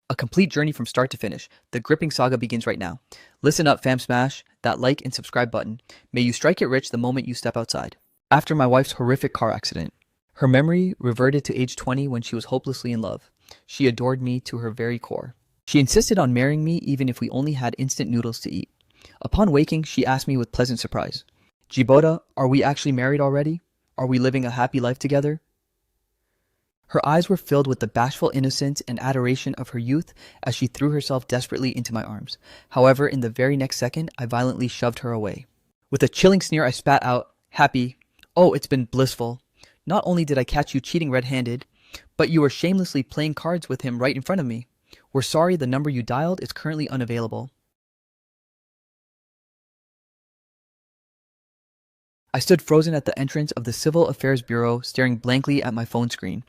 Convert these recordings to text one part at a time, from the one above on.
A complete journey from start to finish. The gripping saga begins right now. Listen up, fam, smash that like and subscribe button. May you strike it rich the moment you step outside. After my wife's horrific car accident, her memory reverted to age 20 when she was hopelessly in love. She adored me to her very core. She insisted on marrying me even if we only had instant noodles to eat. Upon waking, she asked me with pleasant surprise, Jiboda, are we actually married already? Are we living a happy life together? Her eyes were filled with the bashful innocence and adoration of her youth as she threw herself desperately into my arms. However, in the very next second, I violently shoved her away. With a chilling sneer, I spat out, happy, oh, it's been blissful. Not only did I catch you cheating red-handed, but you were shamelessly playing cards with him right in front of me. We're sorry, the number you dialed is currently unavailable. I stood frozen at the entrance of the Civil Affairs Bureau, staring blankly at my phone screen.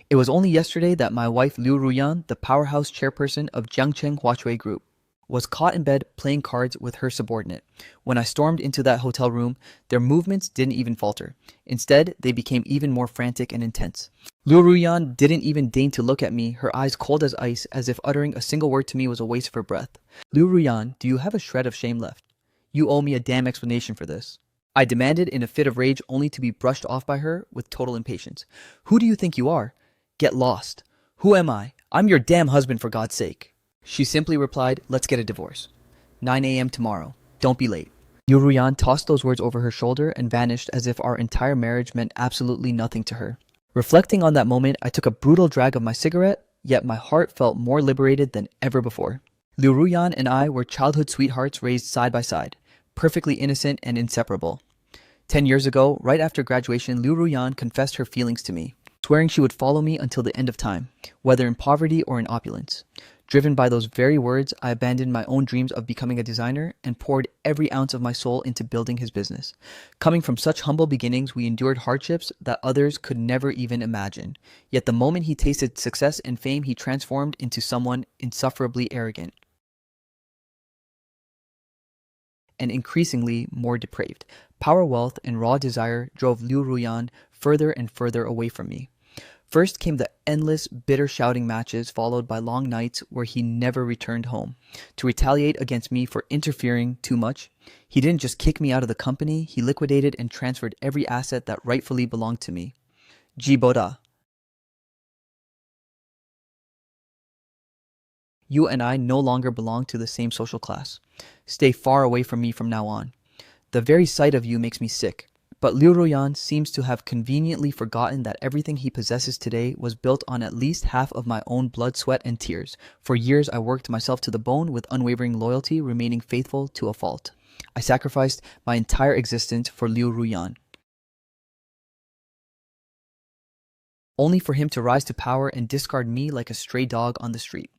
It was only yesterday that my wife Liu Ruyan, the powerhouse chairperson of Jiangcheng Huachui Group, was caught in bed playing cards with her subordinate. When I stormed into that hotel room, their movements didn't even falter. Instead, they became even more frantic and intense. Liu Ruyan didn't even deign to look at me, her eyes cold as ice, as if uttering a single word to me was a waste of her breath. Liu Ruyan, do you have a shred of shame left? You owe me a damn explanation for this. I demanded in a fit of rage, only to be brushed off by her with total impatience. Who do you think you are? Get lost. Who am I? I'm your damn husband, for God's sake. She simply replied, let's get a divorce. 9 a.m. tomorrow. Don't be late. Liu Ruyan tossed those words over her shoulder and vanished as if our entire marriage meant absolutely nothing to her. Reflecting on that moment, I took a brutal drag of my cigarette, yet my heart felt more liberated than ever before. Liu Ruyan and I were childhood sweethearts raised side by side, perfectly innocent and inseparable. 10 years ago, right after graduation, Liu Ruyan confessed her feelings to me, swearing she would follow me until the end of time, whether in poverty or in opulence. Driven by those very words, I abandoned my own dreams of becoming a designer and poured every ounce of my soul into building his business. Coming from such humble beginnings, we endured hardships that others could never even imagine. Yet the moment he tasted success and fame, he transformed into someone insufferably arrogant and increasingly more depraved. Power, wealth, and raw desire drove Liu Ruyan further and further away from me. First came the endless, bitter shouting matches, followed by long nights where he never returned home. To retaliate against me for interfering too much, he didn't just kick me out of the company, he liquidated and transferred every asset that rightfully belonged to me. Jiboda, you and I no longer belong to the same social class. Stay far away from me from now on. The very sight of you makes me sick. But Liu Ruyan seems to have conveniently forgotten that everything he possesses today was built on at least half of my own blood, sweat, and tears. For years I worked myself to the bone with unwavering loyalty, remaining faithful to a fault. I sacrificed my entire existence for Liu Ruyan, only for him to rise to power and discard me like a stray dog on the street.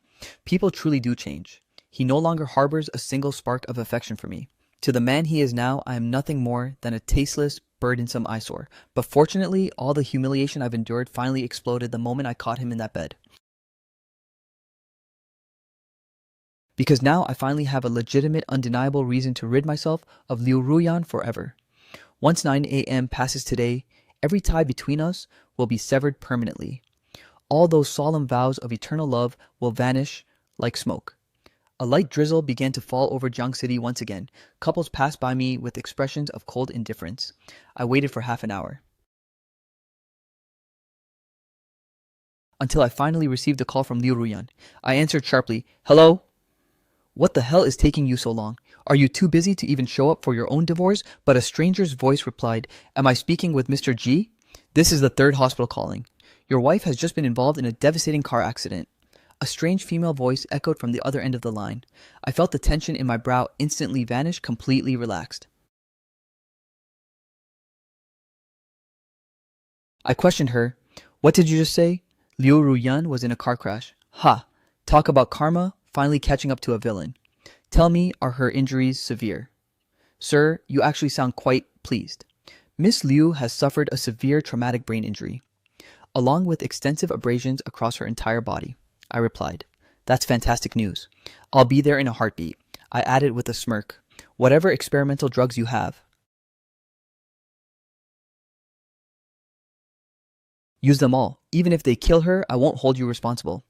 People truly do change. He no longer harbors a single spark of affection for me. To the man he is now, I am nothing more than a tasteless, burdensome eyesore. But fortunately, all the humiliation I've endured finally exploded the moment I caught him in that bed. Because now I finally have a legitimate, undeniable reason to rid myself of Liu Ruyan forever. Once 9 a.m. passes today, every tie between us will be severed permanently. All those solemn vows of eternal love will vanish like smoke. A light drizzle began to fall over Jiang City once again. Couples passed by me with expressions of cold indifference. I waited for half an hour, until I finally received a call from Liu Ruyan. I answered sharply, "Hello? What the hell is taking you so long? Are you too busy to even show up for your own divorce?" But a stranger's voice replied, "Am I speaking with Mr. G? This is the third hospital calling. Your wife has just been involved in a devastating car accident." A strange female voice echoed from the other end of the line. I felt the tension in my brow instantly vanish, completely relaxed. I questioned her. "What did you just say?" Liu Ruyan was in a car crash. Ha! Talk about karma, finally catching up to a villain. Tell me, are her injuries severe? Sir, you actually sound quite pleased. Miss Liu has suffered a severe traumatic brain injury, along with extensive abrasions across her entire body. I replied, "That's fantastic news. I'll be there in a heartbeat." I added with a smirk, "Whatever experimental drugs you have, use them all. Even if they kill her, I won't hold you responsible."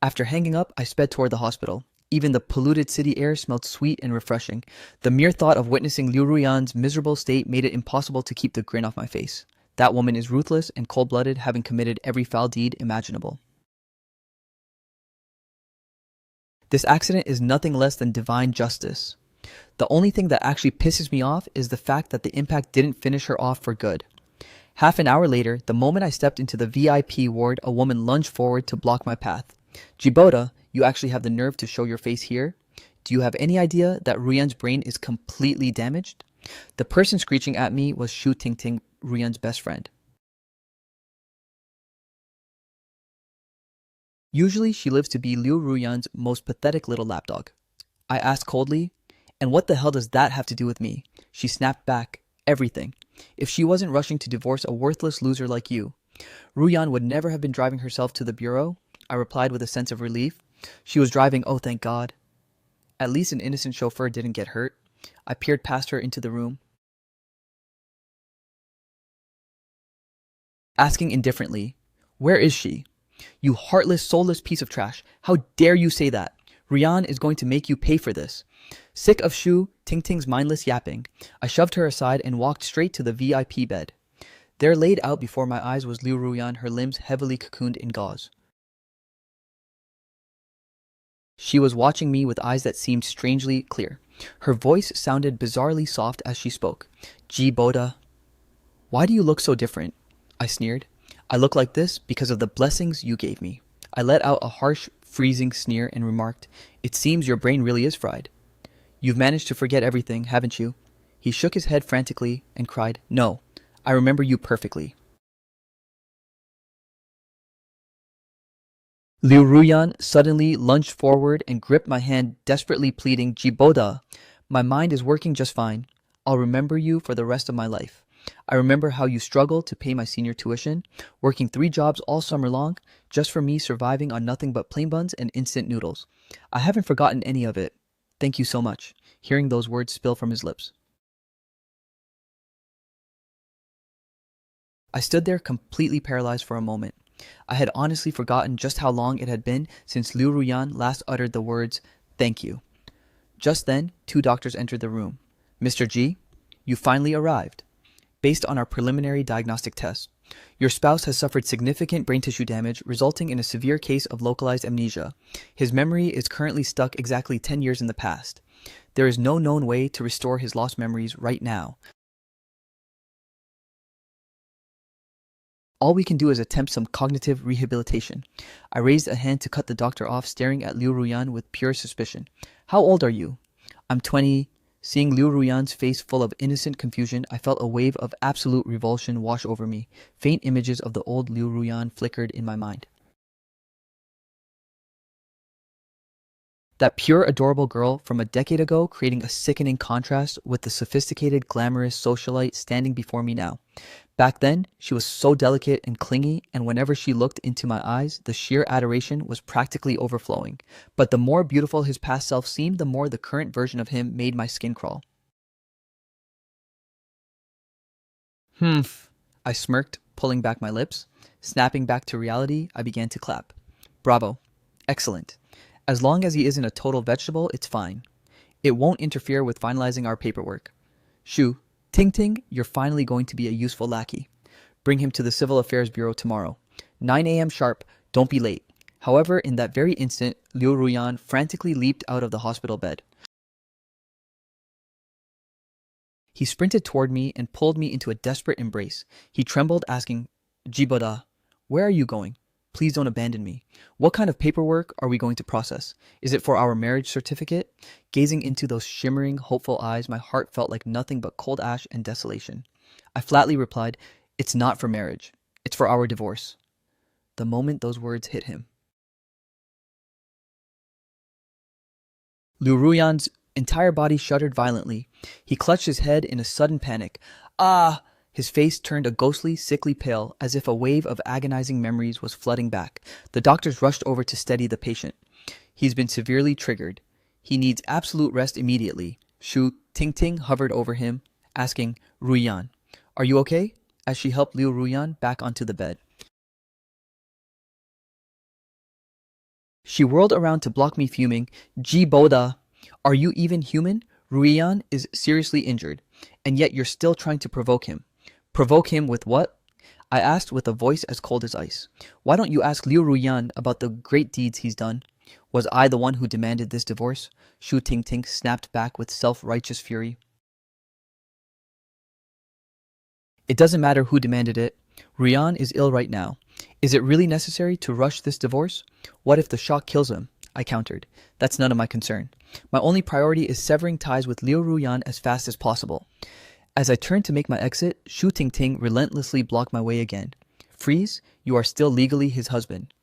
After hanging up, I sped toward the hospital. Even the polluted city air smelled sweet and refreshing. The mere thought of witnessing Liu Ruyan's miserable state made it impossible to keep the grin off my face. That woman is ruthless and cold-blooded, having committed every foul deed imaginable. This accident is nothing less than divine justice. The only thing that actually pisses me off is the fact that the impact didn't finish her off for good. Half an hour later, the moment I stepped into the VIP ward, a woman lunged forward to block my path. Jiboda, you actually have the nerve to show your face here? Do you have any idea that Ruyan's brain is completely damaged? The person screeching at me was Shu Tingting, Ruyan's best friend. Usually she lives to be Liu Ruyan's most pathetic little lapdog. I asked coldly, and what the hell does that have to do with me? She snapped back, everything. If she wasn't rushing to divorce a worthless loser like you, Ruyan would never have been driving herself to the bureau, I replied with a sense of relief. She was driving, oh thank God. At least an innocent chauffeur didn't get hurt. I peered past her into the room, asking indifferently, where is she? You heartless, soulless piece of trash. How dare you say that? Rian is going to make you pay for this. Sick of Shu Tingting's mindless yapping, I shoved her aside and walked straight to the VIP bed. There laid out before my eyes was Liu Ruyan, her limbs heavily cocooned in gauze. She was watching me with eyes that seemed strangely clear. Her voice sounded bizarrely soft as she spoke. Ji Boda. Why do you look so different? I sneered. I look like this because of the blessings you gave me. I let out a harsh, freezing sneer and remarked, it seems your brain really is fried. You've managed to forget everything, haven't you? He shook his head frantically and cried, no, I remember you perfectly. Liu Ruyan suddenly lunged forward and gripped my hand, desperately pleading, Jiboda, my mind is working just fine. I'll remember you for the rest of my life. I remember how you struggled to pay my senior tuition, working 3 jobs all summer long, just for me surviving on nothing but plain buns and instant noodles. I haven't forgotten any of it. Thank you so much. Hearing those words spill from his lips, I stood there completely paralyzed for a moment. I had honestly forgotten just how long it had been since Liu Ruyan last uttered the words, thank you. Just then, 2 doctors entered the room. Mr. G, you finally arrived. Based on our preliminary diagnostic tests, your spouse has suffered significant brain tissue damage resulting in a severe case of localized amnesia. His memory is currently stuck exactly 10 years in the past. There is no known way to restore his lost memories right now. All we can do is attempt some cognitive rehabilitation. I raised a hand to cut the doctor off, staring at Liu Ruyan with pure suspicion. How old are you? I'm 20. Seeing Liu Ruyan's face full of innocent confusion, I felt a wave of absolute revulsion wash over me. Faint images of the old Liu Ruyan flickered in my mind. That pure, adorable girl from a decade ago, creating a sickening contrast with the sophisticated, glamorous socialite standing before me now. Back then, she was so delicate and clingy, and whenever she looked into my eyes, the sheer adoration was practically overflowing. But the more beautiful his past self seemed, the more the current version of him made my skin crawl. Humph, I smirked, pulling back my lips. Snapping back to reality, I began to clap. Bravo. Excellent. As long as he isn't a total vegetable, it's fine. It won't interfere with finalizing our paperwork. Shu, Ting Ting, you're finally going to be a useful lackey. Bring him to the Civil Affairs Bureau tomorrow. 9 a.m. sharp, don't be late. However, in that very instant, Liu Ruyan frantically leaped out of the hospital bed. He sprinted toward me and pulled me into a desperate embrace. He trembled, asking, Jiboda, where are you going? Please don't abandon me. What kind of paperwork are we going to process? Is it for our marriage certificate? Gazing into those shimmering, hopeful eyes, my heart felt like nothing but cold ash and desolation. I flatly replied, it's not for marriage. It's for our divorce. The moment those words hit him, Liu Ruyan's entire body shuddered violently. He clutched his head in a sudden panic. Ah! His face turned a ghostly, sickly pale, as if a wave of agonizing memories was flooding back. The doctors rushed over to steady the patient. He's been severely triggered. He needs absolute rest immediately. Shu Tingting hovered over him, asking, Ruyan, are you okay? As she helped Liu Ruyan back onto the bed. She whirled around to block me, fuming. Boda, are you even human? Ruian is seriously injured, and yet you're still trying to provoke him. Provoke him with what? I asked with a voice as cold as ice. Why don't you ask Liu Ruyan about the great deeds he's done? Was I the one who demanded this divorce? Shu Tingting snapped back with self-righteous fury. It doesn't matter who demanded it. Ruyan is ill right now. Is it really necessary to rush this divorce? What if the shock kills him? I countered. That's none of my concern. My only priority is severing ties with Liu Ruyan as fast as possible. As I turned to make my exit, Shu Tingting relentlessly blocked my way again. Freeze, you are still legally his husband.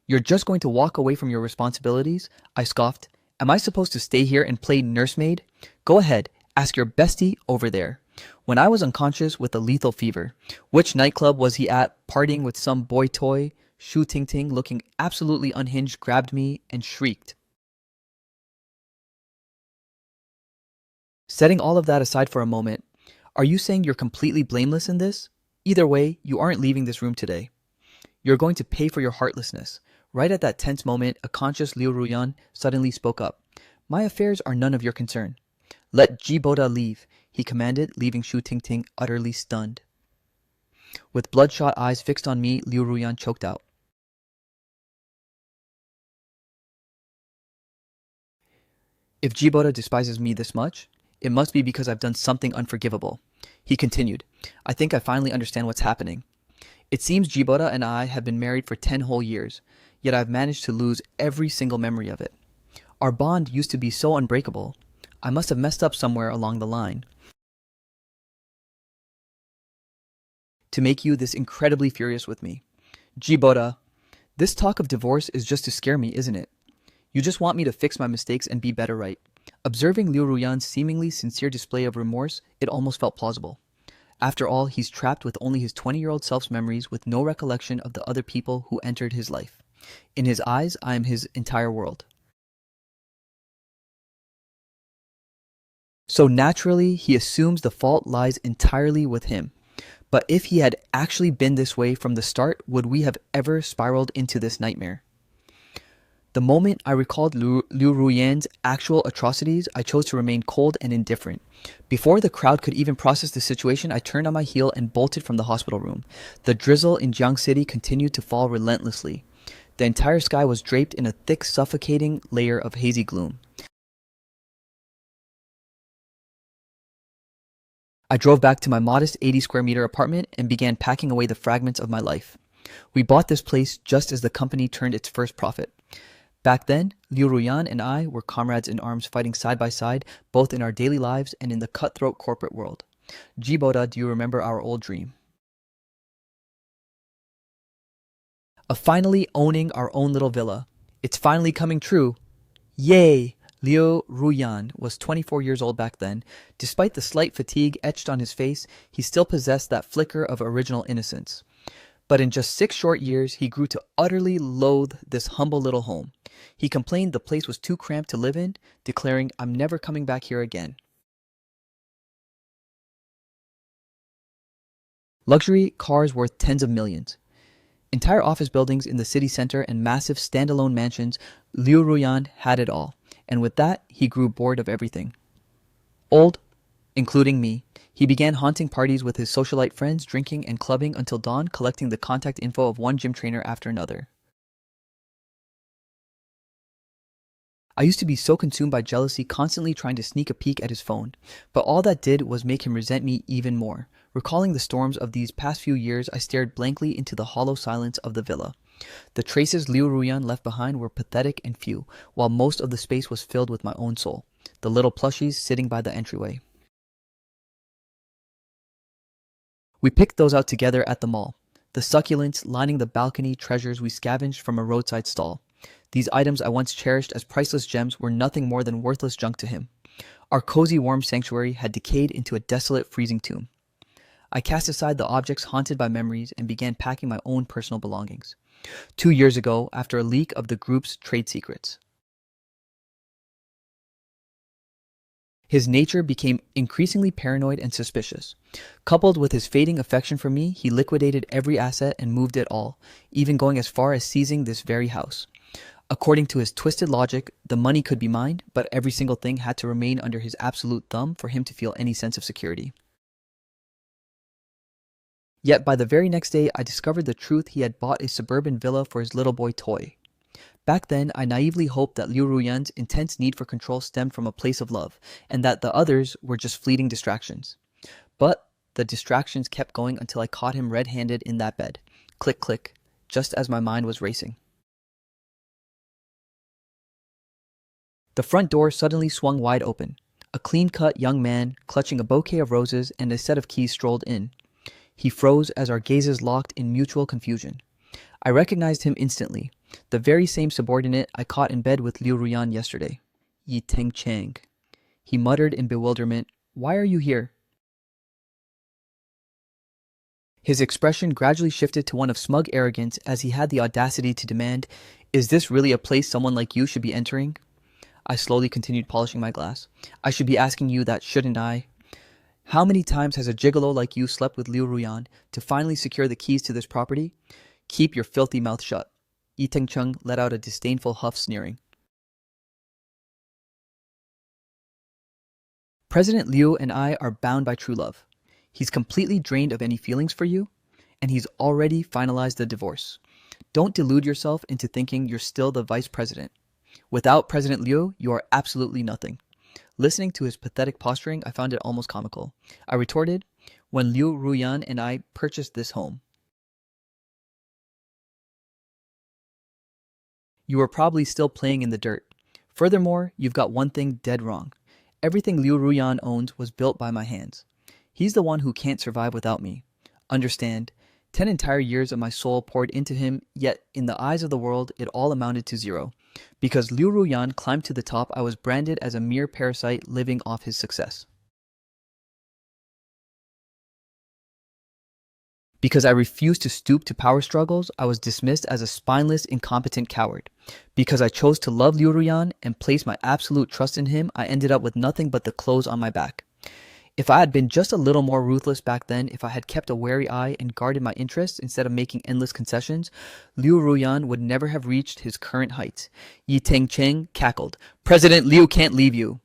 You're just going to walk away from your responsibilities? I scoffed. Am I supposed to stay here and play nursemaid? Go ahead, ask your bestie over there. When I was unconscious with a lethal fever, which nightclub was he at, partying with some boy toy? Shu Tingting, looking absolutely unhinged, grabbed me and shrieked. Setting all of that aside for a moment, are you saying you're completely blameless in this? Either way, you aren't leaving this room today. You're going to pay for your heartlessness. Right at that tense moment, a conscious Liu Ruyan suddenly spoke up. My affairs are none of your concern. Let Jiboda leave, he commanded, leaving Shu Tingting utterly stunned. With bloodshot eyes fixed on me, Liu Ruyan choked out. If Jiboda despises me this much, it must be because I've done something unforgivable. He continued, I think I finally understand what's happening. It seems Jiboda and I have been married for 10 whole years, yet I've managed to lose every single memory of it. Our bond used to be so unbreakable. I must have messed up somewhere along the line to make you this incredibly furious with me. Jiboda, this talk of divorce is just to scare me, isn't it? You just want me to fix my mistakes and be better, right? Observing Liu Ruyan's seemingly sincere display of remorse, it almost felt plausible. After all, he's trapped with only his 20-year-old self's memories with no recollection of the other people who entered his life. In his eyes, I am his entire world. So naturally, he assumes the fault lies entirely with him. But if he had actually been this way from the start, would we have ever spiraled into this nightmare? The moment I recalled Liu Ruyan's actual atrocities, I chose to remain cold and indifferent. Before the crowd could even process the situation, I turned on my heel and bolted from the hospital room. The drizzle in Jiang City continued to fall relentlessly. The entire sky was draped in a thick, suffocating layer of hazy gloom. I drove back to my modest 80-square-meter apartment and began packing away the fragments of my life. We bought this place just as the company turned its first profit. Back then, Liu Ruyan and I were comrades in arms fighting side by side, both in our daily lives and in the cutthroat corporate world. Jiboda, do you remember our old dream? Of finally owning our own little villa. It's finally coming true. Yay! Liu Ruyan was 24 years old back then. Despite the slight fatigue etched on his face, he still possessed that flicker of original innocence. But in just 6 short years, he grew to utterly loathe this humble little home. He complained the place was too cramped to live in, declaring, I'm never coming back here again. Luxury cars worth tens of millions. Entire office buildings in the city center and massive standalone mansions, Liu Ruyan had it all. And with that, he grew bored of everything. Old, including me, he began haunting parties with his socialite friends, drinking and clubbing until dawn, collecting the contact info of one gym trainer after another. I used to be so consumed by jealousy, constantly trying to sneak a peek at his phone, but all that did was make him resent me even more. Recalling the storms of these past few years, I stared blankly into the hollow silence of the villa. The traces Liu Ruyan left behind were pathetic and few, while most of the space was filled with my own soul, the little plushies sitting by the entryway. We picked those out together at the mall, the succulents lining the balcony treasures we scavenged from a roadside stall. These items I once cherished as priceless gems were nothing more than worthless junk to him. Our cozy warm sanctuary had decayed into a desolate freezing tomb. I cast aside the objects haunted by memories and began packing my own personal belongings. 2 years ago, after a leak of the group's trade secrets. His nature became increasingly paranoid and suspicious. Coupled with his fading affection for me, he liquidated every asset and moved it all, even going as far as seizing this very house. According to his twisted logic, the money could be mine, but every single thing had to remain under his absolute thumb for him to feel any sense of security. Yet by the very next day, I discovered the truth: he had bought a suburban villa for his little boy Toy. Back then, I naively hoped that Liu Ruyan's intense need for control stemmed from a place of love, and that the others were just fleeting distractions. But the distractions kept going until I caught him red-handed in that bed. Click, click, just as my mind was racing. The front door suddenly swung wide open. A clean-cut young man, clutching a bouquet of roses and a set of keys, strolled in. He froze as our gazes locked in mutual confusion. I recognized him instantly. The very same subordinate I caught in bed with Liu Ruyan yesterday. Yi Ting Chang. He muttered in bewilderment, "Why are you here?" His expression gradually shifted to one of smug arrogance as he had the audacity to demand, "Is this really a place someone like you should be entering?" I slowly continued polishing my glass. "I should be asking you that, shouldn't I? How many times has a gigolo like you slept with Liu Ruyan to finally secure the keys to this property? Keep your filthy mouth shut." Yi Ting Chung let out a disdainful huff, sneering. "President Liu and I are bound by true love. He's completely drained of any feelings for you, and he's already finalized the divorce. Don't delude yourself into thinking you're still the vice president. Without President Liu, you are absolutely nothing." Listening to his pathetic posturing, I found it almost comical. I retorted, "When Liu Ruyan and I purchased this home, you were probably still playing in the dirt. Furthermore, you've got one thing dead wrong. Everything Liu Ruyan owns was built by my hands. He's the one who can't survive without me. Understand, 10 entire years of my soul poured into him, yet in the eyes of the world, it all amounted to zero. Because Liu Ruyan climbed to the top, I was branded as a mere parasite living off his success. Because I refused to stoop to power struggles, I was dismissed as a spineless, incompetent coward. Because I chose to love Liu Ruyan and place my absolute trust in him, I ended up with nothing but the clothes on my back. If I had been just a little more ruthless back then, if I had kept a wary eye and guarded my interests instead of making endless concessions, Liu Ruyan would never have reached his current heights." Yi Ting Cheng cackled. "President Liu can't leave you."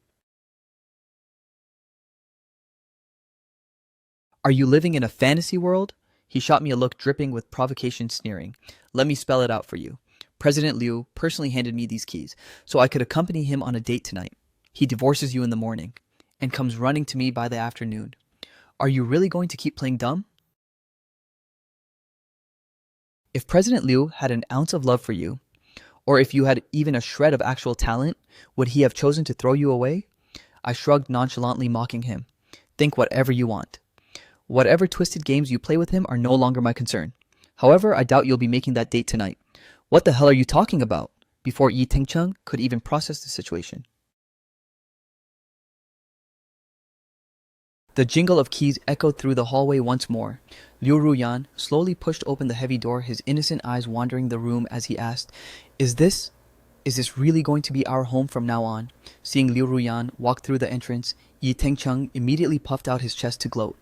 "Are you living in a fantasy world?" He shot me a look dripping with provocation, sneering. "Let me spell it out for you. President Liu personally handed me these keys so I could accompany him on a date tonight. He divorces you in the morning and comes running to me by the afternoon. Are you really going to keep playing dumb? If President Liu had an ounce of love for you, or if you had even a shred of actual talent, would he have chosen to throw you away?" I shrugged, nonchalantly mocking him. "Think whatever you want. Whatever twisted games you play with him are no longer my concern. However, I doubt you'll be making that date tonight." "What the hell are you talking about?" Before Yi Ting-chung could even process the situation, the jingle of keys echoed through the hallway once more. Liu Ruyan slowly pushed open the heavy door, his innocent eyes wandering the room as he asked, Is this really going to be our home from now on?" Seeing Liu Ruyan walk through the entrance, Yi Ting-chung immediately puffed out his chest to gloat.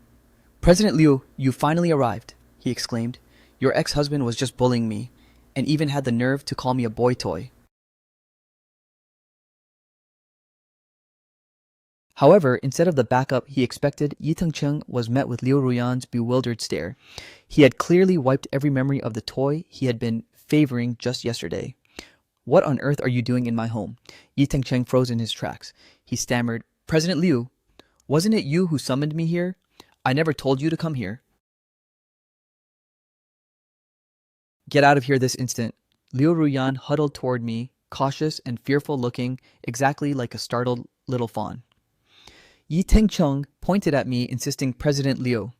"President Liu, you finally arrived," he exclaimed. "Your ex-husband was just bullying me, and even had the nerve to call me a boy toy." However, instead of the backup he expected, Yi Teng-chung was met with Liu Ruyan's bewildered stare. He had clearly wiped every memory of the toy he had been favoring just yesterday. "What on earth are you doing in my home?" Yi Teng-chung froze in his tracks. He stammered, "President Liu, wasn't it you who summoned me here? I never told you to come here." "Get out of here this instant." Liu Ruyan huddled toward me, cautious and fearful looking, exactly like a startled little fawn. Yi Teng-chung pointed at me, insisting, "President Liu,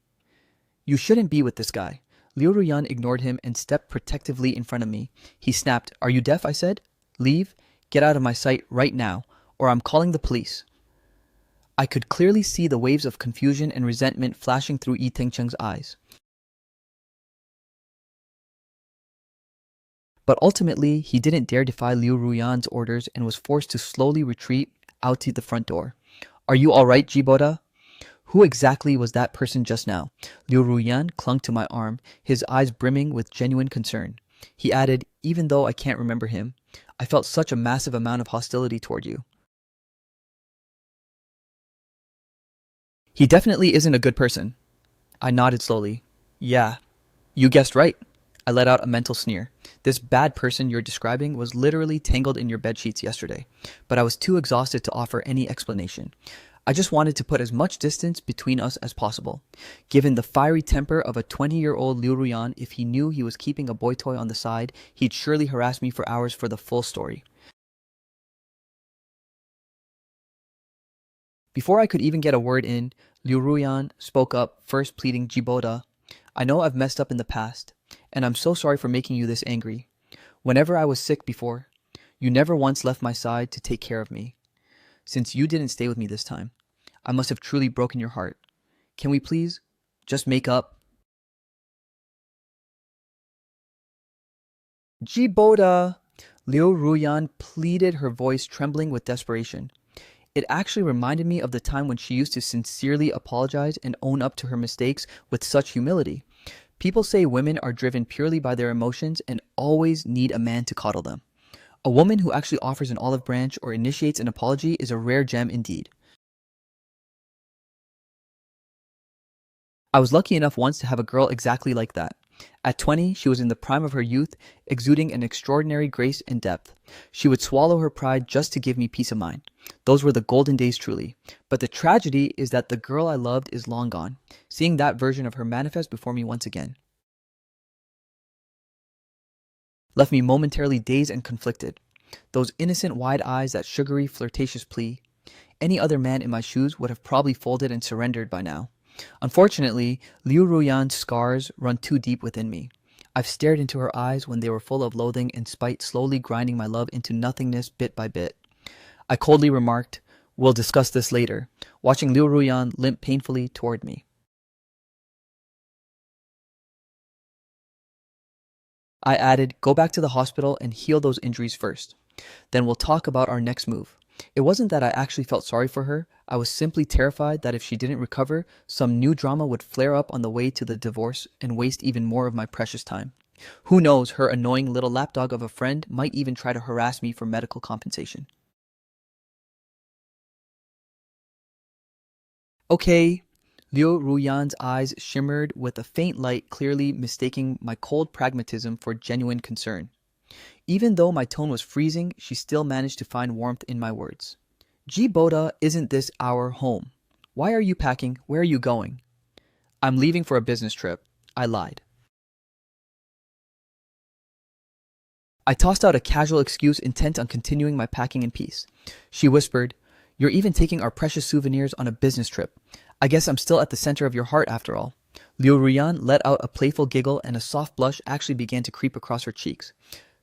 you shouldn't be with this guy." Liu Ruyan ignored him and stepped protectively in front of me. He snapped, "Are you deaf?" I said. "Leave. Get out of my sight right now, or I'm calling the police." I could clearly see the waves of confusion and resentment flashing through Yi Teng-chung's eyes. But ultimately, he didn't dare defy Liu Ruyan's orders and was forced to slowly retreat out to the front door. Are you alright, Jiboda? Who exactly was that person just now? Liu Ruyan clung to my arm, his eyes brimming with genuine concern. He added, even though I can't remember him, I felt such a massive amount of hostility toward you. He definitely isn't a good person. I nodded slowly. Yeah, you guessed right. I let out a mental sneer. This bad person you're describing was literally tangled in your bedsheets yesterday, but I was too exhausted to offer any explanation. I just wanted to put as much distance between us as possible. Given the fiery temper of a 20-year-old Liu Ruyan, if he knew he was keeping a boy toy on the side, he'd surely harass me for hours for the full story. Before I could even get a word in, Liu Ruyan spoke up, first pleading Jiboda. I know I've messed up in the past, and I'm so sorry for making you this angry. Whenever I was sick before, you never once left my side to take care of me. Since you didn't stay with me this time, I must have truly broken your heart. Can we please just make up? Jiboda! Liu Ruyan pleaded, her voice trembling with desperation. It actually reminded me of the time when she used to sincerely apologize and own up to her mistakes with such humility. People say women are driven purely by their emotions and always need a man to coddle them. A woman who actually offers an olive branch or initiates an apology is a rare gem indeed. I was lucky enough once to have a girl exactly like that. At 20, she was in the prime of her youth, exuding an extraordinary grace and depth. She would swallow her pride just to give me peace of mind. Those were the golden days truly. But the tragedy is that the girl I loved is long gone, seeing that version of her manifest before me once again left me momentarily dazed and conflicted. Those innocent wide eyes, that sugary, flirtatious plea. Any other man in my shoes would have probably folded and surrendered by now. Unfortunately, Liu Ruyan's scars run too deep within me. I've stared into her eyes when they were full of loathing and spite, slowly grinding my love into nothingness bit by bit. I coldly remarked, "We'll discuss this later," watching Liu Ruyan limp painfully toward me. I added, "Go back to the hospital and heal those injuries first. Then we'll talk about our next move." It wasn't that I actually felt sorry for her. I was simply terrified that if she didn't recover, some new drama would flare up on the way to the divorce and waste even more of my precious time. Who knows, her annoying little lapdog of a friend might even try to harass me for medical compensation. Okay. Liu Ruyan's eyes shimmered with a faint light, clearly mistaking my cold pragmatism for genuine concern. Even though my tone was freezing, she still managed to find warmth in my words. Jiboda, isn't this our home? Why are you packing? Where are you going? I'm leaving for a business trip. I lied. I tossed out a casual excuse, intent on continuing my packing in peace. She whispered, "You're even taking our precious souvenirs on a business trip. I guess I'm still at the center of your heart after all." Liu Ruyan let out a playful giggle, and a soft blush actually began to creep across her cheeks.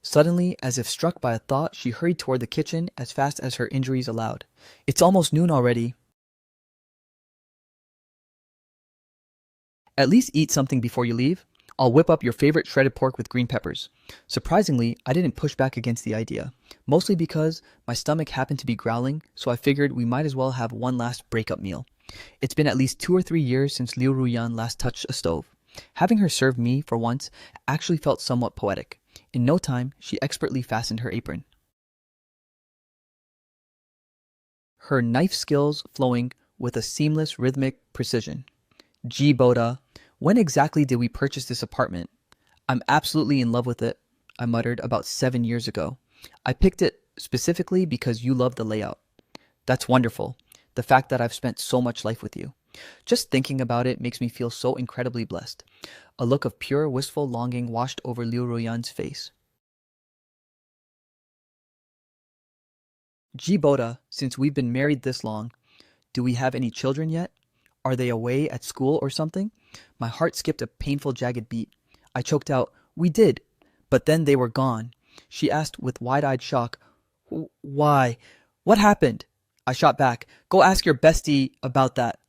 Suddenly, as if struck by a thought, she hurried toward the kitchen as fast as her injuries allowed. "It's almost noon already. At least eat something before you leave. I'll whip up your favorite shredded pork with green peppers." Surprisingly, I didn't push back against the idea, mostly because my stomach happened to be growling, so I figured we might as well have one last breakup meal. It's been at least 2 or 3 years since Liu Ruyan last touched a stove. Having her serve me, for once, actually felt somewhat poetic. In no time, she expertly fastened her apron, her knife skills flowing with a seamless rhythmic precision. "Gee, Boda, when exactly did we purchase this apartment?" "I'm absolutely in love with it," I muttered, "about 7 years ago. I picked it specifically because you love the layout." "That's wonderful. The fact that I've spent so much life with you. Just thinking about it makes me feel so incredibly blessed." A look of pure, wistful longing washed over Liu Ruyan's face. "Gee, Boda, since we've been married this long, do we have any children yet? Are they away at school or something?" My heart skipped a painful, jagged beat. I choked out, "We did, but then they were gone." She asked with wide-eyed shock, "Why? What happened?" I shot back, "Go ask your bestie about that.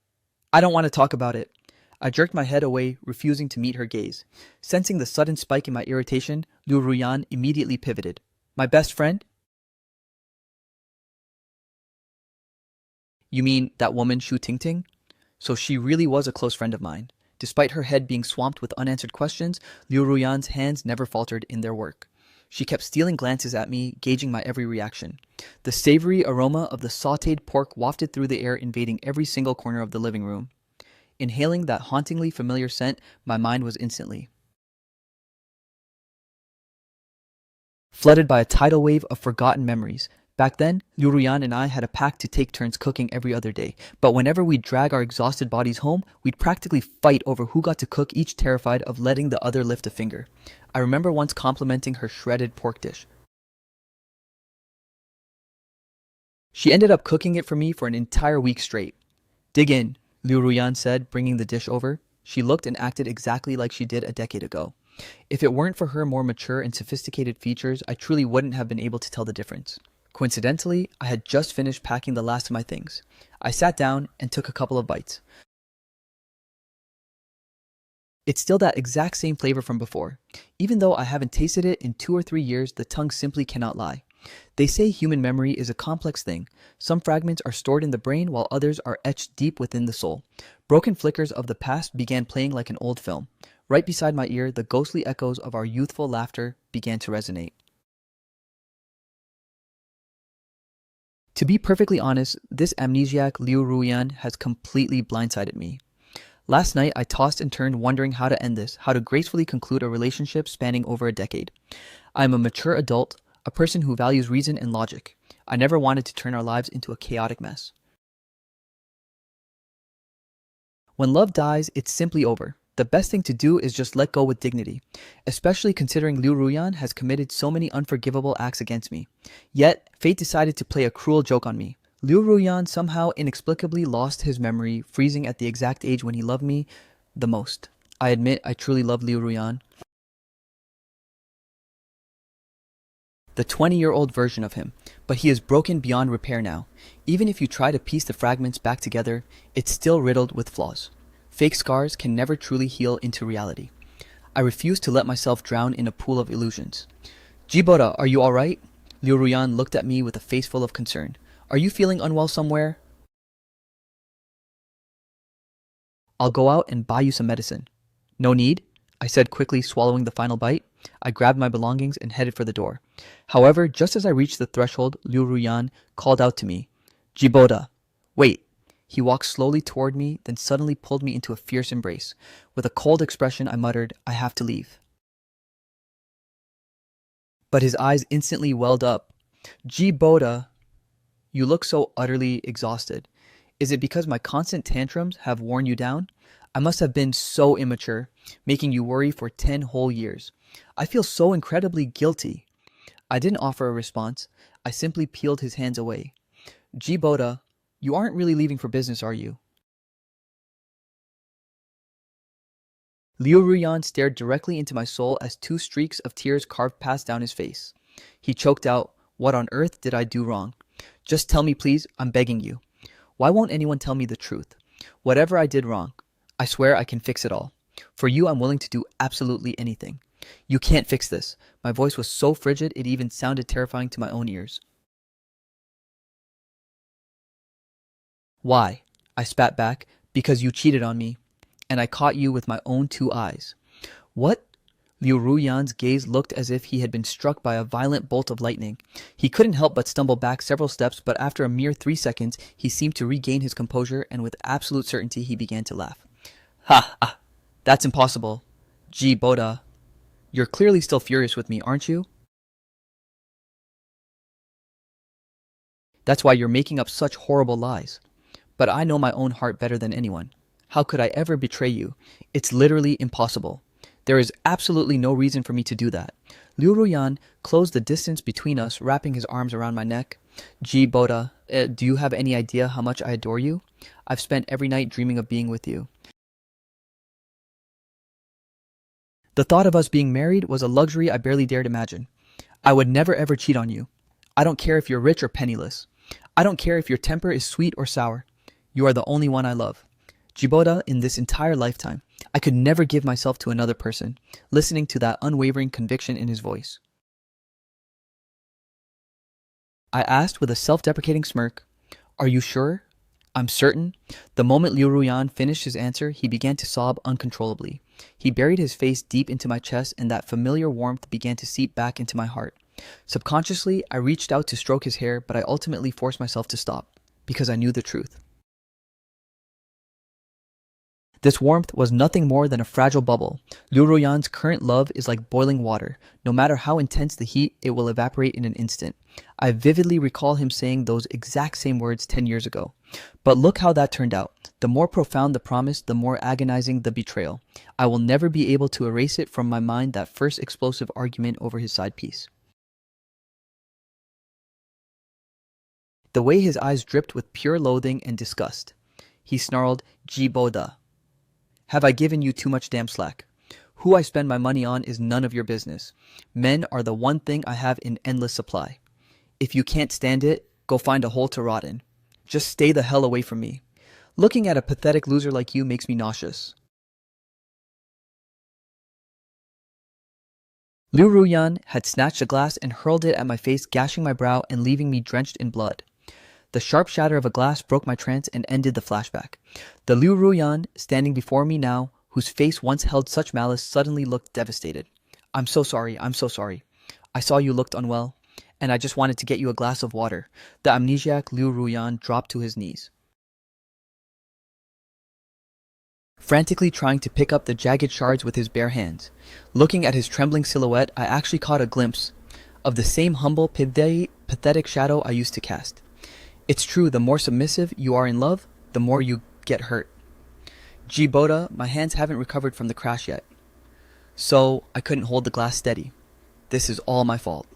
I don't want to talk about it." I jerked my head away, refusing to meet her gaze. Sensing the sudden spike in my irritation, Liu Ruyan immediately pivoted. "My best friend?" You mean that woman Shu Tingting? So she really was a close friend of mine. Despite her head being swamped with unanswered questions, Liu Ruyan's hands never faltered in their work. She kept stealing glances at me, gauging my every reaction. The savory aroma of the sautéed pork wafted through the air, invading every single corner of the living room. Inhaling that hauntingly familiar scent, my mind was instantly flooded by a tidal wave of forgotten memories. Back then, Liu Ruyan and I had a pact to take turns cooking every other day, but whenever we'd drag our exhausted bodies home, we'd practically fight over who got to cook, each terrified of letting the other lift a finger. I remember once complimenting her shredded pork dish. She ended up cooking it for me for an entire week straight. Dig in, Liu Ruyan said, bringing the dish over. She looked and acted exactly like she did a decade ago. If it weren't for her more mature and sophisticated features, I truly wouldn't have been able to tell the difference. Coincidentally, I had just finished packing the last of my things. I sat down and took a couple of bites. It's still that exact same flavor from before. Even though I haven't tasted it in 2 or 3 years, the tongue simply cannot lie. They say human memory is a complex thing. Some fragments are stored in the brain while others are etched deep within the soul. Broken flickers of the past began playing like an old film. Right beside my ear, the ghostly echoes of our youthful laughter began to resonate. To be perfectly honest, this amnesiac Liu Ruyan has completely blindsided me. Last night, I tossed and turned wondering how to end this, how to gracefully conclude a relationship spanning over a decade. I am a mature adult, a person who values reason and logic. I never wanted to turn our lives into a chaotic mess. When love dies, it's simply over. The best thing to do is just let go with dignity, especially considering Liu Ruyan has committed so many unforgivable acts against me. Yet, fate decided to play a cruel joke on me. Liu Ruyan somehow inexplicably lost his memory, freezing at the exact age when he loved me the most. I admit I truly love Liu Ruyan, the 20-year-old version of him, but he is broken beyond repair now. Even if you try to piece the fragments back together, it's still riddled with flaws. Fake scars can never truly heal into reality. I refuse to let myself drown in a pool of illusions. Jibora, are you alright? Liu Ruyan looked at me with a face full of concern. Are you feeling unwell somewhere? I'll go out and buy you some medicine. No need, I said quickly, swallowing the final bite. I grabbed my belongings and headed for the door. However, just as I reached the threshold, Liu Ruyan called out to me, Jiboda, wait. He walked slowly toward me, then suddenly pulled me into a fierce embrace. With a cold expression, I muttered, I have to leave. But his eyes instantly welled up. Jiboda, you look so utterly exhausted. Is it because my constant tantrums have worn you down? I must have been so immature, making you worry for 10 whole years. I feel so incredibly guilty. I didn't offer a response. I simply peeled his hands away. Jiboda, you aren't really leaving for business, are you? Liu Ruyan stared directly into my soul as two streaks of tears carved past down his face. He choked out, what on earth did I do wrong? Just tell me please, I'm begging you. Why won't anyone tell me the truth? Whatever I did wrong, I swear I can fix it all. For you, I'm willing to do absolutely anything. You can't fix this. My voice was so frigid it even sounded terrifying to my own ears. Why? I spat back. Because you cheated on me, and I caught you with my own 2 eyes. What? Liu Ruyan's gaze looked as if he had been struck by a violent bolt of lightning. He couldn't help but stumble back several steps, but after a mere 3 seconds, he seemed to regain his composure, and with absolute certainty he began to laugh. Ha! Ah, that's impossible. Gee, Boda, you're clearly still furious with me, aren't you? That's why you're making up such horrible lies. But I know my own heart better than anyone. How could I ever betray you? It's literally impossible. There is absolutely no reason for me to do that. Liu Ruyan closed the distance between us, wrapping his arms around my neck. Gee, Boda, do you have any idea how much I adore you? I've spent every night dreaming of being with you. The thought of us being married was a luxury I barely dared imagine. I would never ever cheat on you. I don't care if you're rich or penniless. I don't care if your temper is sweet or sour. You are the only one I love. Jiboda, in this entire lifetime, I could never give myself to another person, listening to that unwavering conviction in his voice. I asked with a self-deprecating smirk, are you sure? I'm certain. The moment Liu Ruyan finished his answer, he began to sob uncontrollably. He buried his face deep into my chest, and that familiar warmth began to seep back into my heart. Subconsciously, I reached out to stroke his hair, but I ultimately forced myself to stop, because I knew the truth. This warmth was nothing more than a fragile bubble. Liu Ruyan's current love is like boiling water. No matter how intense the heat, it will evaporate in an instant. I vividly recall him saying those exact same words 10 years ago. But look how that turned out. The more profound the promise, the more agonizing the betrayal. I will never be able to erase it from my mind, that first explosive argument over his side piece. The way his eyes dripped with pure loathing and disgust. He snarled, Jiboda. Have I given you too much damn slack? Who I spend my money on is none of your business. Men are the one thing I have in endless supply. If you can't stand it, go find a hole to rot in. Just stay the hell away from me. Looking at a pathetic loser like you makes me nauseous. Liu Ruyan had snatched a glass and hurled it at my face, gashing my brow and leaving me drenched in blood. The sharp shatter of a glass broke my trance and ended the flashback. The Liu Ruyan standing before me now, whose face once held such malice, suddenly looked devastated. I'm so sorry. I saw you looked unwell, and I just wanted to get you a glass of water. The amnesiac Liu Ruyan dropped to his knees, frantically trying to pick up the jagged shards with his bare hands. Looking at his trembling silhouette, I actually caught a glimpse of the same humble, pathetic shadow I used to cast. It's true, the more submissive you are in love, the more you get hurt. Jiboda, my hands haven't recovered from the crash yet, so I couldn't hold the glass steady. This is all my fault.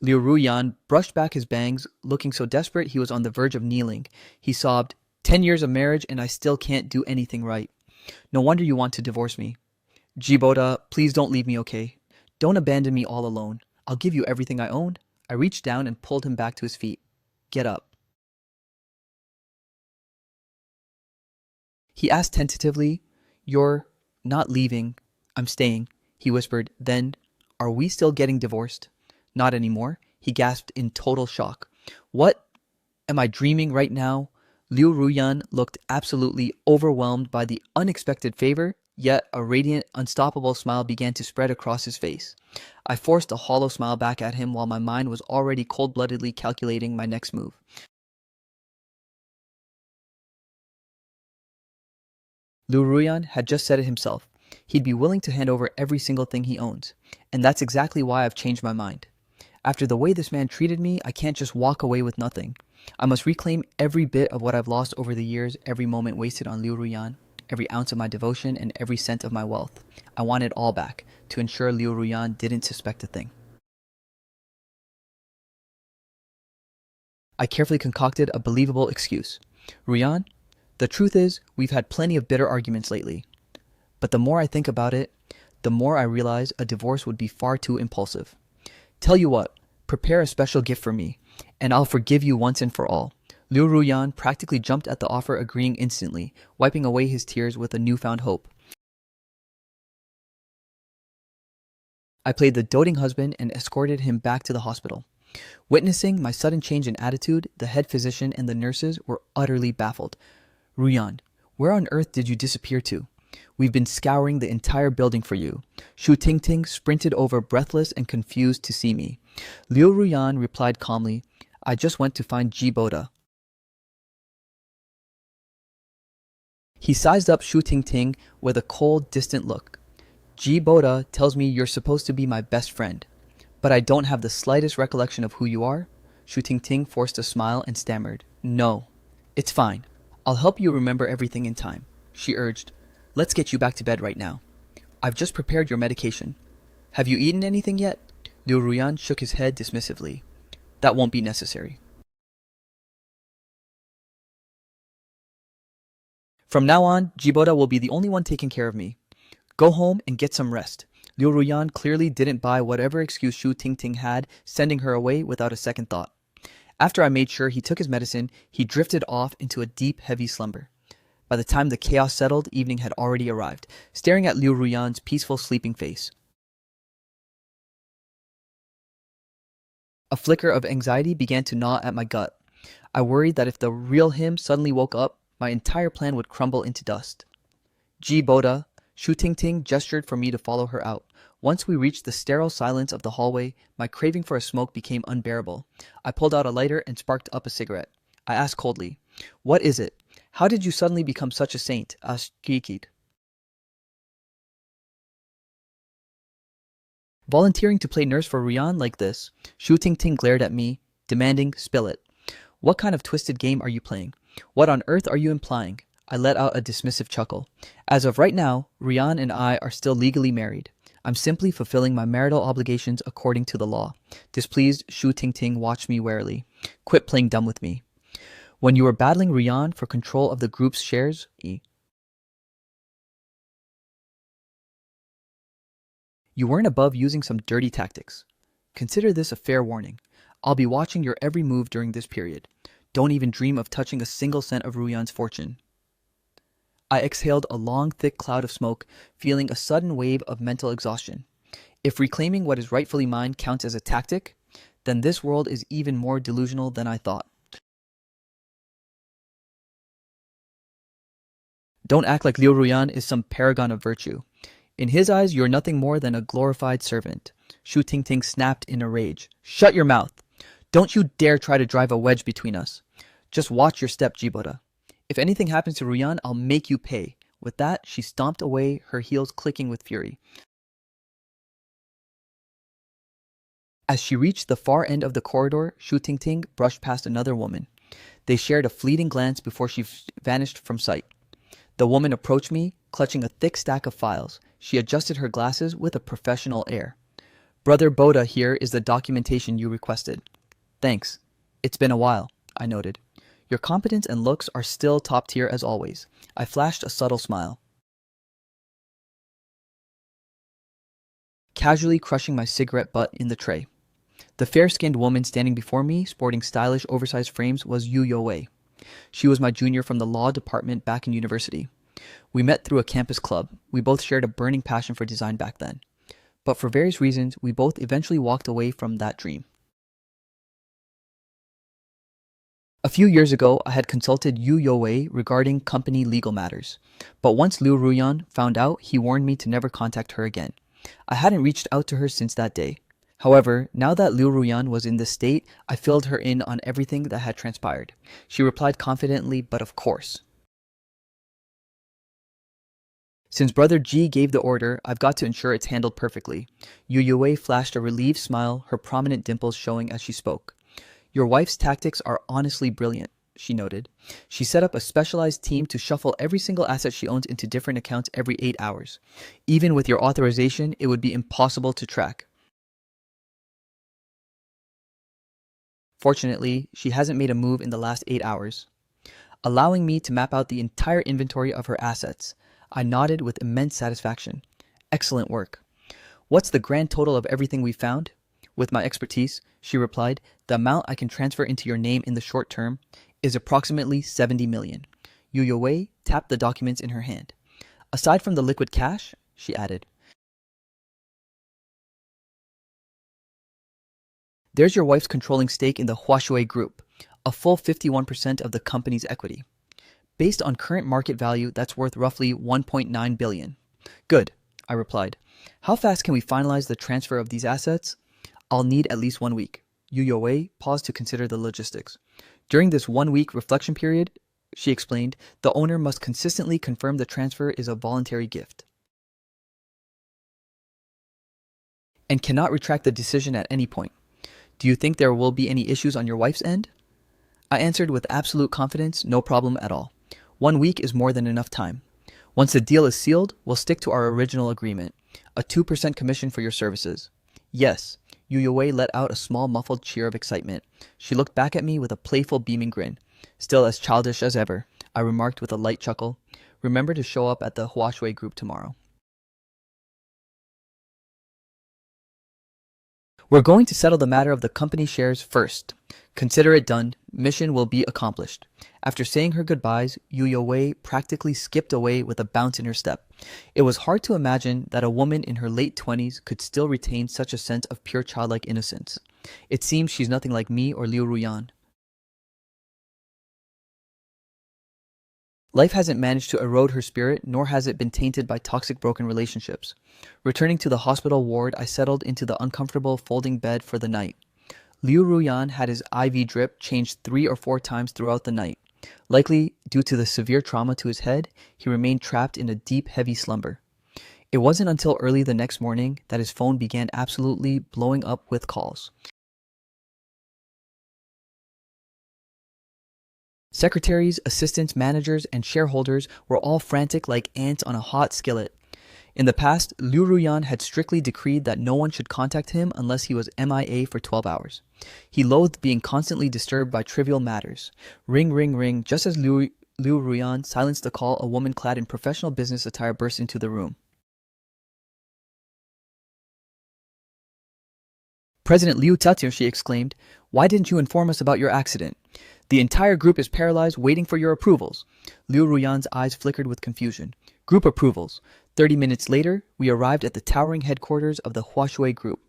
Liu Ruyan brushed back his bangs, looking so desperate he was on the verge of kneeling. He sobbed, 10 years of marriage and I still can't do anything right. No wonder you want to divorce me. Jiboda, please don't leave me, okay? Don't abandon me all alone. I'll give you everything I own. I reached down and pulled him back to his feet. Get up. He asked tentatively, You're not leaving. I'm staying, he whispered. Then, are we still getting divorced? Not anymore, he gasped in total shock. What? Am I dreaming right now? Liu Ruyan looked absolutely overwhelmed by the unexpected favor, yet a radiant, unstoppable smile began to spread across his face. I forced a hollow smile back at him while my mind was already cold-bloodedly calculating my next move. Liu Ruyan had just said it himself. He'd be willing to hand over every single thing he owns. And that's exactly why I've changed my mind. After the way this man treated me, I can't just walk away with nothing. I must reclaim every bit of what I've lost over the years, every moment wasted on Liu Ruyan, every ounce of my devotion, and every cent of my wealth. I want it all back, to ensure Liu Ruyan didn't suspect a thing. I carefully concocted a believable excuse. Ruyan, the truth is, we've had plenty of bitter arguments lately. But the more I think about it, the more I realize a divorce would be far too impulsive. Tell you what, prepare a special gift for me, and I'll forgive you once and for all. Liu Ruyan practically jumped at the offer, agreeing instantly, wiping away his tears with a newfound hope. I played the doting husband and escorted him back to the hospital. Witnessing my sudden change in attitude, the head physician and the nurses were utterly baffled. Ruyan, where on earth did you disappear to? We've been scouring the entire building for you. Shu Tingting sprinted over, breathless and confused, to see me. Liu Ruyan replied calmly, I just went to find Jiboda. He sized up Shu Tingting with a cold, distant look. Jiboda tells me you're supposed to be my best friend, but I don't have the slightest recollection of who you are. Shu Tingting forced a smile and stammered, No, it's fine. I'll help you remember everything in time, she urged. Let's get you back to bed right now. I've just prepared your medication. Have you eaten anything yet? Liu Ruyan shook his head dismissively. That won't be necessary. From now on, Jiboda will be the only one taking care of me. Go home and get some rest. Liu Ruyan clearly didn't buy whatever excuse Shu Tingting had, sending her away without a second thought. After I made sure he took his medicine, he drifted off into a deep, heavy slumber. By the time the chaos settled, evening had already arrived, staring at Liu Ruyan's peaceful sleeping face. A flicker of anxiety began to gnaw at my gut. I worried that if the real him suddenly woke up, my entire plan would crumble into dust. Ji Boda, Shu Tingting gestured for me to follow her out. Once we reached the sterile silence of the hallway, my craving for a smoke became unbearable. I pulled out a lighter and sparked up a cigarette. I asked coldly, "What is it? How did you suddenly become such a saint?" asked Kikid. Volunteering to play nurse for Rian like this, Shu Tingting glared at me, demanding, "Spill it. What kind of twisted game are you playing? What on earth are you implying?" I let out a dismissive chuckle. "As of right now, Rian and I are still legally married. I'm simply fulfilling my marital obligations according to the law." Displeased, Shu Tingting watched me warily. "Quit playing dumb with me. When you were battling Rian for control of the group's shares, you weren't above using some dirty tactics. Consider this a fair warning. I'll be watching your every move during this period. Don't even dream of touching a single cent of Ruyan's fortune." I exhaled a long, thick cloud of smoke, feeling a sudden wave of mental exhaustion. If reclaiming what is rightfully mine counts as a tactic, then this world is even more delusional than I thought. Don't act like Liu Ruyan is some paragon of virtue. In his eyes, you're nothing more than a glorified servant. Shu Tingting snapped in a rage. "Shut your mouth! Don't you dare try to drive a wedge between us. Just watch your step, Jiboda. If anything happens to Ruyan, I'll make you pay." With that, she stomped away, her heels clicking with fury. As she reached the far end of the corridor, Shu Tingting brushed past another woman. They shared a fleeting glance before she vanished from sight. The woman approached me, clutching a thick stack of files. She adjusted her glasses with a professional air. "Brother Boda, here is the documentation you requested." "Thanks. It's been a while," I noted. "Your competence and looks are still top tier as always." I flashed a subtle smile, casually crushing my cigarette butt in the tray. The fair-skinned woman standing before me, sporting stylish, oversized frames, was Yu Yo-wei. She was my junior from the law department back in university. We met through a campus club. We both shared a burning passion for design back then. But for various reasons, we both eventually walked away from that dream. A few years ago, I had consulted Yu Yo-wei regarding company legal matters. But once Liu Ruyan found out, he warned me to never contact her again. I hadn't reached out to her since that day. However, now that Liu Ruyan was in this state, I filled her in on everything that had transpired. She replied confidently, "But of course. Since Brother G gave the order, I've got to ensure it's handled perfectly." Yu Yue flashed a relieved smile, her prominent dimples showing as she spoke. "Your wife's tactics are honestly brilliant," she noted. "She set up a specialized team to shuffle every single asset she owns into different accounts every 8 hours. Even with your authorization, it would be impossible to track. Fortunately, she hasn't made a move in the last 8 hours, allowing me to map out the entire inventory of her assets." I nodded with immense satisfaction. "Excellent work. What's the grand total of everything we found?" With my expertise, she replied, "The amount I can transfer into your name in the short term is approximately 70 million. Yu Yue tapped the documents in her hand. "Aside from the liquid cash," she added, "there's your wife's controlling stake in the Huashui Group, a full 51% of the company's equity. Based on current market value, that's worth roughly 1.9 billion. "Good," I replied. "How fast can we finalize the transfer of these assets?" "I'll need at least 1 week." Yu Yue paused to consider the logistics. "During this 1 week reflection period," she explained, "the owner must consistently confirm the transfer is a voluntary gift and cannot retract the decision at any point. Do you think there will be any issues on your wife's end?" I answered with absolute confidence, "No problem at all. 1 week is more than enough time. Once the deal is sealed, we'll stick to our original agreement. A 2% commission for your services." "Yes." Yu Yue let out a small muffled cheer of excitement. She looked back at me with a playful beaming grin. "Still as childish as ever," I remarked with a light chuckle. "Remember to show up at the Huashui group tomorrow." "We're going to settle the matter of the company shares first. Consider it done. Mission will be accomplished." After saying her goodbyes, Yu Yue practically skipped away with a bounce in her step. It was hard to imagine that a woman in her late 20s could still retain such a sense of pure childlike innocence. It seems she's nothing like me or Liu Ruyan. Life hasn't managed to erode her spirit, nor has it been tainted by toxic broken relationships. Returning to the hospital ward, I settled into the uncomfortable folding bed for the night. Liu Ruyan had his IV drip changed 3 or 4 times throughout the night. Likely due to the severe trauma to his head, he remained trapped in a deep, heavy slumber. It wasn't until early the next morning that his phone began absolutely blowing up with calls. Secretaries, assistants, managers, and shareholders were all frantic like ants on a hot skillet. In the past, Liu Ruyan had strictly decreed that no one should contact him unless he was MIA for 12 hours. He loathed being constantly disturbed by trivial matters. Ring, ring, ring. Just as Liu Ruyan silenced the call, a woman clad in professional business attire burst into the room. President Liu Tatir, she exclaimed, "Why didn't you inform us about your accident? The entire group is paralyzed waiting for your approvals." Liu Ruyan's eyes flickered with confusion. Group approvals. 30 minutes later, we arrived at the towering headquarters of the Huashui Group.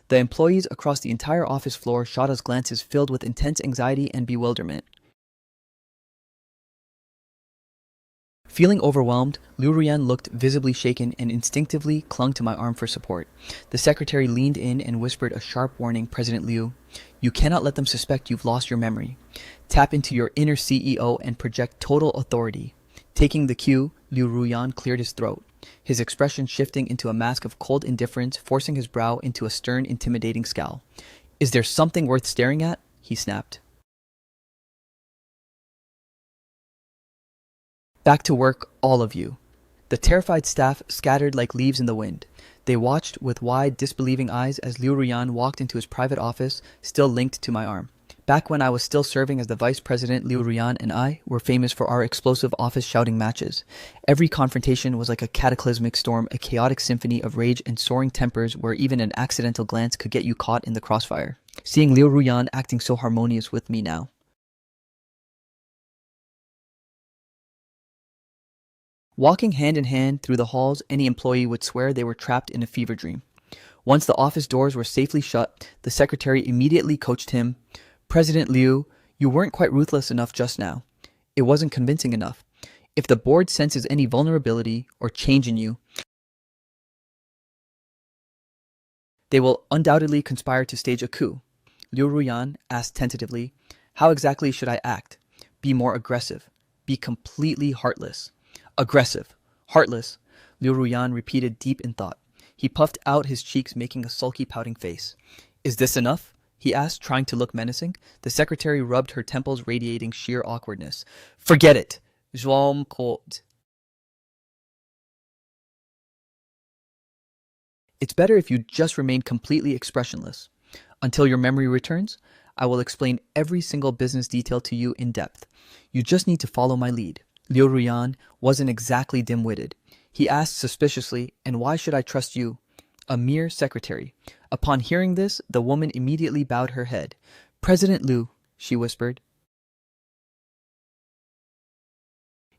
The employees across the entire office floor shot us glances filled with intense anxiety and bewilderment. Feeling overwhelmed, Liu Ruyan looked visibly shaken and instinctively clung to my arm for support. The secretary leaned in and whispered a sharp warning, "President Liu, you cannot let them suspect you've lost your memory. Tap into your inner CEO and project total authority." Taking the cue, Liu Ruyan cleared his throat, his expression shifting into a mask of cold indifference, forcing his brow into a stern, intimidating scowl. "Is there something worth staring at?" he snapped. "Back to work, all of you." The terrified staff scattered like leaves in the wind. They watched with wide, disbelieving eyes as Liu Ruyan walked into his private office, still linked to my arm. Back when I was still serving as the vice president, Liu Ruyan and I were famous for our explosive office shouting matches. Every confrontation was like a cataclysmic storm, a chaotic symphony of rage and soaring tempers where even an accidental glance could get you caught in the crossfire. Seeing Liu Ruyan acting so harmonious with me now. Walking hand in hand through the halls, any employee would swear they were trapped in a fever dream. Once the office doors were safely shut, the secretary immediately coached him. "President Liu, you weren't quite ruthless enough just now. It wasn't convincing enough. If the board senses any vulnerability or change in you, they will undoubtedly conspire to stage a coup." Liu Ruyan asked tentatively, "How exactly should I act? Be more aggressive. Be completely heartless." "Aggressive. Heartless," Liu Ruyan repeated, deep in thought. He puffed out his cheeks, making a sulky, pouting face. "Is this enough?" he asked, trying to look menacing. The secretary rubbed her temples, radiating sheer awkwardness. "Forget it. Zhuom cold. It's better if you just remain completely expressionless. Until your memory returns, I will explain every single business detail to you in depth. You just need to follow my lead." Liu Ruyan wasn't exactly dim-witted. He asked suspiciously, "And why should I trust you? A mere secretary." Upon hearing this, the woman immediately bowed her head. "President Liu," she whispered,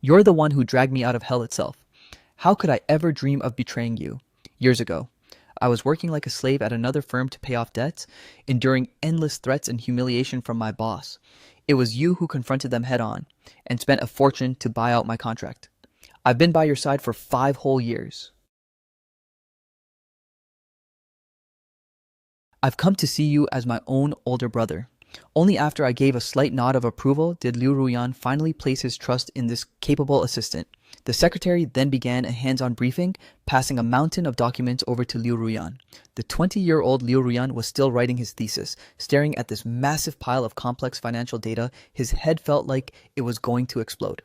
"you're the one who dragged me out of hell itself. How could I ever dream of betraying you? Years ago, I was working like a slave at another firm to pay off debts, enduring endless threats and humiliation from my boss. It was you who confronted them head on and spent a fortune to buy out my contract. I've been by your side for 5 whole years. I've come to see you as my own older brother." Only after I gave a slight nod of approval did Liu Ruyan finally place his trust in this capable assistant. The secretary then began a hands-on briefing, passing a mountain of documents over to Liu Ruyan. The 20-year-old Liu Ruyan was still writing his thesis. Staring at this massive pile of complex financial data, his head felt like it was going to explode.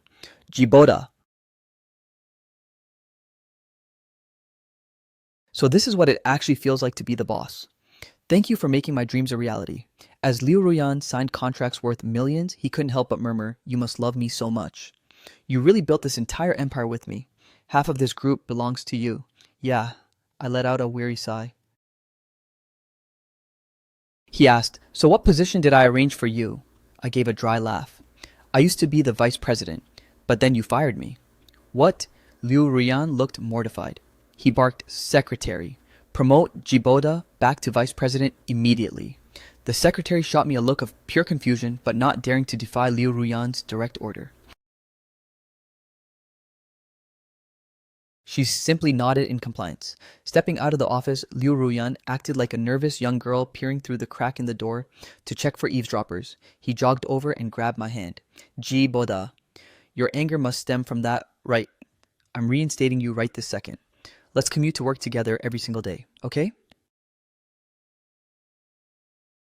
"Jiboda." So this is what it actually feels like to be the boss. "Thank you for making my dreams a reality." As Liu Ruyan signed contracts worth millions, he couldn't help but murmur, "You must love me so much. You really built this entire empire with me. Half of this group belongs to you." "Yeah," I let out a weary sigh. He asked, "So what position did I arrange for you?" I gave a dry laugh. "I used to be the vice president, but then you fired me." "What?" Liu Ruyan looked mortified. He barked, "Secretary. Promote Jiboda back to vice president immediately." The secretary shot me a look of pure confusion, but not daring to defy Liu Ruyan's direct order. She simply nodded in compliance. Stepping out of the office, Liu Ruyan acted like a nervous young girl peering through the crack in the door to check for eavesdroppers. He jogged over and grabbed my hand. Ji Boda, your anger must stem from that, right? I'm reinstating you right this second. Let's commute to work together every single day, okay?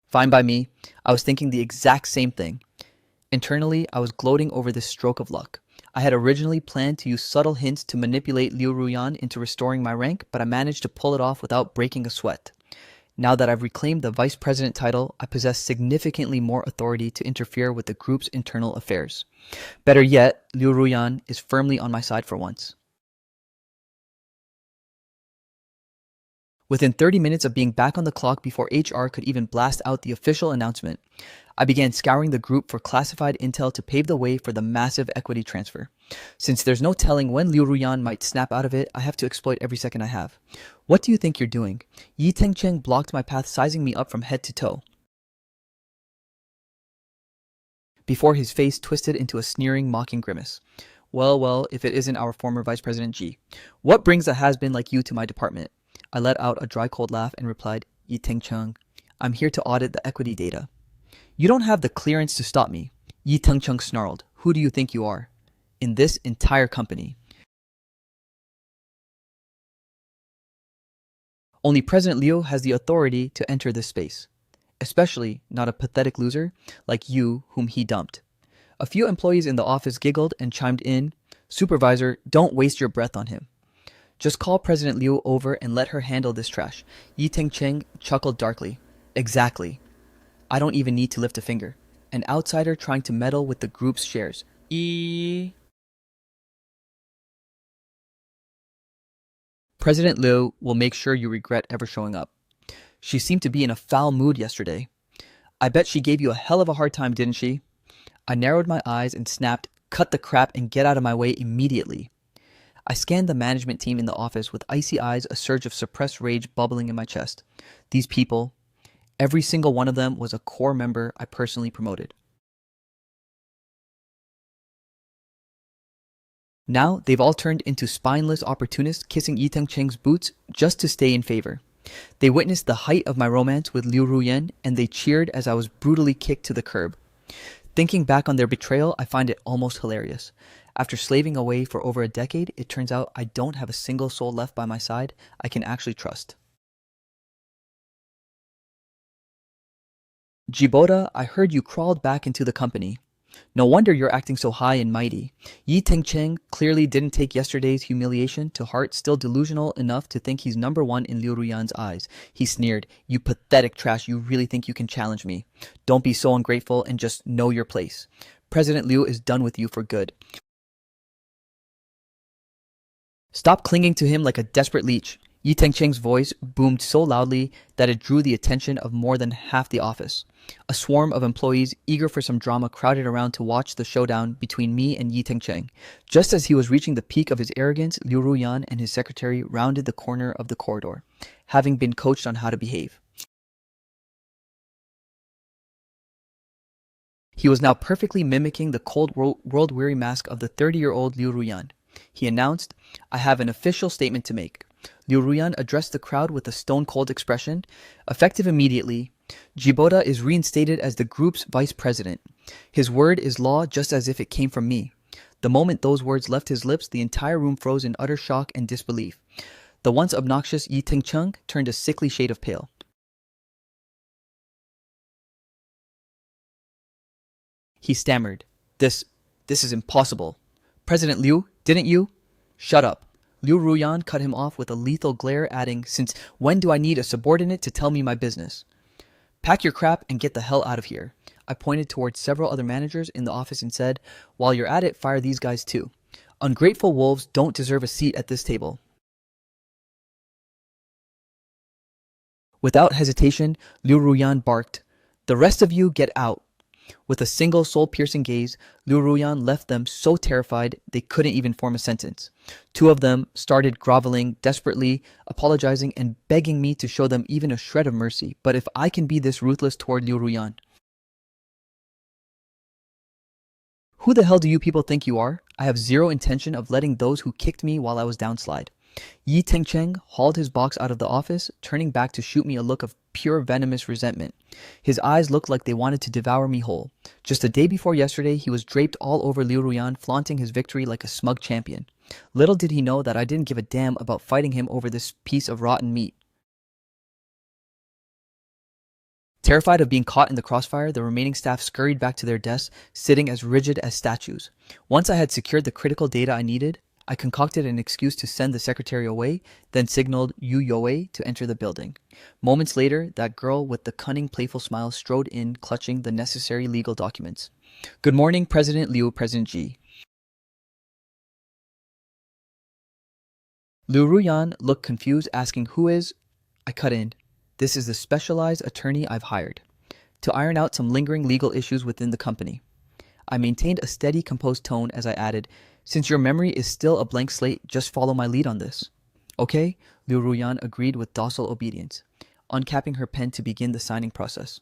Fine by me. I was thinking the exact same thing. Internally, I was gloating over this stroke of luck. I had originally planned to use subtle hints to manipulate Liu Ruyan into restoring my rank, but I managed to pull it off without breaking a sweat. Now that I've reclaimed the vice president title, I possess significantly more authority to interfere with the group's internal affairs. Better yet, Liu Ruyan is firmly on my side for once. Within 30 minutes of being back on the clock before HR could even blast out the official announcement, I began scouring the group for classified intel to pave the way for the massive equity transfer. Since there's no telling when Liu Ruyan might snap out of it, I have to exploit every second I have. What do you think you're doing? Yi Tengcheng blocked my path, sizing me up from head to toe, before his face twisted into a sneering, mocking grimace. Well, if it isn't our former Vice President Ji. What brings a has-been like you to my department? I let out a dry, cold laugh and replied, Yi Tengcheng, I'm here to audit the equity data. You don't have the clearance to stop me. Yi Tengcheng snarled. Who do you think you are? In this entire company. Only President Liu has the authority to enter this space. Especially not a pathetic loser like you whom he dumped. A few employees in the office giggled and chimed in, Supervisor, don't waste your breath on him. Just call President Liu over and let her handle this trash. Yi Tengcheng chuckled darkly. Exactly. I don't even need to lift a finger. An outsider trying to meddle with the group's shares. President Liu will make sure you regret ever showing up. She seemed to be in a foul mood yesterday. I bet she gave you a hell of a hard time, didn't she? I narrowed my eyes and snapped, cut the crap and get out of my way immediately. I scanned the management team in the office with icy eyes, a surge of suppressed rage bubbling in my chest. These people, every single one of them was a core member I personally promoted. Now they've all turned into spineless opportunists kissing Yi Tengcheng's boots just to stay in favor. They witnessed the height of my romance with Liu Ruyan and they cheered as I was brutally kicked to the curb. Thinking back on their betrayal, I find it almost hilarious. After slaving away for over a decade, it turns out I don't have a single soul left by my side I can actually trust. Jiboda, I heard you crawled back into the company. No wonder you're acting so high and mighty. Yi Tengcheng clearly didn't take yesterday's humiliation to heart, still delusional enough to think he's number one in Liu Ruyan's eyes. He sneered, You pathetic trash, you really think you can challenge me? Don't be so ungrateful and just know your place. President Liu is done with you for good. Stop clinging to him like a desperate leech. Yi Tengcheng's voice boomed so loudly that it drew the attention of more than half the office. A swarm of employees eager for some drama crowded around to watch the showdown between me and Yi Tengcheng. Just as he was reaching the peak of his arrogance, Liu Ruyan and his secretary rounded the corner of the corridor, having been coached on how to behave. He was now perfectly mimicking the cold, world-weary mask of the 30-year-old Liu Ruyan. He announced, I have an official statement to make. Liu Ruyan addressed the crowd with a stone-cold expression. Effective immediately, Jiboda is reinstated as the group's vice president. His word is law just as if it came from me. The moment those words left his lips, the entire room froze in utter shock and disbelief. The once obnoxious Yi Tengcheng turned a sickly shade of pale. He stammered, This is impossible. President Liu, didn't you? Shut up. Liu Ruyan cut him off with a lethal glare, adding, Since when do I need a subordinate to tell me my business? Pack your crap and get the hell out of here. I pointed towards several other managers in the office and said, While you're at it, fire these guys too. Ungrateful wolves don't deserve a seat at this table. Without hesitation, Liu Ruyan barked, The rest of you get out. With a single soul-piercing gaze, Liu Ruyan left them so terrified they couldn't even form a sentence. Two of them started groveling desperately, apologizing and begging me to show them even a shred of mercy. But if I can be this ruthless toward Liu Ruyan, who the hell do you people think you are? I have zero intention of letting those who kicked me while I was down slide. Yi Tengcheng hauled his box out of the office, turning back to shoot me a look of pure venomous resentment. His eyes looked like they wanted to devour me whole. Just a day before yesterday, he was draped all over Liu Ruyan, flaunting his victory like a smug champion. Little did he know that I didn't give a damn about fighting him over this piece of rotten meat. Terrified of being caught in the crossfire, the remaining staff scurried back to their desks, sitting as rigid as statues. Once I had secured the critical data I needed, I concocted an excuse to send the secretary away, then signaled Yu Yoei to enter the building. Moments later, that girl with the cunning, playful smile strode in, clutching the necessary legal documents. Good morning, President Liu, President Ji. Liu Ruyan looked confused, asking, "Who is?" I cut in. "This is the specialized attorney I've hired to iron out some lingering legal issues within the company." I maintained a steady, composed tone as I added, "Since your memory is still a blank slate, just follow my lead on this." "Okay," Liu Ruyan agreed with docile obedience, uncapping her pen to begin the signing process.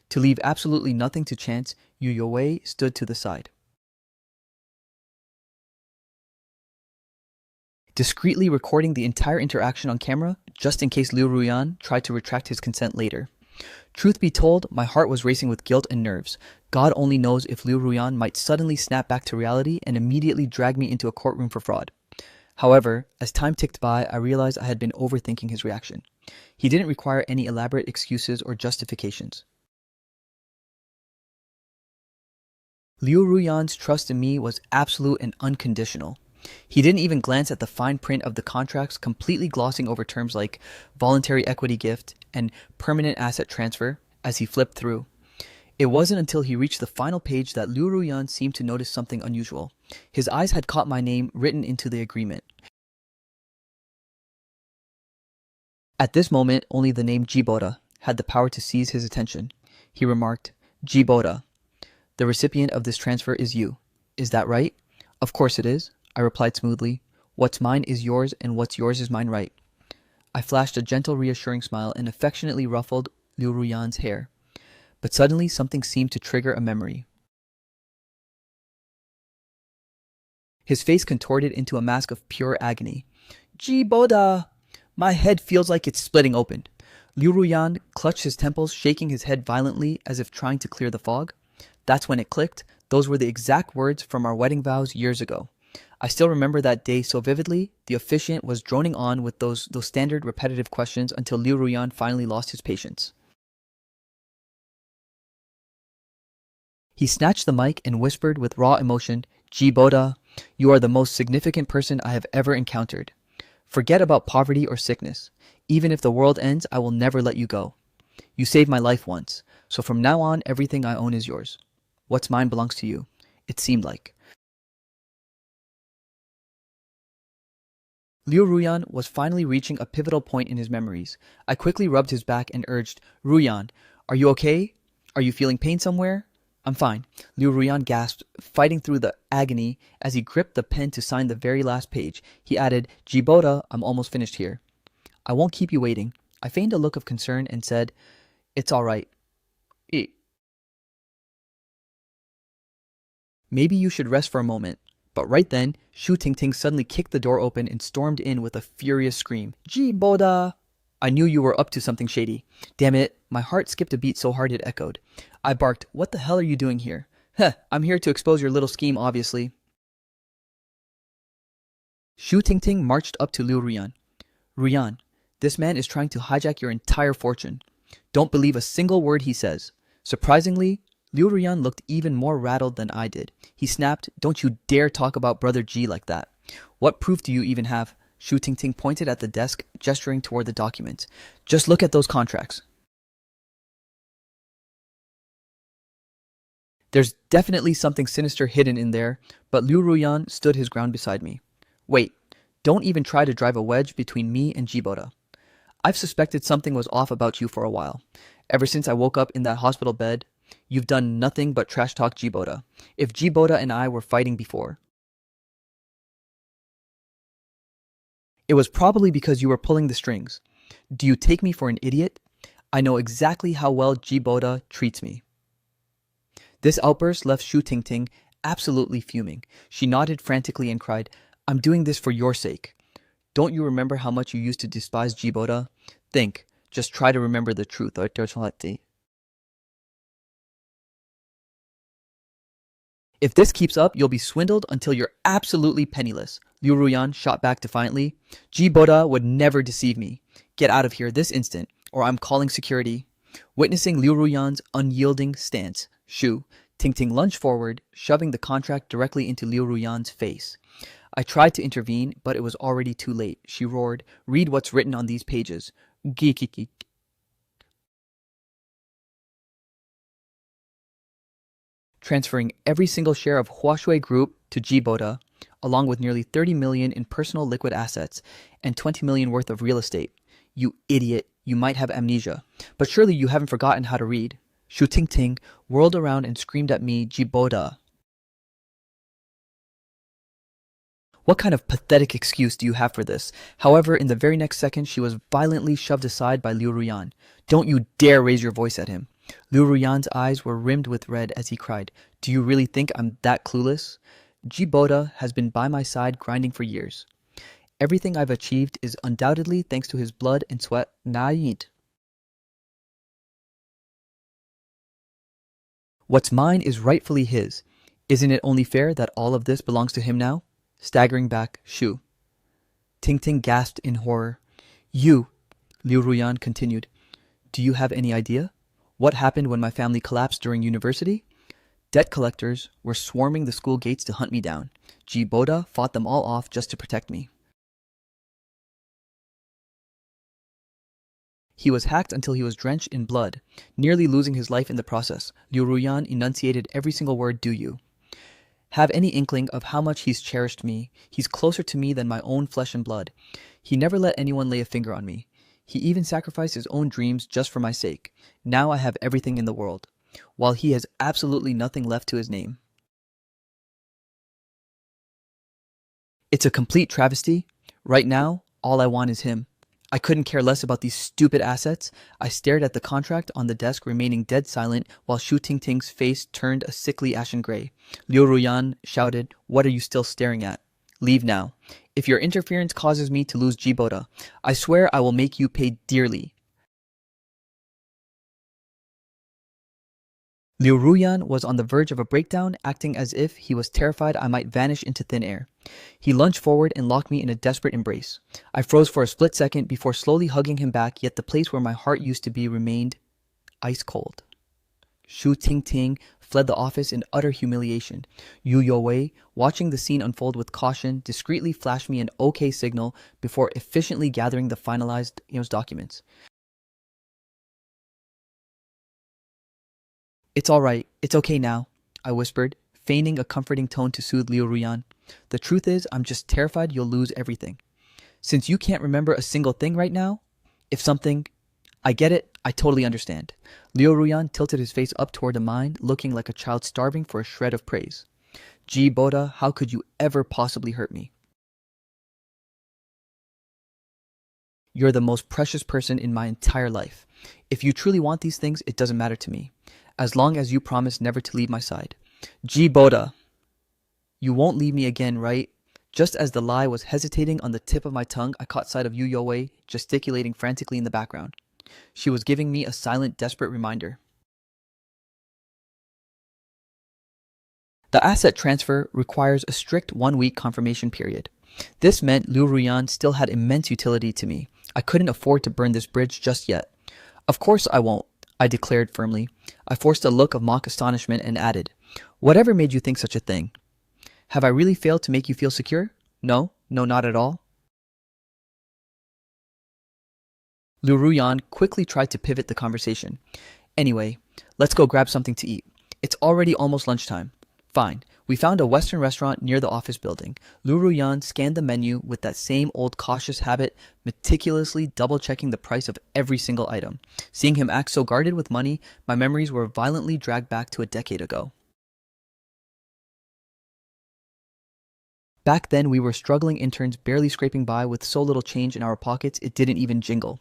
To leave absolutely nothing to chance, Yu Yoei stood to the side, discreetly recording the entire interaction on camera, just in case Liu Ruyan tried to retract his consent later. Truth be told, my heart was racing with guilt and nerves. God only knows if Liu Ruyan might suddenly snap back to reality and immediately drag me into a courtroom for fraud. However, as time ticked by, I realized I had been overthinking his reaction. He didn't require any elaborate excuses or justifications. Liu Ruyan's trust in me was absolute and unconditional. He didn't even glance at the fine print of the contracts, completely glossing over terms like voluntary equity gift and permanent asset transfer as he flipped through. It wasn't until he reached the final page that Liu Ruyan seemed to notice something unusual. His eyes had caught my name written into the agreement. At this moment, only the name Jiboda had the power to seize his attention. He remarked, "Jiboda, the recipient of this transfer is you. Is that right?" "Of course it is," I replied smoothly. "What's mine is yours, and what's yours is mine, right?" I flashed a gentle, reassuring smile and affectionately ruffled Liu Ruyan's hair. But suddenly, something seemed to trigger a memory. His face contorted into a mask of pure agony. "Jiboda! My head feels like it's splitting open." Liu Ruyan clutched his temples, shaking his head violently as if trying to clear the fog. That's when it clicked. Those were the exact words from our wedding vows years ago. I still remember that day so vividly. The officiant was droning on with those standard repetitive questions until Liu Ruyan finally lost his patience. He snatched the mic and whispered with raw emotion, "Jiboda, you are the most significant person I have ever encountered. Forget about poverty or sickness. Even if the world ends, I will never let you go. You saved my life once, so from now on, everything I own is yours. What's mine belongs to you." It seemed like. Liu Ruyan was finally reaching a pivotal point in his memories. I quickly rubbed his back and urged, "Ruyan, are you okay? Are you feeling pain somewhere?" "I'm fine," Liu Ruyan gasped, fighting through the agony as he gripped the pen to sign the very last page. He added, "Jiboda, I'm almost finished here." "I won't keep you waiting." I feigned a look of concern and said, "It's all right. Maybe you should rest for a moment." But right then, Shu Tingting suddenly kicked the door open and stormed in with a furious scream. "Jiboda!" I knew you were up to something shady. Damn it, my heart skipped a beat so hard it echoed. I barked, "What the hell are you doing here?" "Heh, I'm here to expose your little scheme, obviously." Shu Tingting marched up to Liu Ruyan. "Ruyan, this man is trying to hijack your entire fortune. Don't believe a single word he says." Surprisingly, Liu Ruyan looked even more rattled than I did. He snapped, "Don't you dare talk about Brother G like that. What proof do you even have?" Shu Tingting pointed at the desk, gesturing toward the documents. "Just look at those contracts." There's definitely something sinister hidden in there, but Liu Ruyan stood his ground beside me. "Wait, don't even try to drive a wedge between me and Jiboda. I've suspected something was off about you for a while. Ever since I woke up in that hospital bed, You've done nothing but trash talk Jiboda. If Jiboda and I were fighting before, it was probably because you were pulling the strings. Do you take me for an idiot? I know exactly how well Jiboda treats me. This outburst left Shu Tingting absolutely fuming. She nodded frantically and cried, I'm doing this for your sake. Don't you remember how much you used to despise Jiboda? Think. Just try to remember the truth. If this keeps up, you'll be swindled until you're absolutely penniless. Liu Ruyan shot back defiantly. Jiboda would never deceive me. Get out of here this instant, or I'm calling security. Witnessing Liu Ruyan's unyielding stance, Shu Tingting lunged forward, shoving the contract directly into Liu Ruyan's face. I tried to intervene, but it was already too late. She roared, read what's written on these pages. Geek. Transferring every single share of Huashui Group to Jiboda, along with nearly 30 million in personal liquid assets and 20 million worth of real estate. You idiot, you might have amnesia. But surely you haven't forgotten how to read. Shu Tingting whirled around and screamed at me, Jiboda. What kind of pathetic excuse do you have for this? However, in the very next second, she was violently shoved aside by Liu Ruyan. Don't you dare raise your voice at him. Liu Ruyan's eyes were rimmed with red as he cried, Do you really think I'm that clueless? Jiboda has been by my side grinding for years. Everything I've achieved is undoubtedly thanks to his blood and sweat. Naid. What's mine is rightfully his. Isn't it only fair that all of this belongs to him now? Staggering back, Shu Tingting gasped in horror. You, Liu Ruyan continued, do you have any idea? What happened when my family collapsed during university? Debt collectors were swarming the school gates to hunt me down. Jiboda fought them all off just to protect me. He was hacked until he was drenched in blood, nearly losing his life in the process. Liu Ruyan enunciated every single word, do you have any inkling of how much he's cherished me? He's closer to me than my own flesh and blood. He never let anyone lay a finger on me. He even sacrificed his own dreams just for my sake. Now I have everything in the world, while he has absolutely nothing left to his name. It's a complete travesty. Right now, all I want is him. I couldn't care less about these stupid assets. I stared at the contract on the desk, remaining dead silent, while Shu Tingting's face turned a sickly ashen gray. Liu Ruyan shouted, What are you still staring at? Leave now. If your interference causes me to lose Jiboda, I swear I will make you pay dearly. Liu Ruyan was on the verge of a breakdown, acting as if he was terrified I might vanish into thin air. He lunged forward and locked me in a desperate embrace. I froze for a split second before slowly hugging him back, yet the place where my heart used to be remained ice cold. Shu Tingting fled the office in utter humiliation. Yu Youwei, watching the scene unfold with caution, discreetly flashed me an OK signal before efficiently gathering the finalized documents. It's all right. It's okay now, I whispered, feigning a comforting tone to soothe Liu Ruyan. The truth is, I'm just terrified you'll lose everything. Since you can't remember a single thing right now, if something... I get it. I totally understand. Liu Ruyan tilted his face up toward the mind, looking like a child starving for a shred of praise. Jiboda, how could you ever possibly hurt me? You're the most precious person in my entire life. If you truly want these things, it doesn't matter to me. As long as you promise never to leave my side. Jiboda, you won't leave me again, right? Just as the lie was hesitating on the tip of my tongue, I caught sight of Yu Youwei gesticulating frantically in the background. She was giving me a silent, desperate reminder. The asset transfer requires a strict 1-week confirmation period. This meant Liu Ruyan still had immense utility to me. I couldn't afford to burn this bridge just yet. Of course I won't, I declared firmly. I forced a look of mock astonishment and added, Whatever made you think such a thing? Have I really failed to make you feel secure? No, not at all. Liu Ruyan quickly tried to pivot the conversation. Anyway, let's go grab something to eat. It's already almost lunchtime. Fine, We found a Western restaurant near the office building. Lu Ruyan scanned the menu with that same old cautious habit, meticulously double-checking the price of every single item. Seeing him act so guarded with money, my memories were violently dragged back to a decade ago. Back then, we were struggling interns barely scraping by with so little change in our pockets it didn't even jingle.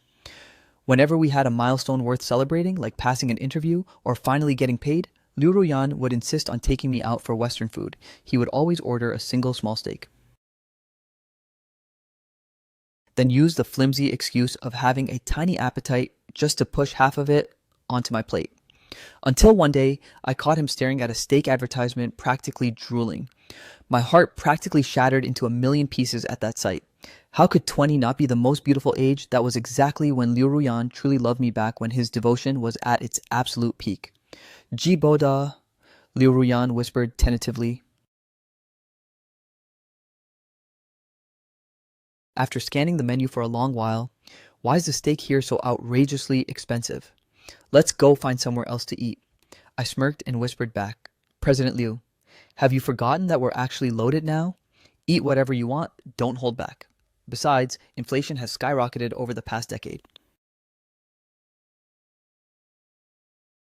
Whenever we had a milestone worth celebrating, like passing an interview or finally getting paid, Liu Ruyan would insist on taking me out for Western food. He would always order a single small steak, then use the flimsy excuse of having a tiny appetite just to push half of it onto my plate. Until one day, I caught him staring at a steak advertisement, practically drooling. My heart practically shattered into a million pieces at that sight. How could 20 not be the most beautiful age? That was exactly when Liu Ruyan truly loved me back, when his devotion was at its absolute peak. Ji Boda, Liu Ruyan whispered tentatively. After scanning the menu for a long while, why is the steak here so outrageously expensive? Let's go find somewhere else to eat. I smirked and whispered back, President Liu, have you forgotten that we're actually loaded now? Eat whatever you want, don't hold back. Besides, inflation has skyrocketed over the past decade.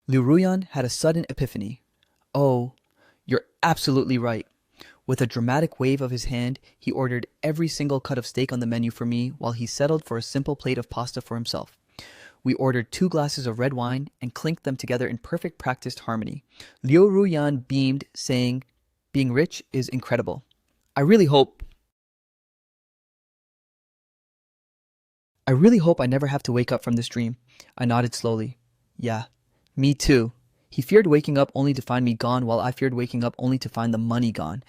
Liu Ruyan had a sudden epiphany. Oh, you're absolutely right. With a dramatic wave of his hand, he ordered every single cut of steak on the menu for me while he settled for a simple plate of pasta for himself. We ordered 2 glasses of red wine and clinked them together in perfect practiced harmony. Liu Ruyan beamed, saying, being rich is incredible. I really hope I never have to wake up from this dream. I nodded slowly. Yeah, me too. He feared waking up only to find me gone, while I feared waking up only to find the money gone.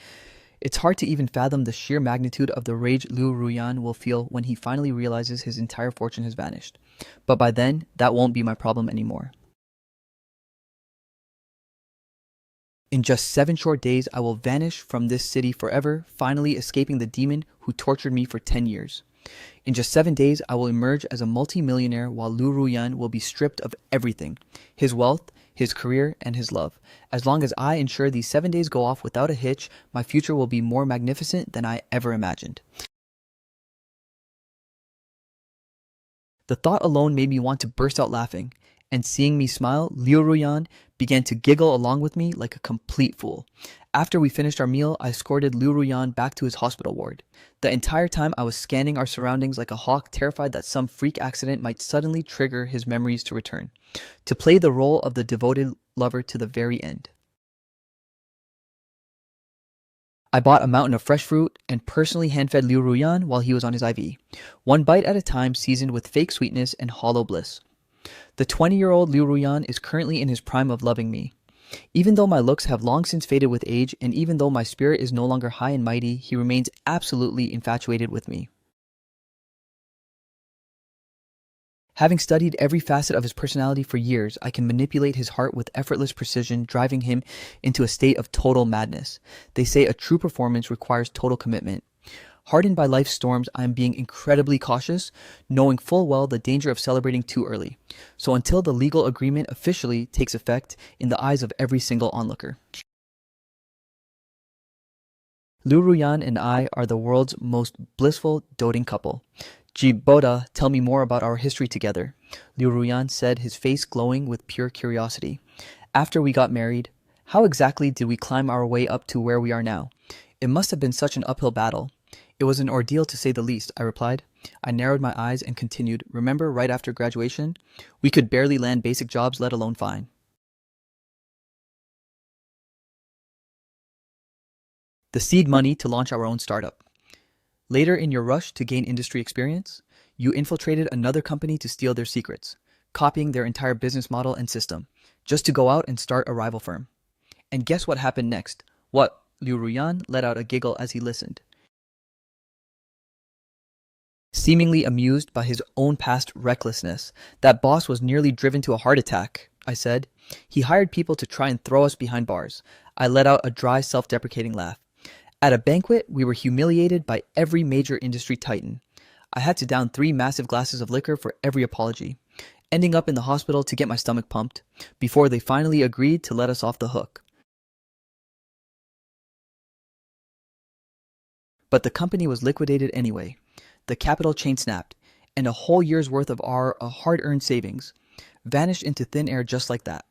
It's hard to even fathom the sheer magnitude of the rage Liu Ruyan will feel when he finally realizes his entire fortune has vanished. But by then, that won't be my problem anymore. In just 7 short days, I will vanish from this city forever, finally escaping the demon who tortured me for 10 years. In just 7 days, I will emerge as a multi-millionaire while Liu Ruyan will be stripped of everything. His wealth, his career, and his love. As long as I ensure these 7 days go off without a hitch, my future will be more magnificent than I ever imagined. The thought alone made me want to burst out laughing, and seeing me smile, Liu Ruyan began to giggle along with me like a complete fool. After we finished our meal, I escorted Liu Ruyan back to his hospital ward. The entire time I was scanning our surroundings like a hawk, terrified that some freak accident might suddenly trigger his memories to return, to play the role of the devoted lover to the very end. I bought a mountain of fresh fruit and personally hand-fed Liu Ruyan while he was on his IV, 1 bite at a time, seasoned with fake sweetness and hollow bliss. The 20-year-old Liu Ruyan is currently in his prime of loving me. Even though my looks have long since faded with age, and even though my spirit is no longer high and mighty, he remains absolutely infatuated with me. Having studied every facet of his personality for years, I can manipulate his heart with effortless precision, driving him into a state of total madness. They say a true performance requires total commitment. Hardened by life's storms, I am being incredibly cautious, knowing full well the danger of celebrating too early. So until the legal agreement officially takes effect in the eyes of every single onlooker. Liu Ruyan and I are the world's most blissful, doting couple. Ji Boda, tell me more about our history together. Liu Ruyan said, his face glowing with pure curiosity. After we got married, how exactly did we climb our way up to where we are now? It must have been such an uphill battle. It was an ordeal to say the least, I replied. I narrowed my eyes and continued, remember right after graduation? We could barely land basic jobs, let alone fine. The seed money to launch our own startup. Later, in your rush to gain industry experience, you infiltrated another company to steal their secrets, copying their entire business model and system, just to go out and start a rival firm. And guess what happened next? What? Liu Ruyan let out a giggle as he listened. Seemingly amused by his own past recklessness, that boss was nearly driven to a heart attack, I said. He hired people to try and throw us behind bars. I let out a dry, self-deprecating laugh. At a banquet, we were humiliated by every major industry titan. I had to down 3 massive glasses of liquor for every apology, ending up in the hospital to get my stomach pumped, before they finally agreed to let us off the hook. But the company was liquidated anyway. The capital chain snapped, and a whole year's worth of our hard-earned savings vanished into thin air just like that.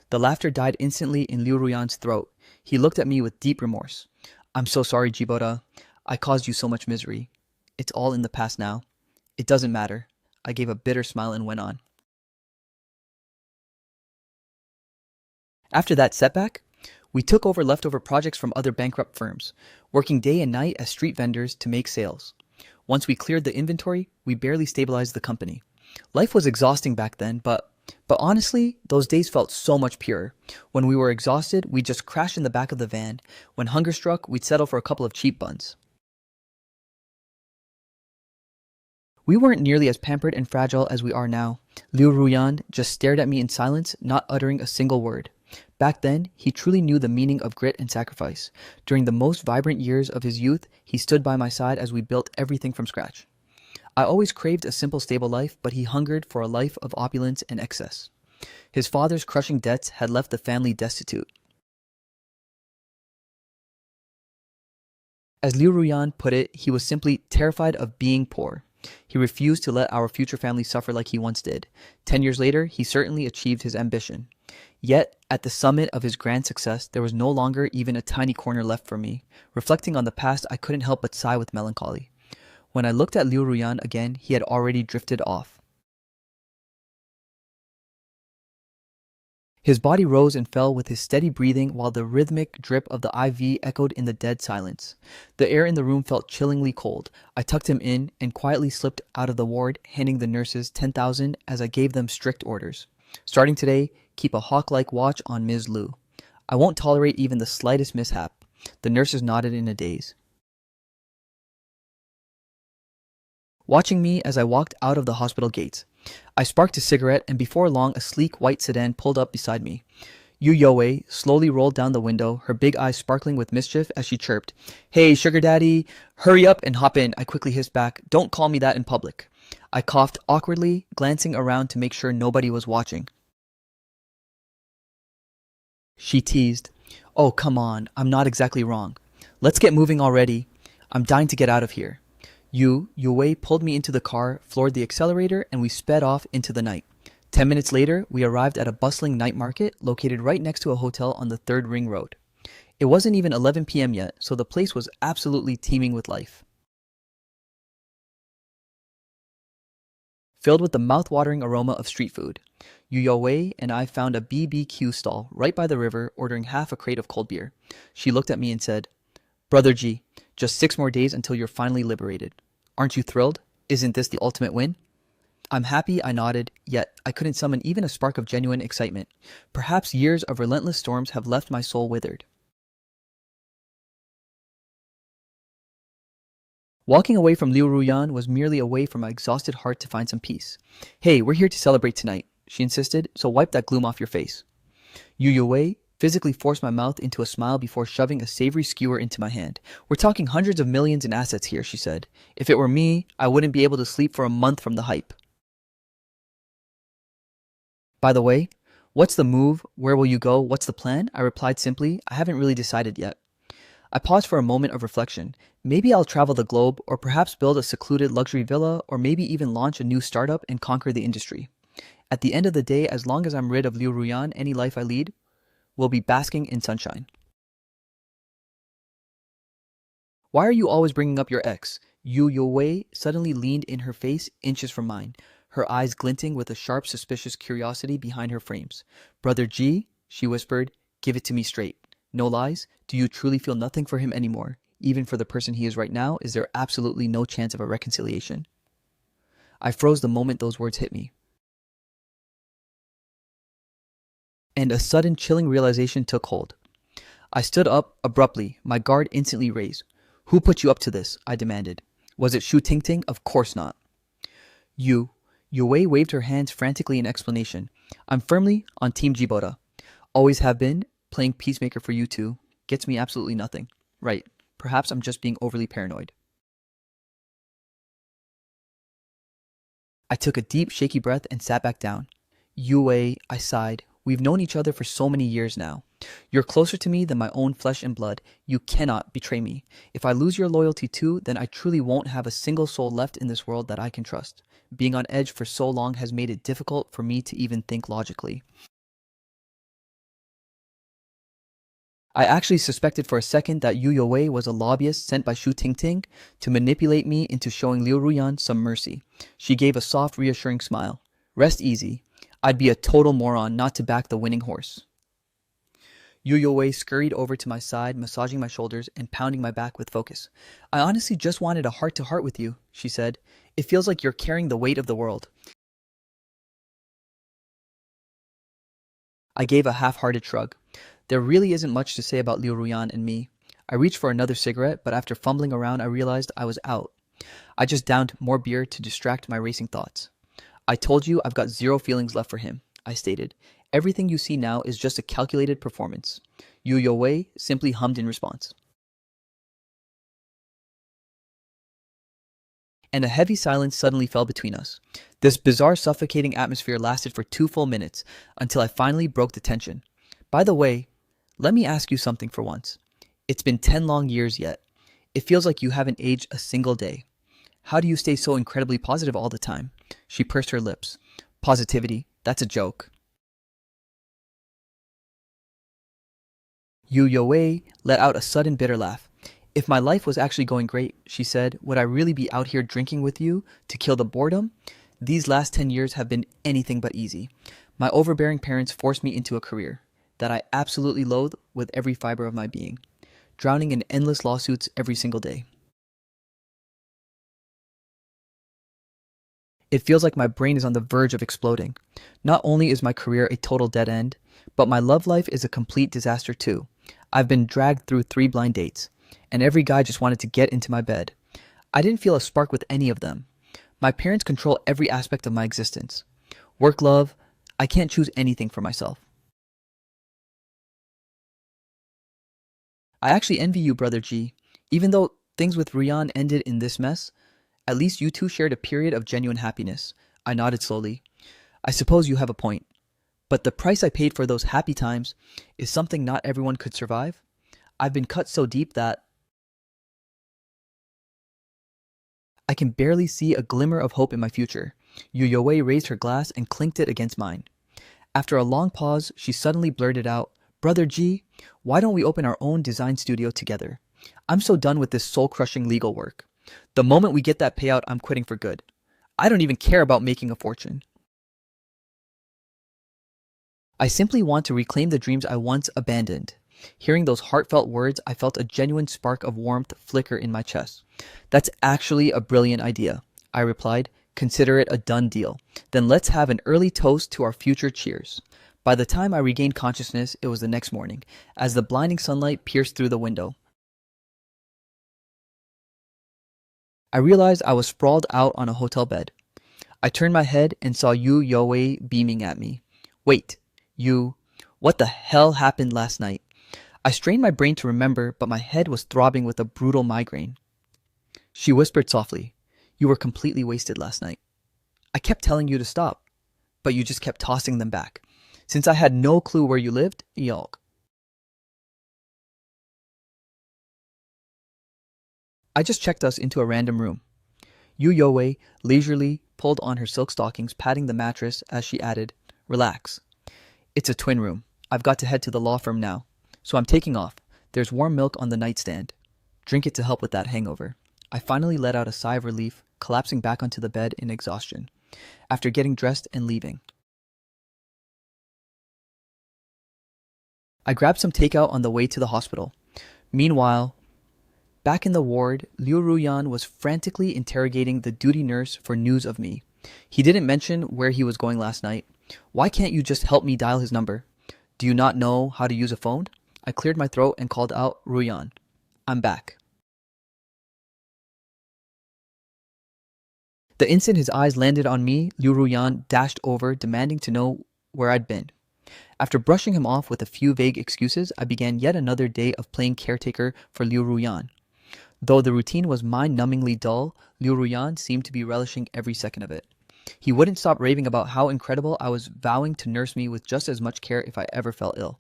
The laughter died instantly in Liu Ruyan's throat. He looked at me with deep remorse. I'm so sorry, Jibota. I caused you so much misery. It's all in the past now. It doesn't matter. I gave a bitter smile and went on. After that setback, we took over leftover projects from other bankrupt firms, working day and night as street vendors to make sales. Once we cleared the inventory, we barely stabilized the company. Life was exhausting back then, but honestly, those days felt so much purer. When we were exhausted, we'd just crash in the back of the van. When hunger struck, we'd settle for a couple of cheap buns. We weren't nearly as pampered and fragile as we are now. Liu Ruyan just stared at me in silence, not uttering a single word. Back then, he truly knew the meaning of grit and sacrifice. During the most vibrant years of his youth, he stood by my side as we built everything from scratch. I always craved a simple, stable life, but he hungered for a life of opulence and excess. His father's crushing debts had left the family destitute. As Liu Ruyan put it, he was simply terrified of being poor. He refused to let our future family suffer like he once did. 10 years later, he certainly achieved his ambition. Yet, at the summit of his grand success, there was no longer even a tiny corner left for me. Reflecting on the past, I couldn't help but sigh with melancholy. When I looked at Liu Ruyan again, he had already drifted off. His body rose and fell with his steady breathing while the rhythmic drip of the IV echoed in the dead silence. The air in the room felt chillingly cold. I tucked him in and quietly slipped out of the ward, handing the nurses 10,000 as I gave them strict orders. Starting today, keep a hawk-like watch on Ms. Liu. I won't tolerate even the slightest mishap. The nurses nodded in a daze. Watching me as I walked out of the hospital gates, I sparked a cigarette, and before long a sleek white sedan pulled up beside me. Yu Yoei slowly rolled down the window, her big eyes sparkling with mischief as she chirped, "Hey, sugar daddy, hurry up and hop in." I quickly hissed back, "Don't call me that in public." I coughed awkwardly, glancing around to make sure nobody was watching. She teased, "Oh, come on, I'm not exactly wrong. Let's get moving already. I'm dying to get out of here." Yue pulled me into the car, floored the accelerator, and we sped off into the night. 10 minutes later, we arrived at a bustling night market located right next to a hotel on the 3rd Ring Road. It wasn't even 11 p.m. yet, so the place was absolutely teeming with life. Filled with the mouth-watering aroma of street food, Yue and I found a BBQ stall right by the river, ordering half a crate of cold beer. She looked at me and said, "Brother G, just 6 more days until you're finally liberated. Aren't you thrilled? Isn't this the ultimate win?" I'm happy, I nodded, yet I couldn't summon even a spark of genuine excitement. Perhaps years of relentless storms have left my soul withered. Walking away from Liu Ruyan was merely a way for my exhausted heart to find some peace. "Hey, we're here to celebrate tonight," she insisted, "so wipe that gloom off your face." Yue physically forced my mouth into a smile before shoving a savory skewer into my hand. "We're talking hundreds of millions in assets here," she said. "If it were me, I wouldn't be able to sleep for a month from the hype." "By the way, what's the move? Where will you go? What's the plan?" I replied simply, "I haven't really decided yet." I paused for a moment of reflection. Maybe I'll travel the globe, or perhaps build a secluded luxury villa, or maybe even launch a new startup and conquer the industry. At the end of the day, as long as I'm rid of Liu Ruyan, any life I lead will be basking in sunshine. "Why are you always bringing up your ex?" Yue suddenly leaned in her face inches from mine, her eyes glinting with a sharp, suspicious curiosity behind her frames. "Brother G," she whispered, "give it to me straight. No lies? Do you truly feel nothing for him anymore? Even for the person he is right now, is there absolutely no chance of a reconciliation?" I froze the moment those words hit me. And a sudden chilling realization took hold. I stood up abruptly, my guard instantly raised. "Who put you up to this?" I demanded. "Was it Shu Tingting? Of course not." Yue waved her hands frantically in explanation. "I'm firmly on Team Jibota. Always have been. Playing peacemaker for you two gets me absolutely nothing. Right, perhaps I'm just being overly paranoid." I took a deep, shaky breath and sat back down. "Yue," I sighed, "we've known each other for so many years now. You're closer to me than my own flesh and blood. You cannot betray me. If I lose your loyalty too, then I truly won't have a single soul left in this world that I can trust. Being on edge for so long has made it difficult for me to even think logically. I actually suspected for a second that Yu Yowei was a lobbyist sent by Shu Tingting to manipulate me into showing Liu Ruyan some mercy. She gave a soft, reassuring smile. Rest easy. I'd be a total moron not to back the winning horse. Yu Yowei scurried over to my side, massaging my shoulders and pounding my back with focus. I honestly just wanted a heart-to-heart with you, she said. It feels like you're carrying the weight of the world. I gave a half-hearted shrug. There really isn't much to say about Liu Ruyan and me. I reached for another cigarette, but after fumbling around, I realized I was out. I just downed more beer to distract my racing thoughts. I told you I've got zero feelings left for him, I stated. Everything you see now is just a calculated performance. Yu Yowei simply hummed in response. And a heavy silence suddenly fell between us. This bizarre, suffocating atmosphere lasted for 2 full minutes until I finally broke the tension. By the way, let me ask you something for once. It's been 10 long years yet. It feels like you haven't aged a single day. How do you stay so incredibly positive all the time? She pursed her lips. Positivity, that's a joke. Yu Yowei let out a sudden bitter laugh. If my life was actually going great, she said, would I really be out here drinking with you to kill the boredom? These last 10 years have been anything but easy. My overbearing parents forced me into a career that I absolutely loathe with every fiber of my being, drowning in endless lawsuits every single day. It feels like my brain is on the verge of exploding. Not only is my career a total dead end, but my love life is a complete disaster too. I've been dragged through 3 blind dates, and every guy just wanted to get into my bed. I didn't feel a spark with any of them. My parents control every aspect of my existence. Work, love, I can't choose anything for myself. I actually envy you, Brother G. Even though things with Rian ended in this mess, at least you two shared a period of genuine happiness. I nodded slowly. I suppose you have a point. But the price I paid for those happy times is something not everyone could survive. I've been cut so deep that I can barely see a glimmer of hope in my future. Yu Yowei raised her glass and clinked it against mine. After a long pause, she suddenly blurted out, Brother G, why don't we open our own design studio together? I'm so done with this soul-crushing legal work. The moment we get that payout, I'm quitting for good. I don't even care about making a fortune. I simply want to reclaim the dreams I once abandoned. Hearing those heartfelt words, I felt a genuine spark of warmth flicker in my chest. That's actually a brilliant idea, I replied. Consider it a done deal. Then let's have an early toast to our future cheers. By the time I regained consciousness, it was the next morning, as the blinding sunlight pierced through the window. I realized I was sprawled out on a hotel bed. I turned my head and saw Yu Yowei beaming at me. Wait, what the hell happened last night? I strained my brain to remember, but my head was throbbing with a brutal migraine. She whispered softly, You were completely wasted last night. I kept telling you to stop, but you just kept tossing them back. Since I had no clue where you lived, yolk. I just checked us into a random room. Yu Yowei leisurely pulled on her silk stockings, patting the mattress as she added, Relax. It's a twin room. I've got to head to the law firm now, so I'm taking off. There's warm milk on the nightstand. Drink it to help with that hangover. I finally let out a sigh of relief, collapsing back onto the bed in exhaustion. After getting dressed and leaving, I grabbed some takeout on the way to the hospital. Meanwhile, back in the ward, Liu Ruyan was frantically interrogating the duty nurse for news of me. He didn't mention where he was going last night. Why can't you just help me dial his number? Do you not know how to use a phone? I cleared my throat and called out, Ruyan, I'm back. The instant his eyes landed on me, Liu Ruyan dashed over, demanding to know where I'd been. After brushing him off with a few vague excuses, I began yet another day of playing caretaker for Liu Ruyan. Though the routine was mind-numbingly dull, Liu Ruyan seemed to be relishing every second of it. He wouldn't stop raving about how incredible I was, vowing to nurse me with just as much care if I ever fell ill.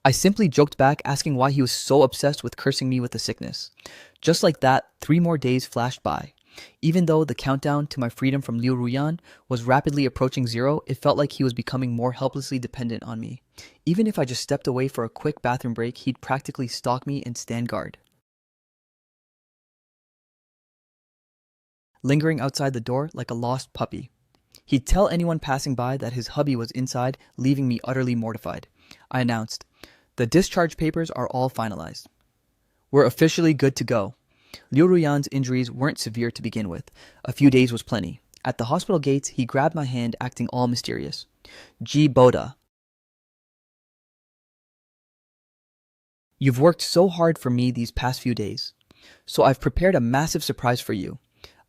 I simply joked back, asking why he was so obsessed with cursing me with the sickness. Just like that, 3 more days flashed by. Even though the countdown to my freedom from Liu Ruyan was rapidly approaching zero, it felt like he was becoming more helplessly dependent on me. Even if I just stepped away for a quick bathroom break, he'd practically stalk me and stand guard, lingering outside the door like a lost puppy. He'd tell anyone passing by that his hubby was inside, leaving me utterly mortified. I announced, "The discharge papers are all finalized. We're officially good to go." Liu Ruyan's injuries weren't severe to begin with. A few days was plenty. At the hospital gates, he grabbed my hand, acting all mysterious. "Ji Boda, you've worked so hard for me these past few days. So I've prepared a massive surprise for you."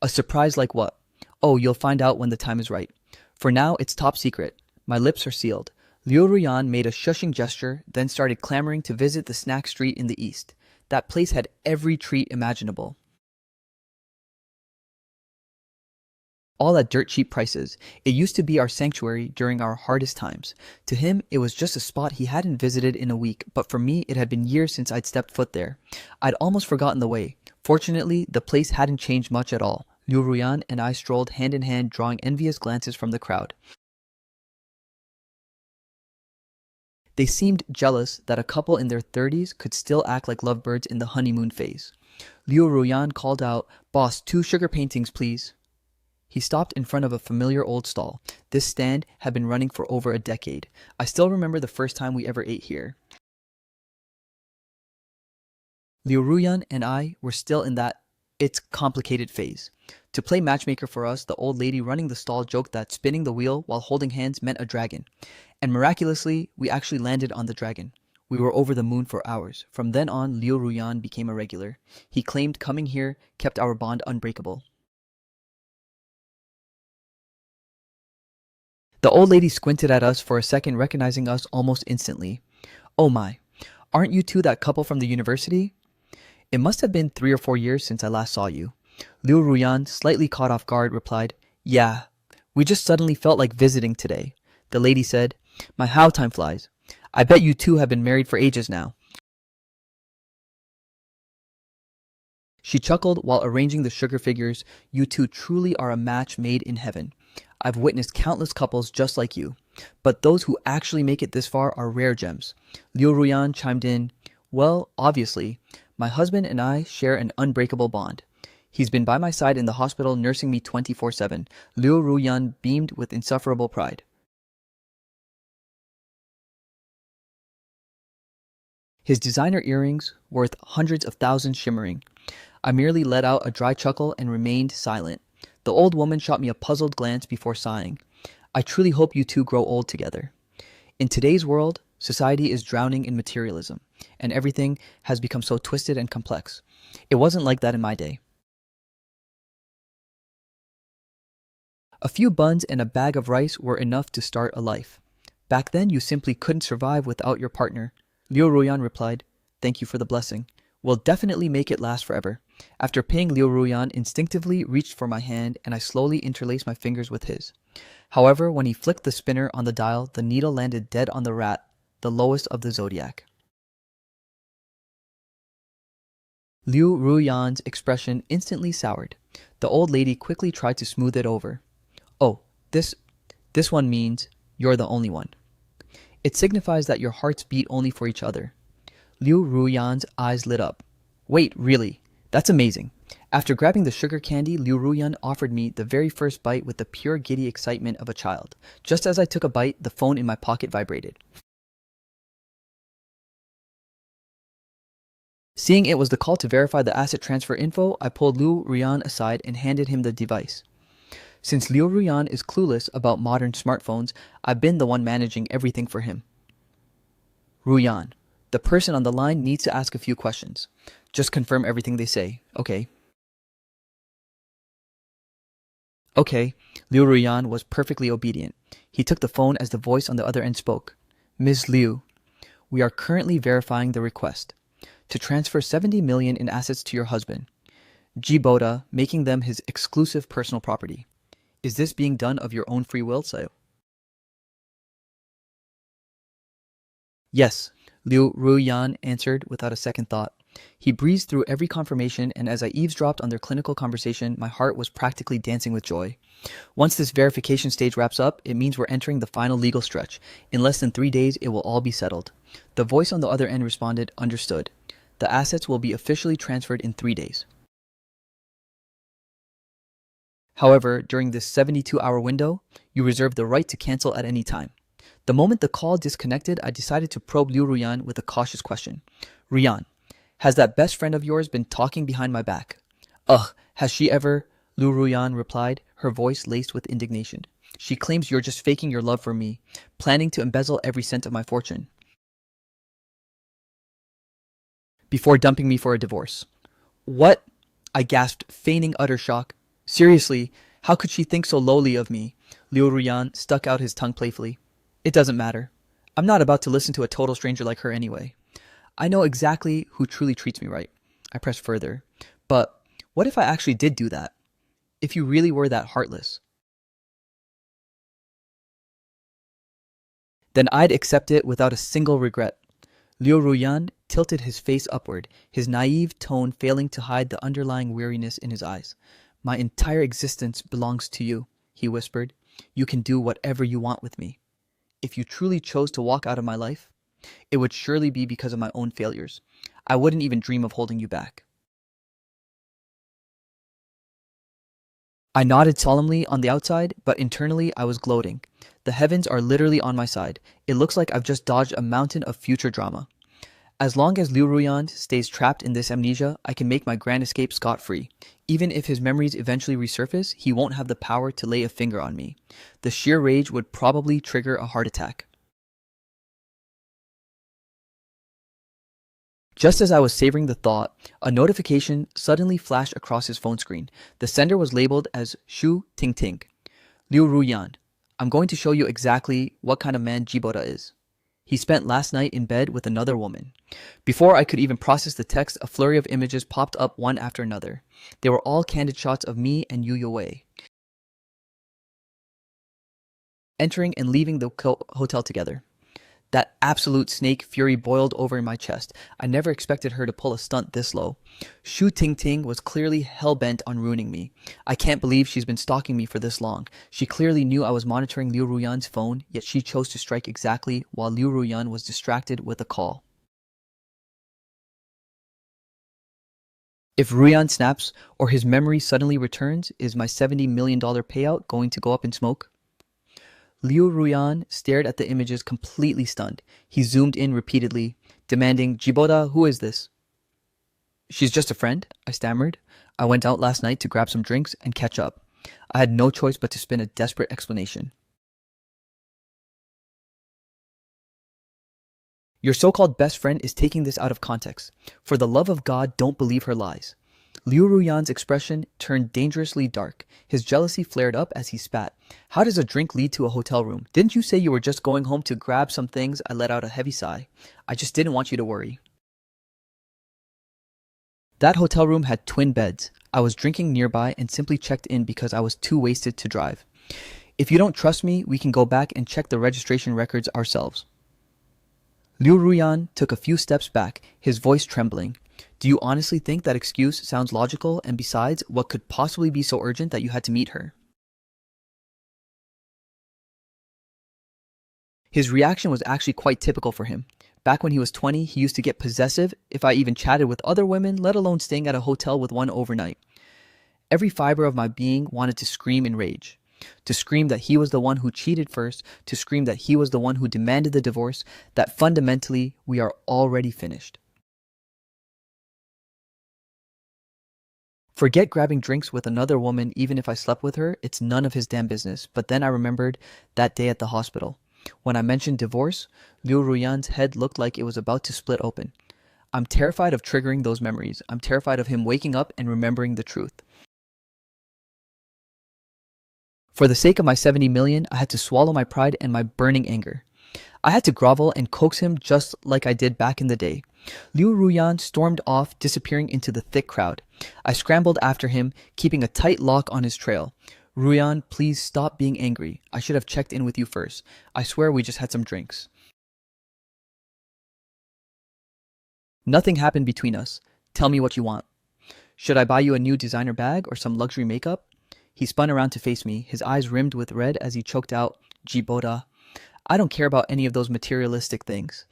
"A surprise like what?" "Oh, you'll find out when the time is right. For now, it's top secret." My lips are sealed. Liu Ruyan made a shushing gesture, then started clamoring to visit the snack street in the east. That place had every treat imaginable, all at dirt cheap prices. It used to be our sanctuary during our hardest times. To him, it was just a spot he hadn't visited in a week, but for me, it had been years since I'd stepped foot there. I'd almost forgotten the way. Fortunately, the place hadn't changed much at all. Liu Ruyan and I strolled hand in hand, drawing envious glances from the crowd. They seemed jealous that a couple in their 30s could still act like lovebirds in the honeymoon phase. Liu Ruyan called out, "Boss, 2 sugar paintings, please." He stopped in front of a familiar old stall. This stand had been running for over a decade. I still remember the first time we ever ate here. Liu Ruyan and I were still in that "it's complicated" phase. To play matchmaker for us, the old lady running the stall joked that spinning the wheel while holding hands meant a dragon. And miraculously, we actually landed on the dragon. We were over the moon for hours. From then on, Liu Ruyan became a regular. He claimed coming here kept our bond unbreakable. The old lady squinted at us for a second, recognizing us almost instantly. "Oh my, aren't you two that couple from the university?" "It must have been 3 or 4 years since I last saw you." Liu Ruyan, slightly caught off guard, replied, "Yeah, we just suddenly felt like visiting today." The lady said, "My, how time flies. I bet you two have been married for ages now." She chuckled while arranging the sugar figures. "You two truly are a match made in heaven. I've witnessed countless couples just like you, but those who actually make it this far are rare gems." Liu Ruyan chimed in, "Well, obviously, my husband and I share an unbreakable bond. He's been by my side in the hospital nursing me 24/7. Liu Ruyan beamed with insufferable pride. His designer earrings, worth hundreds of thousands, shimmering. I merely let out a dry chuckle and remained silent. The old woman shot me a puzzled glance before sighing. "I truly hope you two grow old together." In today's world, society is drowning in materialism, and everything has become so twisted and complex. It wasn't like that in my day. A few buns and a bag of rice were enough to start a life. Back then, you simply couldn't survive without your partner. Liu Ruyan replied, "Thank you for the blessing. We'll definitely make it last forever." After paying, Liu Ruyan instinctively reached for my hand, and I slowly interlaced my fingers with his. However, when he flicked the spinner on the dial, the needle landed dead on the rat, the lowest of the zodiac. Liu Ruyan's expression instantly soured. The old lady quickly tried to smooth it over. "Oh, this one means you're the only one. It signifies that your hearts beat only for each other." Liu Ruyan's eyes lit up. "Wait, really? That's amazing." After grabbing the sugar candy, Liu Ruyan offered me the very first bite with the pure giddy excitement of a child. Just as I took a bite, the phone in my pocket vibrated. Seeing it was the call to verify the asset transfer info, I pulled Liu Ruyan aside and handed him the device. Since Liu Ruyan is clueless about modern smartphones, I've been the one managing everything for him. "Ruyan, the person on the line needs to ask a few questions. Just confirm everything they say, okay?" "Okay." Liu Ruyan was perfectly obedient. He took the phone as the voice on the other end spoke. "Ms. Liu, we are currently verifying the request to transfer 70 million in assets to your husband, Jiboda, making them his exclusive personal property. Is this being done of your own free will, sir?" "Yes." Liu Ruyan answered without a second thought. He breezed through every confirmation, and as I eavesdropped on their clinical conversation, my heart was practically dancing with joy. Once this verification stage wraps up, it means we're entering the final legal stretch. In less than 3 days, it will all be settled. The voice on the other end responded, "Understood. The assets will be officially transferred in 3 days." However, during this 72-hour window, you reserve the right to cancel at any time. The moment the call disconnected, I decided to probe Liu Ruyan with a cautious question. "Ruyan, has that best friend of yours been talking behind my back?" "Ugh, has she ever?" Liu Ruyan replied, her voice laced with indignation. "She claims you're just faking your love for me, planning to embezzle every cent of my fortune before dumping me for a divorce." "What?" I gasped, feigning utter shock. "Seriously, how could she think so lowly of me?" Liu Ruyan stuck out his tongue playfully. "It doesn't matter. I'm not about to listen to a total stranger like her anyway. I know exactly who truly treats me right." I pressed further. "But what if I actually did do that? If you really were that heartless?" "Then I'd accept it without a single regret." Liu Ruyan tilted his face upward, his naive tone failing to hide the underlying weariness in his eyes. "My entire existence belongs to you," he whispered. "You can do whatever you want with me. If you truly chose to walk out of my life, it would surely be because of my own failures. I wouldn't even dream of holding you back." I nodded solemnly on the outside, but internally I was gloating. The heavens are literally on my side. It looks like I've just dodged a mountain of future drama. As long as Liu Ruyan stays trapped in this amnesia, I can make my grand escape scot-free. Even if his memories eventually resurface, he won't have the power to lay a finger on me. The sheer rage would probably trigger a heart attack. Just as I was savoring the thought, a notification suddenly flashed across his phone screen. The sender was labeled as Shu Tingting. "Liu Ruyan, I'm going to show you exactly what kind of man Jiboda is. He spent last night in bed with another woman." Before I could even process the text, a flurry of images popped up one after another. They were all candid shots of me and Yu Wei entering and leaving the hotel together. That absolute snake fury boiled over in my chest. I never expected her to pull a stunt this low. Shu Tingting was clearly hell-bent on ruining me. I can't believe she's been stalking me for this long. She clearly knew I was monitoring Liu Ruyan's phone, yet she chose to strike exactly while Liu Ruyan was distracted with a call. If Ruyan snaps or his memory suddenly returns, is my $70 million payout going to go up in smoke? Liu Ruyan stared at the images completely stunned. He zoomed in repeatedly, demanding, "Jiboda, who is this?" "She's just a friend," I stammered. "I went out last night to grab some drinks and catch up." I had no choice but to spin a desperate explanation. "Your so-called best friend is taking this out of context. For the love of God, don't believe her lies." Liu Ruyan's expression turned dangerously dark. His jealousy flared up as he spat. "How does a drink lead to a hotel room? Didn't you say you were just going home to grab some things?" I let out a heavy sigh. "I just didn't want you to worry." That hotel room had twin beds. I was drinking nearby and simply checked in because I was too wasted to drive. "If you don't trust me, we can go back and check the registration records ourselves." Liu Ruyan took a few steps back, his voice trembling. "Do you honestly think that excuse sounds logical? And besides, what could possibly be so urgent that you had to meet her?" His reaction was actually quite typical for him. Back when he was 20, he used to get possessive if I even chatted with other women, let alone staying at a hotel with one overnight. Every fiber of my being wanted to scream in rage. To scream that he was the one who cheated first, to scream that he was the one who demanded the divorce, that fundamentally we are already finished. Forget grabbing drinks with another woman even if I slept with her, it's none of his damn business. But then I remembered that day at the hospital. When I mentioned divorce, Liu Ruyan's head looked like it was about to split open. I'm terrified of triggering those memories. I'm terrified of him waking up and remembering the truth. For the sake of my 70 million, I had to swallow my pride and my burning anger. I had to grovel and coax him just like I did back in the day. Liu Ruyan stormed off, disappearing into the thick crowd. I scrambled after him, keeping a tight lock on his trail. "Ruyan, please stop being angry. I should have checked in with you first. I swear we just had some drinks." Nothing happened between us. Tell me what you want. Should I buy you a new designer bag or some luxury makeup? He spun around to face me, his eyes rimmed with red as he choked out, Jiboda. I don't care about any of those materialistic things.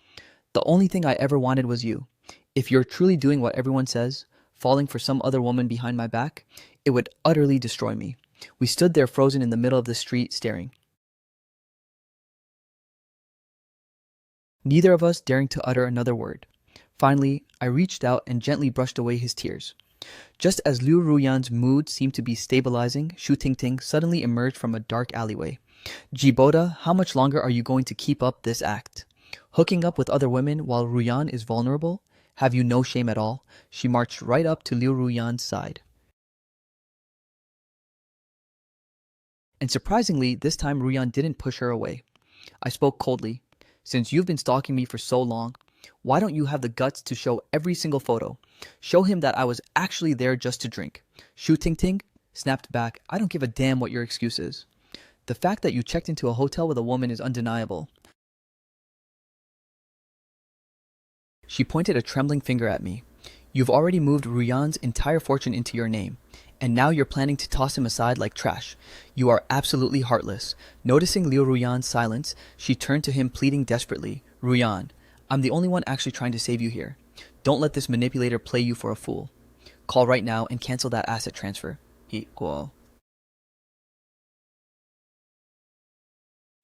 The only thing I ever wanted was you. If you're truly doing what everyone says, falling for some other woman behind my back, it would utterly destroy me. We stood there frozen in the middle of the street, staring. Neither of us daring to utter another word. Finally, I reached out and gently brushed away his tears. Just as Liu Ruyan's mood seemed to be stabilizing, Shu Tingting suddenly emerged from a dark alleyway. Jiboda, how much longer are you going to keep up this act? Hooking up with other women while Ruyan is vulnerable? Have you no shame at all? She marched right up to Liu Ruyan's side. And surprisingly, this time Ruyan didn't push her away. I spoke coldly. Since you've been stalking me for so long, why don't you have the guts to show every single photo? Show him that I was actually there just to drink. Shu Ting Ting snapped back, I don't give a damn what your excuse is. The fact that you checked into a hotel with a woman is undeniable. She pointed a trembling finger at me. You've already moved Ruyan's entire fortune into your name, and now you're planning to toss him aside like trash. You are absolutely heartless. Noticing Liu Ruyan's silence, she turned to him pleading desperately. Ruyan, I'm the only one actually trying to save you here. Don't let this manipulator play you for a fool. Call right now and cancel that asset transfer. Equal.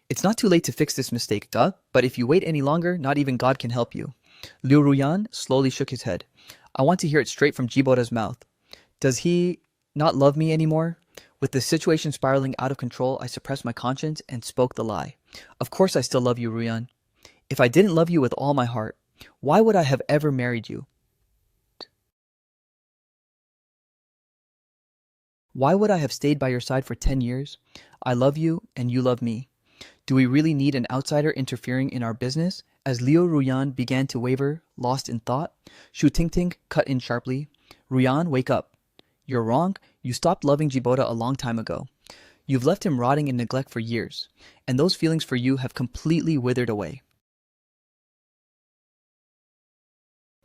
It's not too late to fix this mistake, duh, but if you wait any longer, not even God can help you. Liu Ruyan slowly shook his head. I want to hear it straight from Jiboda's mouth. Does he not love me anymore? With the situation spiraling out of control, I suppressed my conscience and spoke the lie. Of course I still love you, Ruyan. If I didn't love you with all my heart, why would I have ever married you? Why would I have stayed by your side for 10 years? I love you and you love me. Do we really need an outsider interfering in our business? As Liu Ruyan began to waver, lost in thought, Shu Tingting cut in sharply. Ruyan, wake up. You're wrong. You stopped loving Jiboda a long time ago. You've left him rotting in neglect for years, and those feelings for you have completely withered away.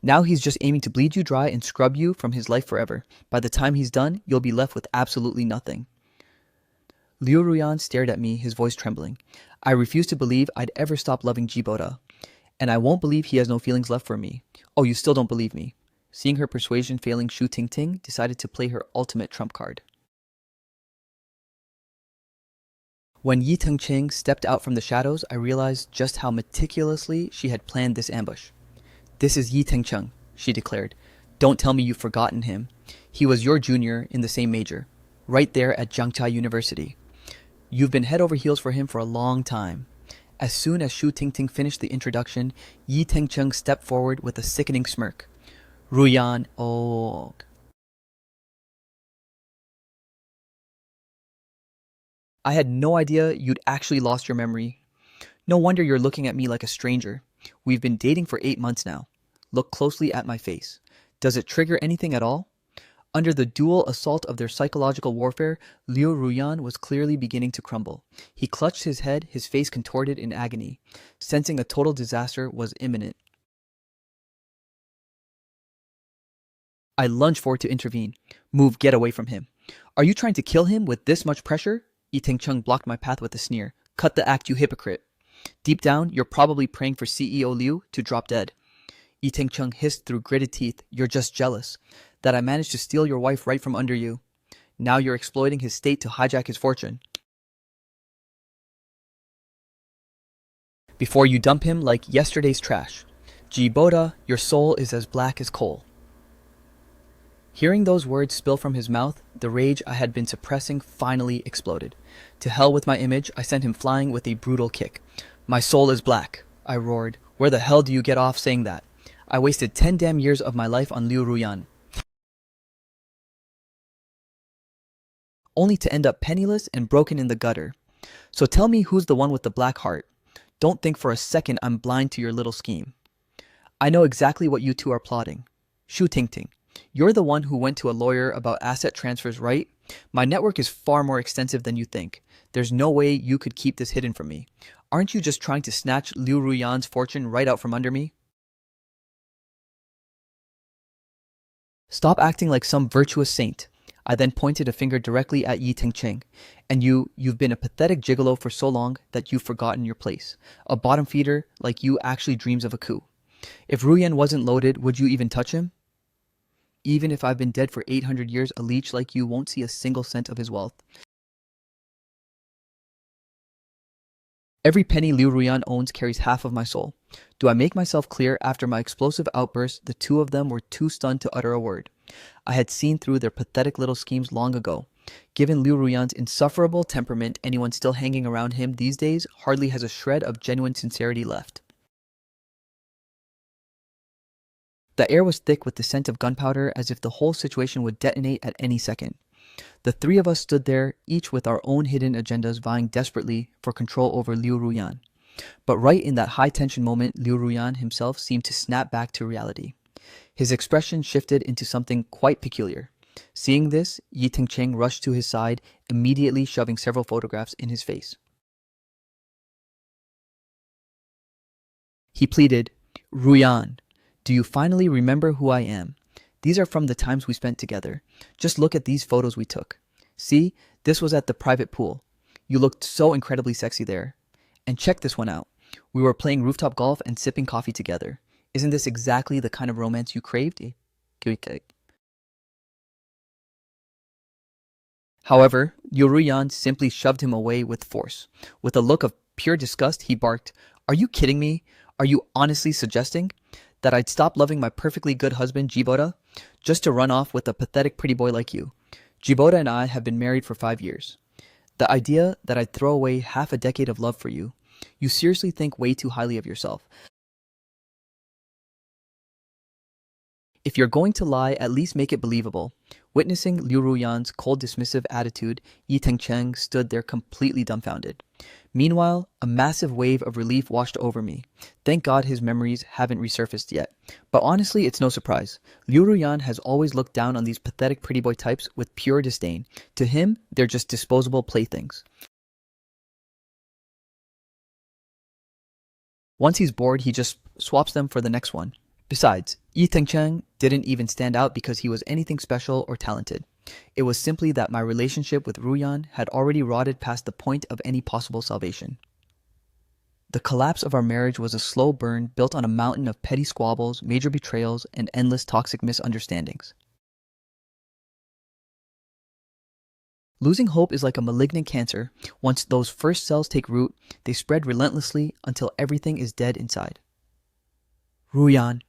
Now he's just aiming to bleed you dry and scrub you from his life forever. By the time he's done, you'll be left with absolutely nothing. Liu Ruyan stared at me, his voice trembling. I refuse to believe I'd ever stop loving Jiboda, and I won't believe he has no feelings left for me. Oh, you still don't believe me. Seeing her persuasion failing, Shu Tingting decided to play her ultimate trump card. When Yi Tengqing stepped out from the shadows, I realized just how meticulously she had planned this ambush. This is Yi Tengqing, she declared. Don't tell me you've forgotten him. He was your junior in the same major, right there at Jiangchai University. You've been head over heels for him for a long time. As soon as Shu Tingting finished the introduction, Yi Tengqing stepped forward with a sickening smirk. Ruyan, oh. I had no idea you'd actually lost your memory. No wonder you're looking at me like a stranger. We've been dating for 8 months now. Look closely at my face. Does it trigger anything at all? Under the dual assault of their psychological warfare, Liu Ruyan was clearly beginning to crumble. He clutched his head, his face contorted in agony, sensing a total disaster was imminent. I lunged forward to intervene. Move, get away from him. Are you trying to kill him with this much pressure? Yi Tengqing blocked my path with a sneer. Cut the act, you hypocrite. Deep down, you're probably praying for CEO Liu to drop dead. Yi Tengqing hissed through gritted teeth. You're just jealous that I managed to steal your wife right from under you. Now you're exploiting his state to hijack his fortune. Before you dump him like yesterday's trash. Jiboda, your soul is as black as coal. Hearing those words spill from his mouth, the rage I had been suppressing finally exploded. To hell with my image, I sent him flying with a brutal kick. My soul is black, I roared. Where the hell do you get off saying that? I wasted 10 damn years of my life on Liu Ruyan, only to end up penniless and broken in the gutter. So tell me who's the one with the black heart. Don't think for a second I'm blind to your little scheme. I know exactly what you two are plotting. Shu Tingting, you're the one who went to a lawyer about asset transfers, right? My network is far more extensive than you think. There's no way you could keep this hidden from me. Aren't you just trying to snatch Liu Ruyan's fortune right out from under me? Stop acting like some virtuous saint. I then pointed a finger directly at Yi Cheng. And you've been a pathetic gigolo for so long that you've forgotten your place. A bottom feeder like you actually dreams of a coup. If Ruyan wasn't loaded, would you even touch him? Even if I've been dead for 800 years, a leech like you won't see a single cent of his wealth. Every penny Liu Ruyan owns carries half of my soul. Do I make myself clear? After my explosive outburst, the two of them were too stunned to utter a word. I had seen through their pathetic little schemes long ago. Given Liu Ruyan's insufferable temperament, anyone still hanging around him these days hardly has a shred of genuine sincerity left. The air was thick with the scent of gunpowder, as if the whole situation would detonate at any second. The three of us stood there, each with our own hidden agendas vying desperately for control over Liu Ruyan. But right in that high-tension moment, Liu Ruyan himself seemed to snap back to reality. His expression shifted into something quite peculiar. Seeing this, Yi Cheng rushed to his side, immediately shoving several photographs in his face. He pleaded, "Ruyan, do you finally remember who I am? These are from the times we spent together. Just look at these photos we took. See, this was at the private pool. You looked so incredibly sexy there. And check this one out. We were playing rooftop golf and sipping coffee together. Isn't this exactly the kind of romance you craved?" However, Liu Ruyan simply shoved him away with force. With a look of pure disgust, he barked, "Are you kidding me? Are you honestly suggesting that I'd stop loving my perfectly good husband, Jibota, just to run off with a pathetic pretty boy like you? Jibota and I have been married for 5 years. The idea that I'd throw away half a decade of love for you, you seriously think way too highly of yourself. If you're going to lie, at least make it believable." Witnessing Liu Ruyan's cold dismissive attitude, Yi Cheng stood there completely dumbfounded. Meanwhile, a massive wave of relief washed over me. Thank God his memories haven't resurfaced yet. But honestly, it's no surprise. Liu Ruyan has always looked down on these pathetic pretty boy types with pure disdain. To him, they're just disposable playthings. Once he's bored, he just swaps them for the next one. Besides, Yi Cheng didn't even stand out because he was anything special or talented. It was simply that my relationship with Ruyan had already rotted past the point of any possible salvation. The collapse of our marriage was a slow burn built on a mountain of petty squabbles, major betrayals, and endless toxic misunderstandings. Losing hope is like a malignant cancer. Once those first cells take root, they spread relentlessly until everything is dead inside. Ruyan.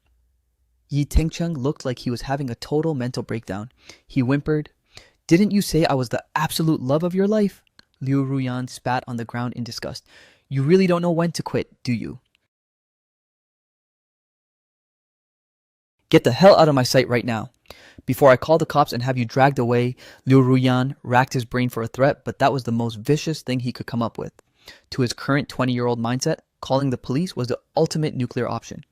Yi Cheng looked like he was having a total mental breakdown. He whimpered, "Didn't you say I was the absolute love of your life?" Liu Ruyan spat on the ground in disgust. "You really don't know when to quit, do you? Get the hell out of my sight right now. Before I call the cops and have you dragged away." Liu Ruyan racked his brain for a threat, but that was the most vicious thing he could come up with. To his current 20-year-old mindset, calling the police was the ultimate nuclear option.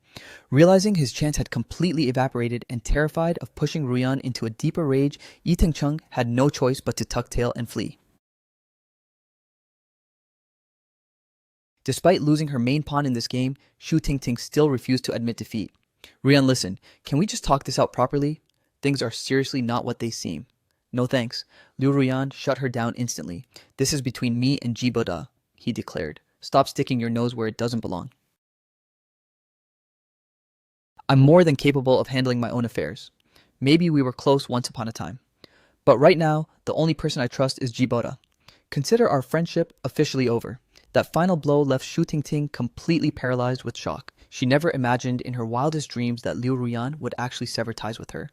Realizing his chance had completely evaporated and terrified of pushing Ruyan into a deeper rage, Yi Cheng had no choice but to tuck tail and flee. Despite losing her main pawn in this game, Shu Tingting still refused to admit defeat. "Ruyan, listen, can we just talk this out properly? Things are seriously not what they seem." "No thanks." Liu Ruyan shut her down instantly. "This is between me and Jiboda," he declared. "Stop sticking your nose where it doesn't belong. I'm more than capable of handling my own affairs. Maybe we were close once upon a time. But right now, the only person I trust is Jiboda. Consider our friendship officially over." That final blow left Shu Tingting completely paralyzed with shock. She never imagined in her wildest dreams that Liu Ruyan would actually sever ties with her.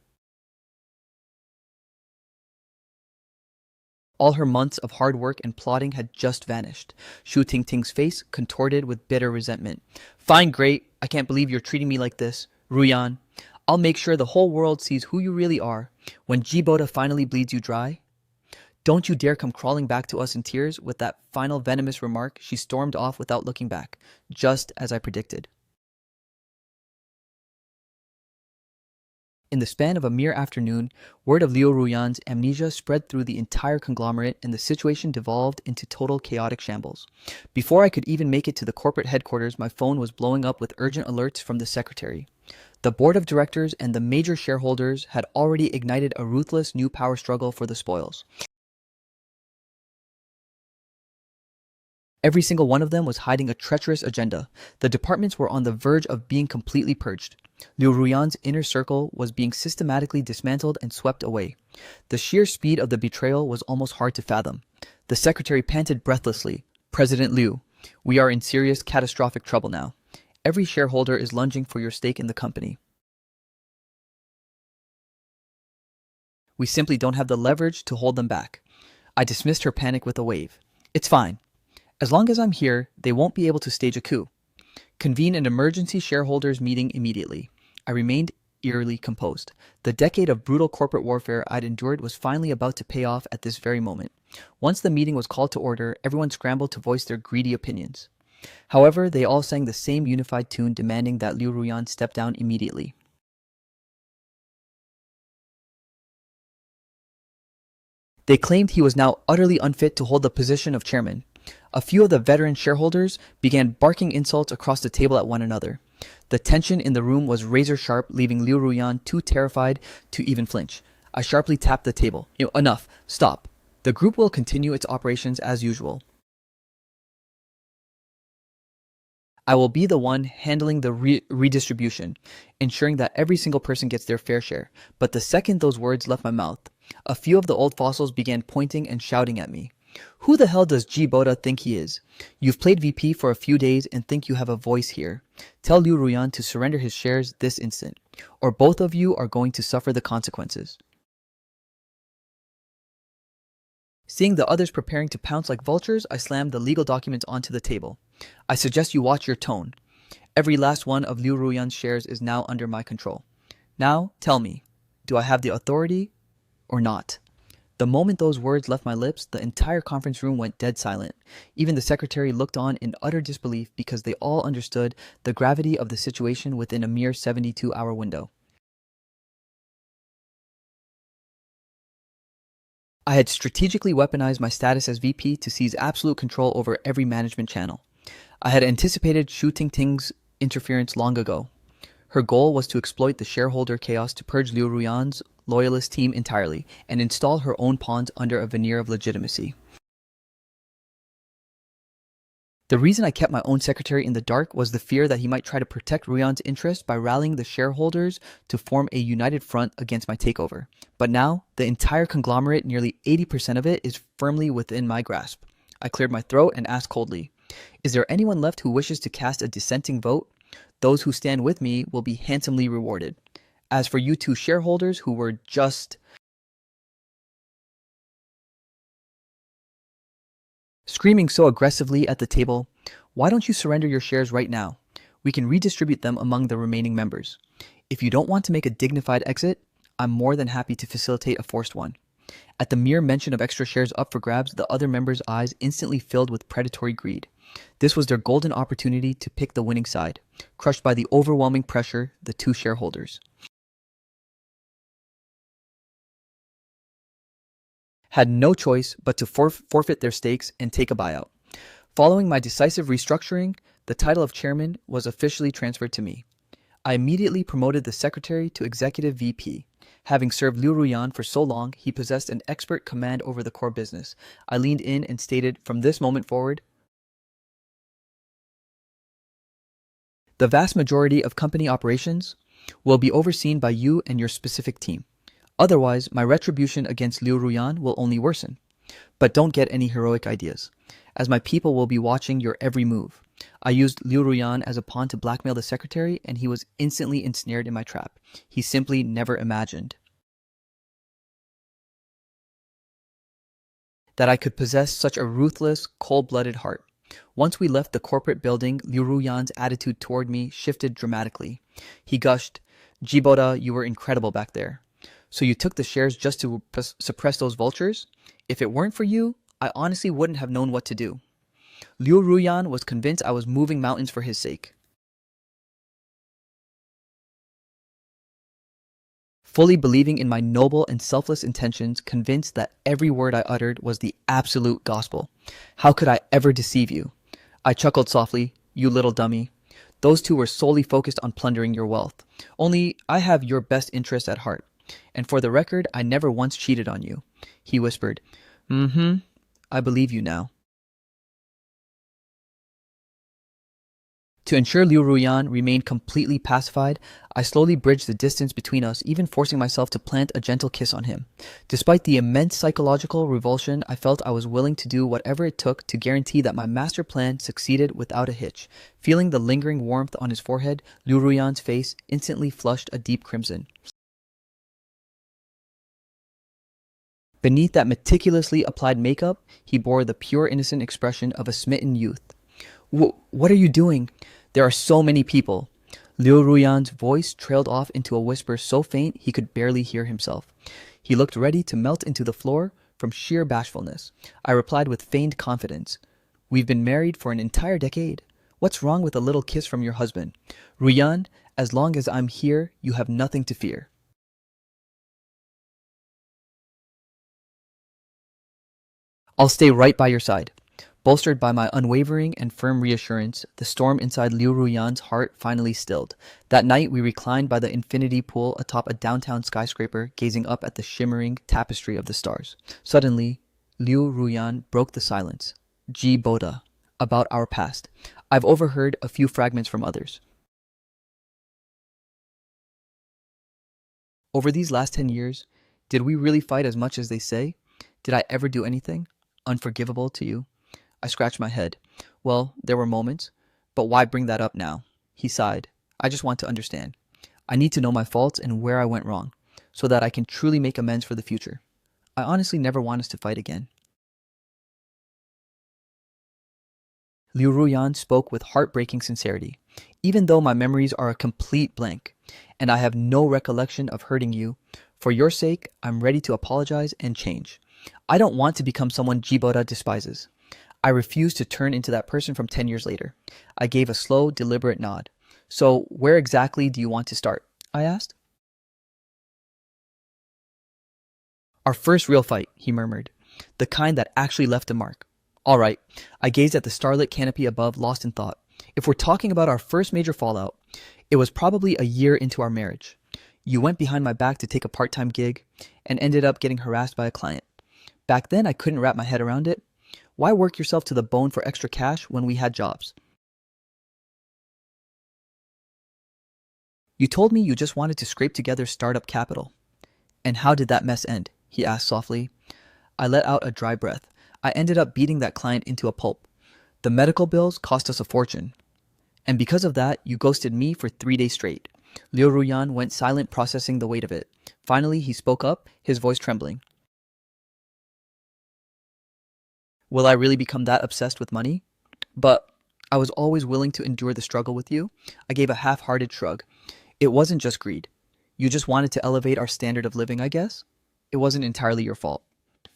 All her months of hard work and plotting had just vanished. Shu Tingting's face contorted with bitter resentment. "Fine, great. I can't believe you're treating me like this. Ruyan, I'll make sure the whole world sees who you really are when Jiboda finally bleeds you dry. Don't you dare come crawling back to us in tears." With that final venomous remark, she stormed off without looking back, just as I predicted. In the span of a mere afternoon, word of Liu Ruyan's amnesia spread through the entire conglomerate and the situation devolved into total chaotic shambles. Before I could even make it to the corporate headquarters, my phone was blowing up with urgent alerts from the secretary. The board of directors and the major shareholders had already ignited a ruthless new power struggle for the spoils. Every single one of them was hiding a treacherous agenda. The departments were on the verge of being completely purged. Liu Ruyan's inner circle was being systematically dismantled and swept away. The sheer speed of the betrayal was almost hard to fathom. The secretary panted breathlessly. President Liu, we are in serious, catastrophic trouble now. Every shareholder is lunging for your stake in the company. We simply don't have the leverage to hold them back. I dismissed her panic with a wave. It's fine. As long as I'm here, they won't be able to stage a coup. Convene an emergency shareholders meeting immediately. I remained eerily composed. The decade of brutal corporate warfare I'd endured was finally about to pay off at this very moment. Once the meeting was called to order, everyone scrambled to voice their greedy opinions. However, they all sang the same unified tune demanding that Liu Ruyan step down immediately. They claimed he was now utterly unfit to hold the position of chairman. A few of the veteran shareholders began barking insults across the table at one another. The tension in the room was razor sharp, leaving Liu Ruyan too terrified to even flinch. I sharply tapped the table. Enough. Stop. The group will continue its operations as usual. I will be the one handling the redistribution, ensuring that every single person gets their fair share. But the second those words left my mouth, a few of the old fossils began pointing and shouting at me. Who the hell does Boda think he is? You've played VP for a few days and think you have a voice here. Tell Liu Ruyan to surrender his shares this instant, or both of you are going to suffer the consequences. Seeing the others preparing to pounce like vultures, I slammed the legal documents onto the table. I suggest you watch your tone. Every last one of Liu Ruyan's shares is now under my control. Now, tell me, do I have the authority or not? The moment those words left my lips, the entire conference room went dead silent. Even the secretary looked on in utter disbelief because they all understood the gravity of the situation within a mere 72-hour window. I had strategically weaponized my status as VP to seize absolute control over every management channel. I had anticipated Shu Tingting's interference long ago. Her goal was to exploit the shareholder chaos to purge Liu Ruyan's loyalist team entirely and install her own pawns under a veneer of legitimacy. The reason I kept my own secretary in the dark was the fear that he might try to protect Ruyan's interests by rallying the shareholders to form a united front against my takeover. But now, the entire conglomerate, nearly 80% of it, is firmly within my grasp. I cleared my throat and asked coldly, is there anyone left who wishes to cast a dissenting vote? Those who stand with me will be handsomely rewarded. As for you two shareholders who were just screaming so aggressively at the table, why don't you surrender your shares right now? We can redistribute them among the remaining members. If you don't want to make a dignified exit, I'm more than happy to facilitate a forced one. At the mere mention of extra shares up for grabs, the other members' eyes instantly filled with predatory greed. This was their golden opportunity to pick the winning side. Crushed by the overwhelming pressure, the two shareholders had no choice but to forfeit their stakes and take a buyout. Following my decisive restructuring, the title of chairman was officially transferred to me. I immediately promoted the secretary to executive VP. Having served Liu Ruyan for so long, he possessed an expert command over the core business. I leaned in and stated, from this moment forward, the vast majority of company operations will be overseen by you and your specific team. Otherwise, my retribution against Liu Ruyan will only worsen. But don't get any heroic ideas, as my people will be watching your every move. I used Liu Ruyan as a pawn to blackmail the secretary, and he was instantly ensnared in my trap. He simply never imagined that I could possess such a ruthless, cold-blooded heart. Once we left the corporate building, Liu Ruyan's attitude toward me shifted dramatically. He gushed, Jiboda, you were incredible back there. So you took the shares just to suppress those vultures? If it weren't for you, I honestly wouldn't have known what to do. Liu Ruyan was convinced I was moving mountains for his sake. fully believing in my noble and selfless intentions, convinced that every word I uttered was the absolute gospel. How could I ever deceive you? I chuckled softly. You little dummy. Those two were solely focused on plundering your wealth. Only I have your best interest at heart. And for the record, I never once cheated on you. He whispered, "Mm-hmm. I believe you now." To ensure Liu Ruyan remained completely pacified, I slowly bridged the distance between us, even forcing myself to plant a gentle kiss on him. Despite the immense psychological revulsion, I felt I was willing to do whatever it took to guarantee that my master plan succeeded without a hitch. Feeling the lingering warmth on his forehead, Liu Ruyan's face instantly flushed a deep crimson. Beneath that meticulously applied makeup, he bore the pure innocent expression of a smitten youth. What are you doing? There are so many people." Liu Ruyan's voice trailed off into a whisper so faint he could barely hear himself. He looked ready to melt into the floor from sheer bashfulness. I replied with feigned confidence. "We've been married for an entire decade. What's wrong with a little kiss from your husband? Ruyan, as long as I'm here, you have nothing to fear." "I'll stay right by your side." Bolstered by my unwavering and firm reassurance, the storm inside Liu Ruyan's heart finally stilled. That night, we reclined by the infinity pool atop a downtown skyscraper, gazing up at the shimmering tapestry of the stars. Suddenly, Liu Ruyan broke the silence. "Ji Boda, about our past. I've overheard a few fragments from others. Over these last 10 years, did we really fight as much as they say? Did I ever do anything unforgivable to you?" I scratched my head. "Well, there were moments, but why bring that up now?" He sighed. "I just want to understand. I need to know my faults and where I went wrong, so that I can truly make amends for the future. I honestly never want us to fight again." Liu Ruyan spoke with heartbreaking sincerity. "Even though my memories are a complete blank, and I have no recollection of hurting you, for your sake, I'm ready to apologize and change. I don't want to become someone Jiboda despises. I refuse to turn into that person from 10 years later." I gave a slow, deliberate nod. "So, where exactly do you want to start?" I asked. "Our first real fight," he murmured. "The kind that actually left a mark." "All right." I gazed at the starlit canopy above, lost in thought. "If we're talking about our first major fallout, it was probably a year into our marriage. You went behind my back to take a part-time gig and ended up getting harassed by a client. Back then, I couldn't wrap my head around it. Why work yourself to the bone for extra cash when we had jobs? You told me you just wanted to scrape together startup capital. And how did that mess end?" he asked softly. I let out a dry breath. "I ended up beating that client into a pulp. The medical bills cost us a fortune. And because of that, you ghosted me for 3 days straight." Liu Ruyan went silent, processing the weight of it. Finally, he spoke up, his voice trembling. "Will I really become that obsessed with money? But I was always willing to endure the struggle with you." I gave a half-hearted shrug. "It wasn't just greed. You just wanted to elevate our standard of living, I guess. It wasn't entirely your fault."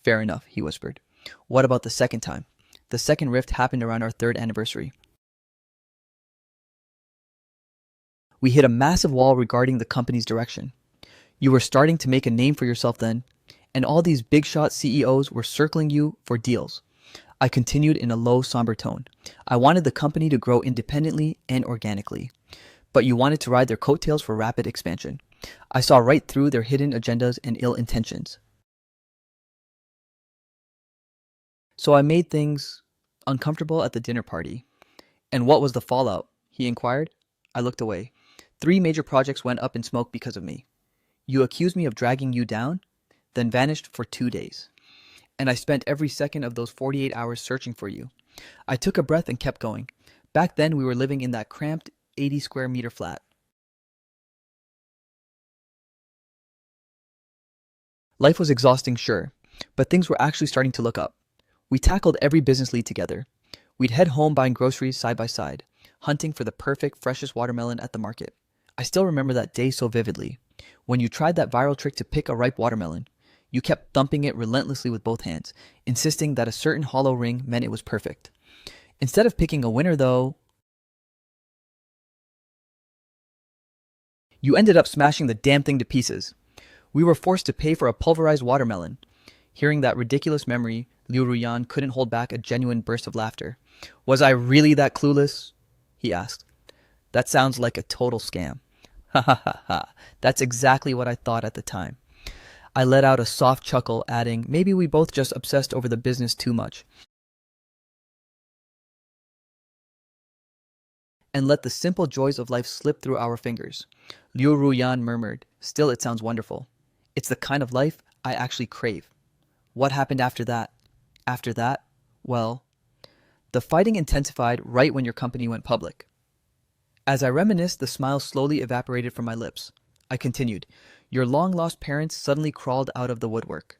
"Fair enough," he whispered. "What about the second time?" "The second rift happened around our third anniversary. We hit a massive wall regarding the company's direction. You were starting to make a name for yourself then, and all these big shot CEOs were circling you for deals." I continued in a low, somber tone. "I wanted the company to grow independently and organically, but you wanted to ride their coattails for rapid expansion. I saw right through their hidden agendas and ill intentions. So I made things uncomfortable at the dinner party." "And what was the fallout?" he inquired. I looked away. "3 major projects went up in smoke because of me. You accused me of dragging you down, then vanished for 2 days. And I spent every second of those 48 hours searching for you." I took a breath and kept going. "Back then, we were living in that cramped 80 square meter flat. Life was exhausting, sure, but things were actually starting to look up. We tackled every business lead together. We'd head home buying groceries side by side, hunting for the perfect, freshest watermelon at the market. I still remember that day so vividly. When you tried that viral trick to pick a ripe watermelon, you kept thumping it relentlessly with both hands, insisting that a certain hollow ring meant it was perfect. Instead of picking a winner, though, you ended up smashing the damn thing to pieces. We were forced to pay for a pulverized watermelon. Hearing that ridiculous memory, Liu Ruyan couldn't hold back a genuine burst of laughter. Was I really that clueless? He asked. That sounds like a total scam. Ha ha ha ha. That's exactly what I thought at the time. I let out a soft chuckle, adding, maybe we both just obsessed over the business too much. And let the simple joys of life slip through our fingers. Liu Ruyan murmured, still it sounds wonderful. It's the kind of life I actually crave. What happened after that? After that, well, the fighting intensified right when your company went public. As I reminisced, the smile slowly evaporated from my lips. I continued, your long-lost parents suddenly crawled out of the woodwork,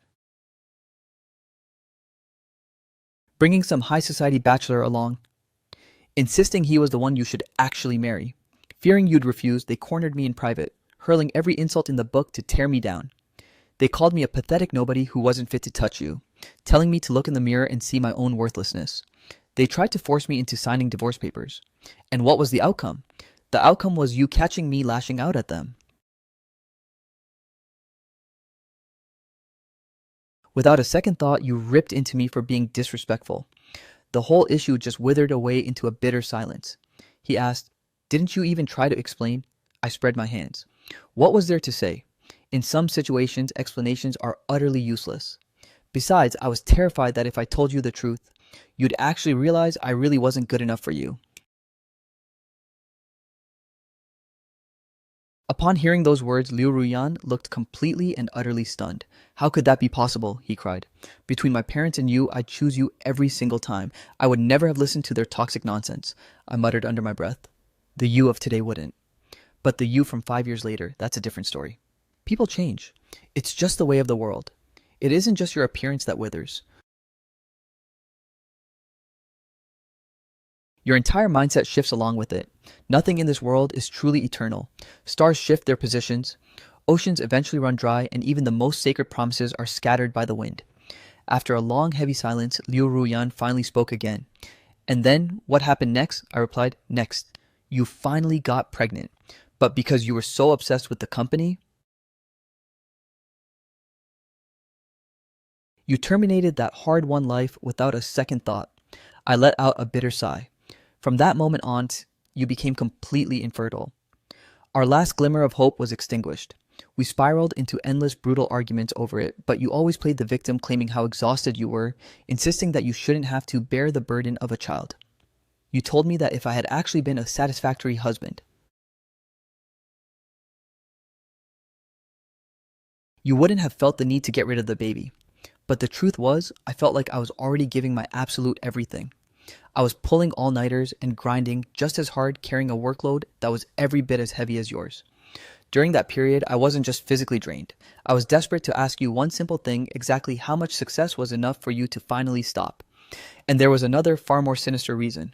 bringing some high society bachelor along, insisting he was the one you should actually marry. Fearing you'd refuse, they cornered me in private, hurling every insult in the book to tear me down. They called me a pathetic nobody who wasn't fit to touch you, telling me to look in the mirror and see my own worthlessness. They tried to force me into signing divorce papers. And what was the outcome? The outcome was you catching me lashing out at them. Without a second thought, you ripped into me for being disrespectful. The whole issue just withered away into a bitter silence. He asked, didn't you even try to explain? I spread my hands. What was there to say? In some situations, explanations are utterly useless. Besides, I was terrified that if I told you the truth, you'd actually realize I really wasn't good enough for you. Upon hearing those words, Liu Ruyan looked completely and utterly stunned. How could that be possible? He cried. Between my parents and you, I'd choose you every single time. I would never have listened to their toxic nonsense, I muttered under my breath. The you of today wouldn't. But the you from 5 years later, that's a different story. People change. It's just the way of the world. It isn't just your appearance that withers. Your entire mindset shifts along with it. Nothing in this world is truly eternal. Stars shift their positions, oceans eventually run dry, and even the most sacred promises are scattered by the wind. After a long, heavy silence, Liu Ruyan finally spoke again. And then, what happened next? I replied, next. You finally got pregnant. But because you were so obsessed with the company, you terminated that hard-won life without a second thought. I let out a bitter sigh. From that moment on, you became completely infertile. Our last glimmer of hope was extinguished. We spiraled into endless brutal arguments over it, but you always played the victim, claiming how exhausted you were, insisting that you shouldn't have to bear the burden of a child. You told me that if I had actually been a satisfactory husband, you wouldn't have felt the need to get rid of the baby. But the truth was, I felt like I was already giving my absolute everything. I was pulling all-nighters and grinding just as hard, carrying a workload that was every bit as heavy as yours. During that period, I wasn't just physically drained. I was desperate to ask you one simple thing, exactly how much success was enough for you to finally stop. And there was another, far more sinister reason.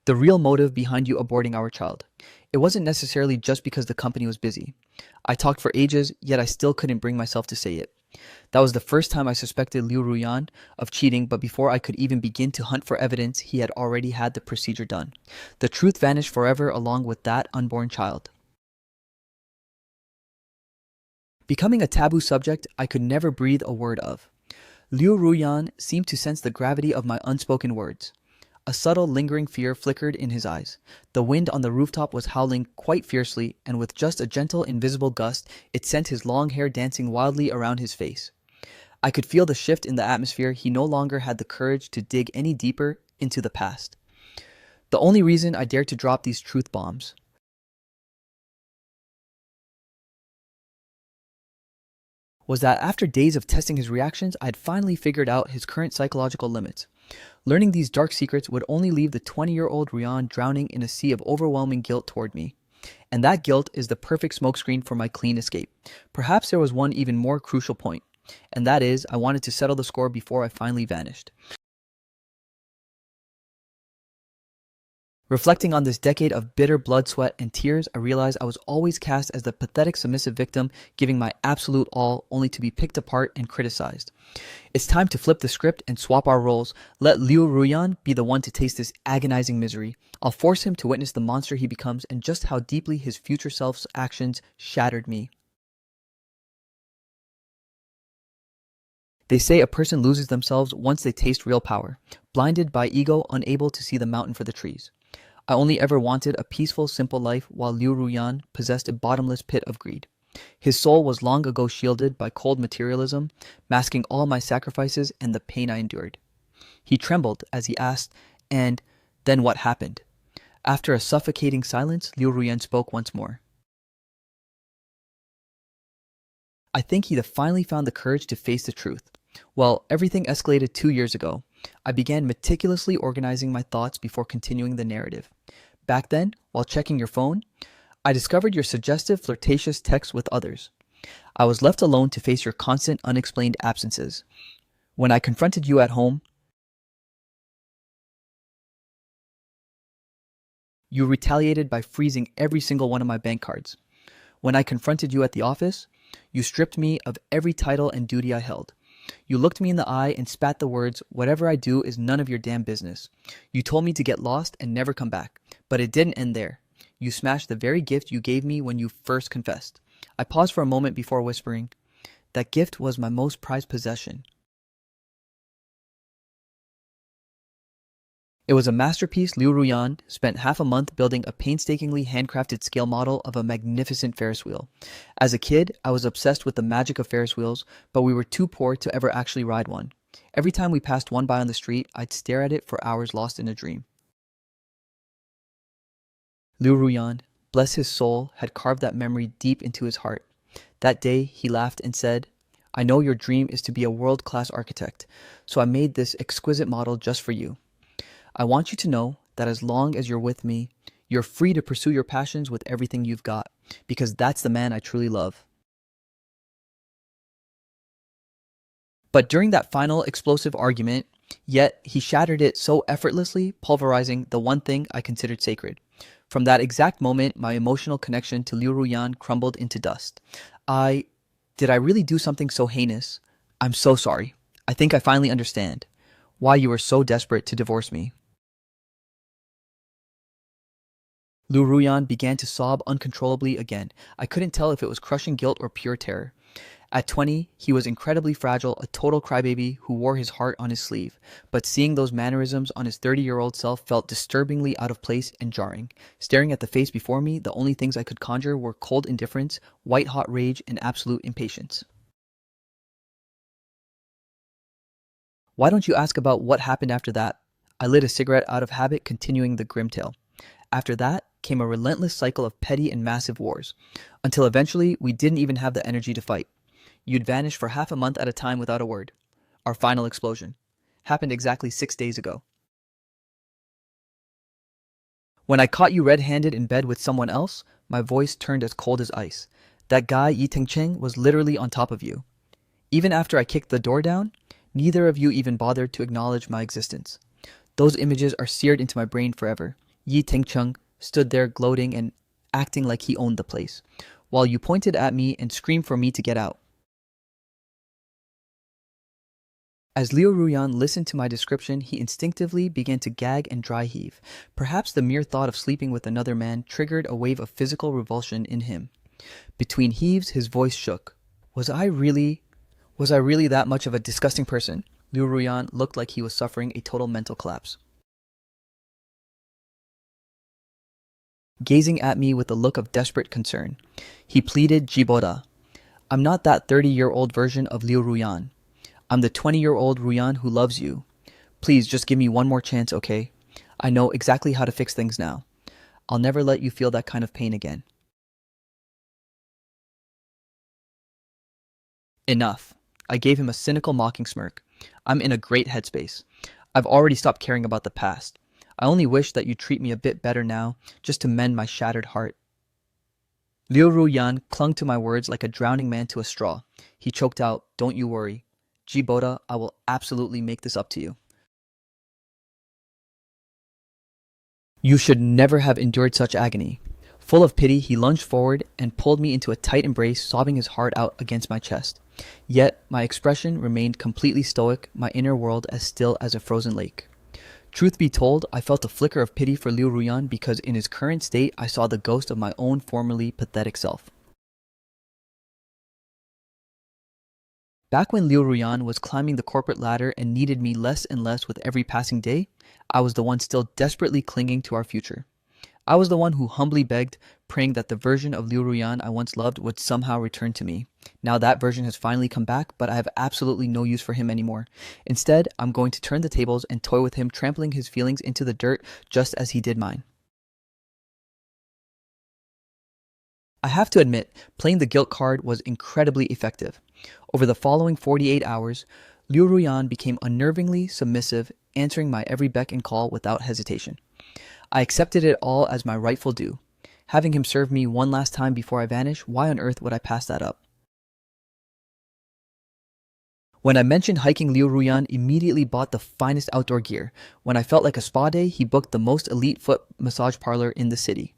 The real motive behind you aborting our child. It wasn't necessarily just because the company was busy. I talked for ages, yet I still couldn't bring myself to say it. That was the first time I suspected Liu Ruyan of cheating, but before I could even begin to hunt for evidence, he had already had the procedure done. The truth vanished forever along with that unborn child. Becoming a taboo subject I could never breathe a word of. Liu Ruyan seemed to sense the gravity of my unspoken words. A subtle, lingering fear flickered in his eyes. The wind on the rooftop was howling quite fiercely, and with just a gentle, invisible gust, it sent his long hair dancing wildly around his face. I could feel the shift in the atmosphere. He no longer had the courage to dig any deeper into the past. The only reason I dared to drop these truth bombs was that after days of testing his reactions, I had finally figured out his current psychological limits. Learning these dark secrets would only leave the 20-year-old Ryan drowning in a sea of overwhelming guilt toward me. And that guilt is the perfect smokescreen for my clean escape. Perhaps there was one even more crucial point, and that is I wanted to settle the score before I finally vanished. Reflecting on this decade of bitter blood, sweat, and tears, I realized I was always cast as the pathetic submissive victim, giving my absolute all only to be picked apart and criticized. It's time to flip the script and swap our roles. Let Liu Ruyan be the one to taste this agonizing misery. I'll force him to witness the monster he becomes and just how deeply his future self's actions shattered me. They say a person loses themselves once they taste real power, blinded by ego, unable to see the mountain for the trees. I only ever wanted a peaceful, simple life while Liu Ruyan possessed a bottomless pit of greed. His soul was long ago shielded by cold materialism, masking all my sacrifices and the pain I endured. He trembled as he asked, and then what happened? After a suffocating silence, Liu Ruyan spoke once more. I think he finally found the courage to face the truth. Well, everything escalated 2 years ago. I began meticulously organizing my thoughts before continuing the narrative. Back then, while checking your phone, I discovered your suggestive, flirtatious texts with others. I was left alone to face your constant, unexplained absences. When I confronted you at home, you retaliated by freezing every single one of my bank cards. When I confronted you at the office, you stripped me of every title and duty I held. You looked me in the eye and spat the words, "Whatever I do is none of your damn business." You told me to get lost and never come back. But it didn't end there. You smashed the very gift you gave me when you first confessed. I paused for a moment before whispering, "That gift was my most prized possession." It was a masterpiece. Liu Ruyan spent half a month building a painstakingly handcrafted scale model of a magnificent Ferris wheel. As a kid, I was obsessed with the magic of Ferris wheels, but we were too poor to ever actually ride one. Every time we passed one by on the street, I'd stare at it for hours lost in a dream. Liu Ruyan, bless his soul, had carved that memory deep into his heart. That day, he laughed and said, "I know your dream is to be a world-class architect, so I made this exquisite model just for you. I want you to know that as long as you're with me, you're free to pursue your passions with everything you've got, because that's the man I truly love." But during that final explosive argument, yet he shattered it so effortlessly, pulverizing the one thing I considered sacred. From that exact moment, my emotional connection to Liu Ruyan crumbled into dust. I Did I really do something so heinous? I'm so sorry. I think I finally understand why you were so desperate to divorce me. Liu Ruyan began to sob uncontrollably again. I couldn't tell if it was crushing guilt or pure terror. At 20, he was incredibly fragile, a total crybaby who wore his heart on his sleeve. But seeing those mannerisms on his 30-year-old self felt disturbingly out of place and jarring. Staring at the face before me, the only things I could conjure were cold indifference, white-hot rage, and absolute impatience. Why don't you ask about what happened after that? I lit a cigarette out of habit, continuing the grim tale. After that came a relentless cycle of petty and massive wars, until eventually we didn't even have the energy to fight. You'd vanish for half a month at a time without a word. Our final explosion happened exactly 6 days ago. When I caught you red-handed in bed with someone else, my voice turned as cold as ice. That guy, Yi Ting was literally on top of you. Even after I kicked the door down, neither of you even bothered to acknowledge my existence. Those images are seared into my brain forever. Yi Ting stood there gloating and acting like he owned the place, while you pointed at me and screamed for me to get out. As Liu Ruyan listened to my description, he instinctively began to gag and dry heave. Perhaps the mere thought of sleeping with another man triggered a wave of physical revulsion in him. Between heaves, his voice shook. Was I really that much of a disgusting person? Liu Ruyan looked like he was suffering a total mental collapse. Gazing at me with a look of desperate concern, he pleaded, "Jiboda, I'm not that 30-year-old version of Liu Ruyan. I'm the 20-year-old Ruyan who loves you. Please just give me one more chance, okay? I know exactly how to fix things now. I'll never let you feel that kind of pain again." Enough. I gave him a cynical, mocking smirk. I'm in a great headspace. I've already stopped caring about the past. I only wish that you'd treat me a bit better now, just to mend my shattered heart. Liu Ruyan clung to my words like a drowning man to a straw. He choked out, "Don't you worry. Jiboda, I will absolutely make this up to you." You should never have endured such agony. Full of pity, he lunged forward and pulled me into a tight embrace, sobbing his heart out against my chest. Yet, my expression remained completely stoic, my inner world as still as a frozen lake. Truth be told, I felt a flicker of pity for Liu Ruyan because in his current state, I saw the ghost of my own formerly pathetic self. Back when Liu Ruyan was climbing the corporate ladder and needed me less and less with every passing day, I was the one still desperately clinging to our future. I was the one who humbly begged, praying that the version of Liu Ruyan I once loved would somehow return to me. Now that version has finally come back, but I have absolutely no use for him anymore. Instead, I'm going to turn the tables and toy with him, trampling his feelings into the dirt just as he did mine. I have to admit, playing the guilt card was incredibly effective. Over the following 48 hours, Liu Ruyan became unnervingly submissive, answering my every beck and call without hesitation. I accepted it all as my rightful due. Having him serve me one last time before I vanish, why on earth would I pass that up? When I mentioned hiking, Liu Ruyan immediately bought the finest outdoor gear. When I felt like a spa day, he booked the most elite foot massage parlor in the city.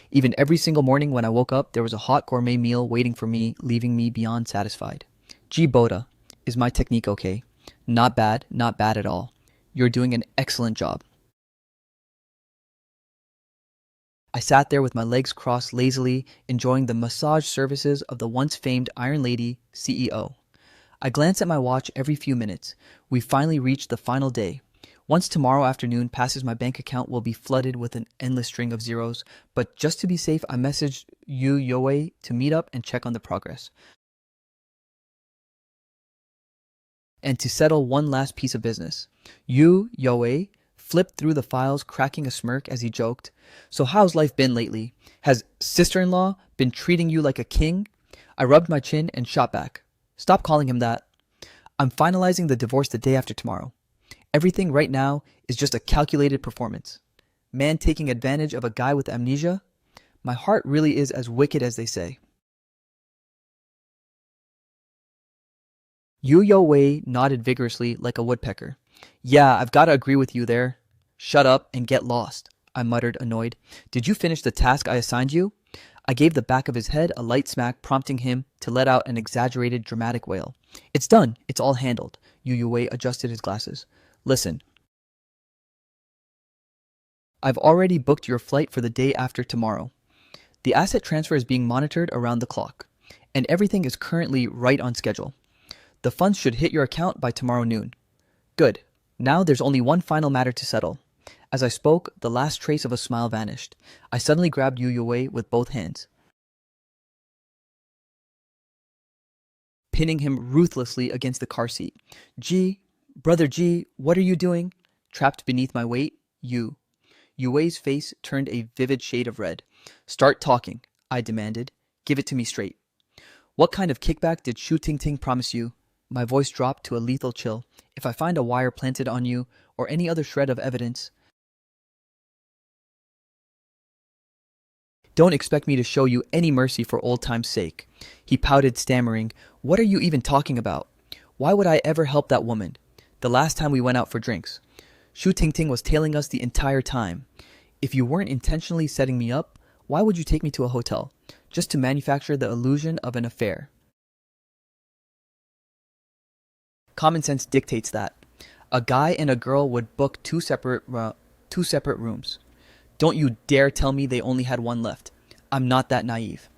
Even every single morning when I woke up, there was a hot gourmet meal waiting for me, leaving me beyond satisfied. Gee Boda, is my technique okay? Not bad, not bad at all. You're doing an excellent job. I sat there with my legs crossed lazily, enjoying the massage services of the once famed Iron Lady CEO. I glance at my watch every few minutes. We finally reached the final day. Once tomorrow afternoon passes, my bank account will be flooded with an endless string of zeros, but just to be safe, I messaged Yu Yoei to meet up and check on the progress. And to settle one last piece of business. Yu Yoei flipped through the files, cracking a smirk as he joked, "So how's life been lately? Has sister-in-law been treating you like a king?" I rubbed my chin and shot back. "Stop calling him that. I'm finalizing the divorce the day after tomorrow. Everything right now is just a calculated performance. Man taking advantage of a guy with amnesia? My heart really is as wicked as they say." Yu Yo Wei nodded vigorously like a woodpecker. "Yeah, I've got to agree with you there." "Shut up and get lost," I muttered, annoyed. "Did you finish the task I assigned you?" I gave the back of his head a light smack, prompting him to let out an exaggerated dramatic wail. "It's done. It's all handled." Yu Wei adjusted his glasses. "Listen, I've already booked your flight for the day after tomorrow. The asset transfer is being monitored around the clock, and everything is currently right on schedule. The funds should hit your account by tomorrow noon." "Good. Now there's only one final matter to settle." As I spoke, the last trace of a smile vanished. I suddenly grabbed Yu Wei with both hands, pinning him ruthlessly against the car seat. "G, brother G, what are you doing?" Trapped beneath my weight, Yu Wei's face turned a vivid shade of red. "Start talking," I demanded. "Give it to me straight. What kind of kickback did Shu Tingting promise you?" My voice dropped to a lethal chill. "If I find a wire planted on you, or any other shred of evidence, don't expect me to show you any mercy for old time's sake." He pouted, stammering, "What are you even talking about? Why would I ever help that woman? The last time we went out for drinks, Shu Tingting was tailing us the entire time. If you weren't intentionally setting me up, why would you take me to a hotel? Just to manufacture the illusion of an affair. Common sense dictates that. A guy and a girl would book two separate rooms. Don't you dare tell me they only had one left. I'm not that naive."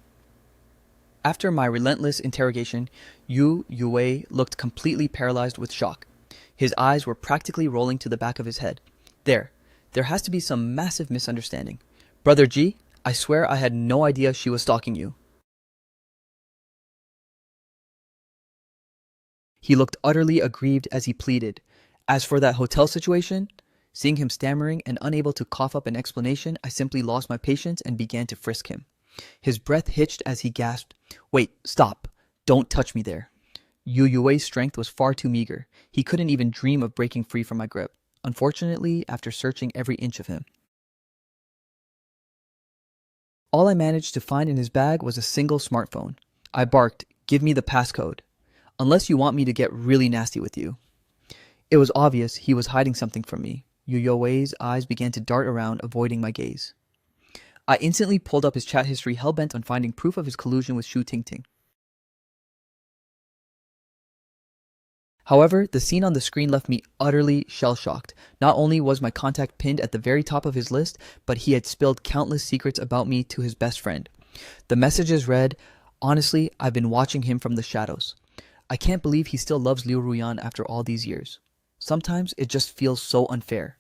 After my relentless interrogation, Yu Wei looked completely paralyzed with shock. His eyes were practically rolling to the back of his head. There has to be some massive misunderstanding. "Brother G, I swear I had no idea she was stalking you." He looked utterly aggrieved as he pleaded. "As for that hotel situation," seeing him stammering and unable to cough up an explanation, I simply lost my patience and began to frisk him. His breath hitched as he gasped, "Wait, stop. Don't touch me there." Yu Wei's strength was far too meager. He couldn't even dream of breaking free from my grip. Unfortunately, after searching every inch of him, all I managed to find in his bag was a single smartphone. I barked, "Give me the passcode. Unless you want me to get really nasty with you." It was obvious he was hiding something from me. Yu Wei's eyes began to dart around, avoiding my gaze. I instantly pulled up his chat history, hell-bent on finding proof of his collusion with Shu Tingting. However, the scene on the screen left me utterly shell-shocked. Not only was my contact pinned at the very top of his list, but he had spilled countless secrets about me to his best friend. The messages read, "Honestly, I've been watching him from the shadows. I can't believe he still loves Liu Ruyan after all these years. Sometimes it just feels so unfair."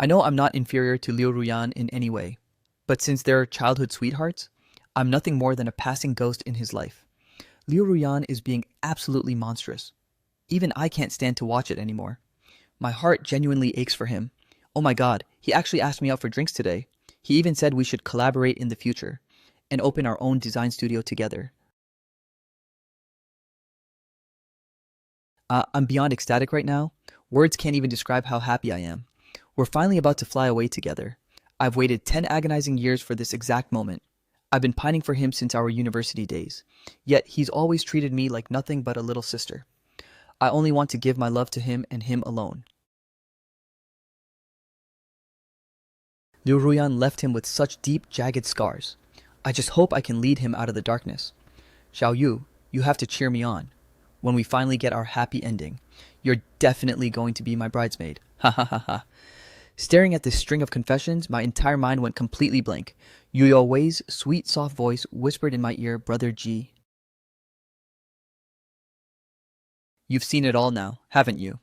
I know I'm not inferior to Liu Ruyan in any way, but since they're childhood sweethearts, I'm nothing more than a passing ghost in his life. Liu Ruyan is being absolutely monstrous. Even I can't stand to watch it anymore. My heart genuinely aches for him. Oh my god, he actually asked me out for drinks today. He even said we should collaborate in the future and open our own design studio together. I'm beyond ecstatic right now. Words can't even describe how happy I am. We're finally about to fly away together. I've waited 10 agonizing years for this exact moment. I've been pining for him since our university days. Yet he's always treated me like nothing but a little sister. I only want to give my love to him and him alone. Liu Ruyan left him with such deep, jagged scars. I just hope I can lead him out of the darkness. Xiao Yu, you have to cheer me on. When we finally get our happy ending, you're definitely going to be my bridesmaid. Ha ha ha ha. Staring at this string of confessions, my entire mind went completely blank. Yu Wei's sweet, soft voice whispered in my ear, "Brother Ji, you've seen it all now, haven't you?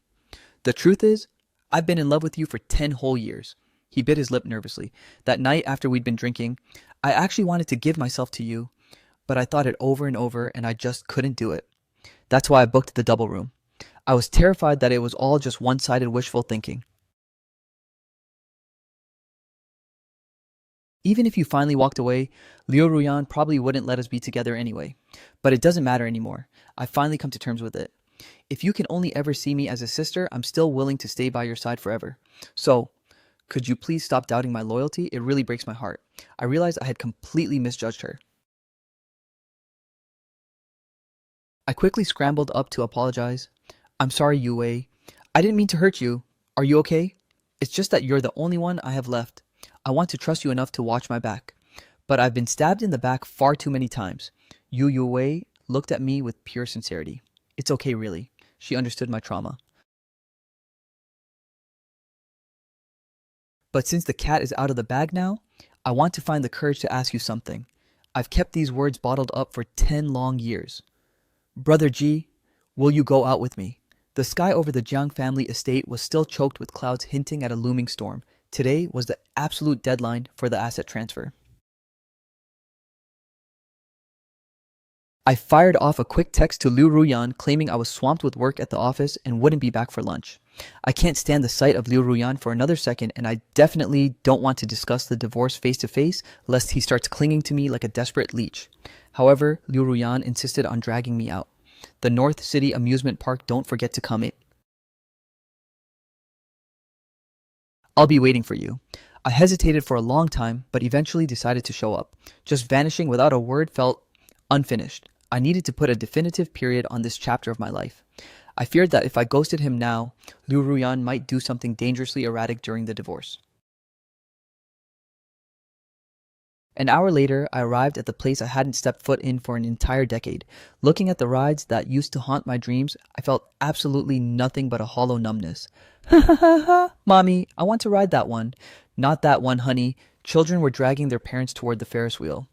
The truth is, I've been in love with you for 10 whole years." He bit his lip nervously. That night after we'd been drinking, I actually wanted to give myself to you, but I thought it over and over and I just couldn't do it. That's why I booked the double room. I was terrified that it was all just one-sided wishful thinking. Even if you finally walked away, Liu Ruyan probably wouldn't let us be together anyway. But it doesn't matter anymore. I've finally come to terms with it. If you can only ever see me as a sister, I'm still willing to stay by your side forever. So, could you please stop doubting my loyalty? It really breaks my heart. I realized I had completely misjudged her. I quickly scrambled up to apologize. "I'm sorry, Yue. I didn't mean to hurt you. Are you okay? It's just that you're the only one I have left. I want to trust you enough to watch my back. But I've been stabbed in the back far too many times." Yue looked at me with pure sincerity. It's okay, really. She understood my trauma. But since the cat is out of the bag now, I want to find the courage to ask you something. I've kept these words bottled up for 10 long years. Brother Ji, will you go out with me? The sky over the Jiang family estate was still choked with clouds hinting at a looming storm. Today was the absolute deadline for the asset transfer. I fired off a quick text to Liu Ruyan claiming I was swamped with work at the office and wouldn't be back for lunch. I can't stand the sight of Liu Ruyan for another second, and I definitely don't want to discuss the divorce face to face lest he starts clinging to me like a desperate leech. However, Liu Ruyan insisted on dragging me out. The North City amusement park, don't forget to come in. I'll be waiting for you. I hesitated for a long time, but eventually decided to show up. Just vanishing without a word felt unfinished. I needed to put a definitive period on this chapter of my life. I feared that if I ghosted him now, Liu Ruyan might do something dangerously erratic during the divorce. An hour later, I arrived at the place I hadn't stepped foot in for an entire decade. Looking at the rides that used to haunt my dreams, I felt absolutely nothing but a hollow numbness. Ha ha ha ha! Mommy, I want to ride that one. Not that one, honey. Children were dragging their parents toward the Ferris wheel.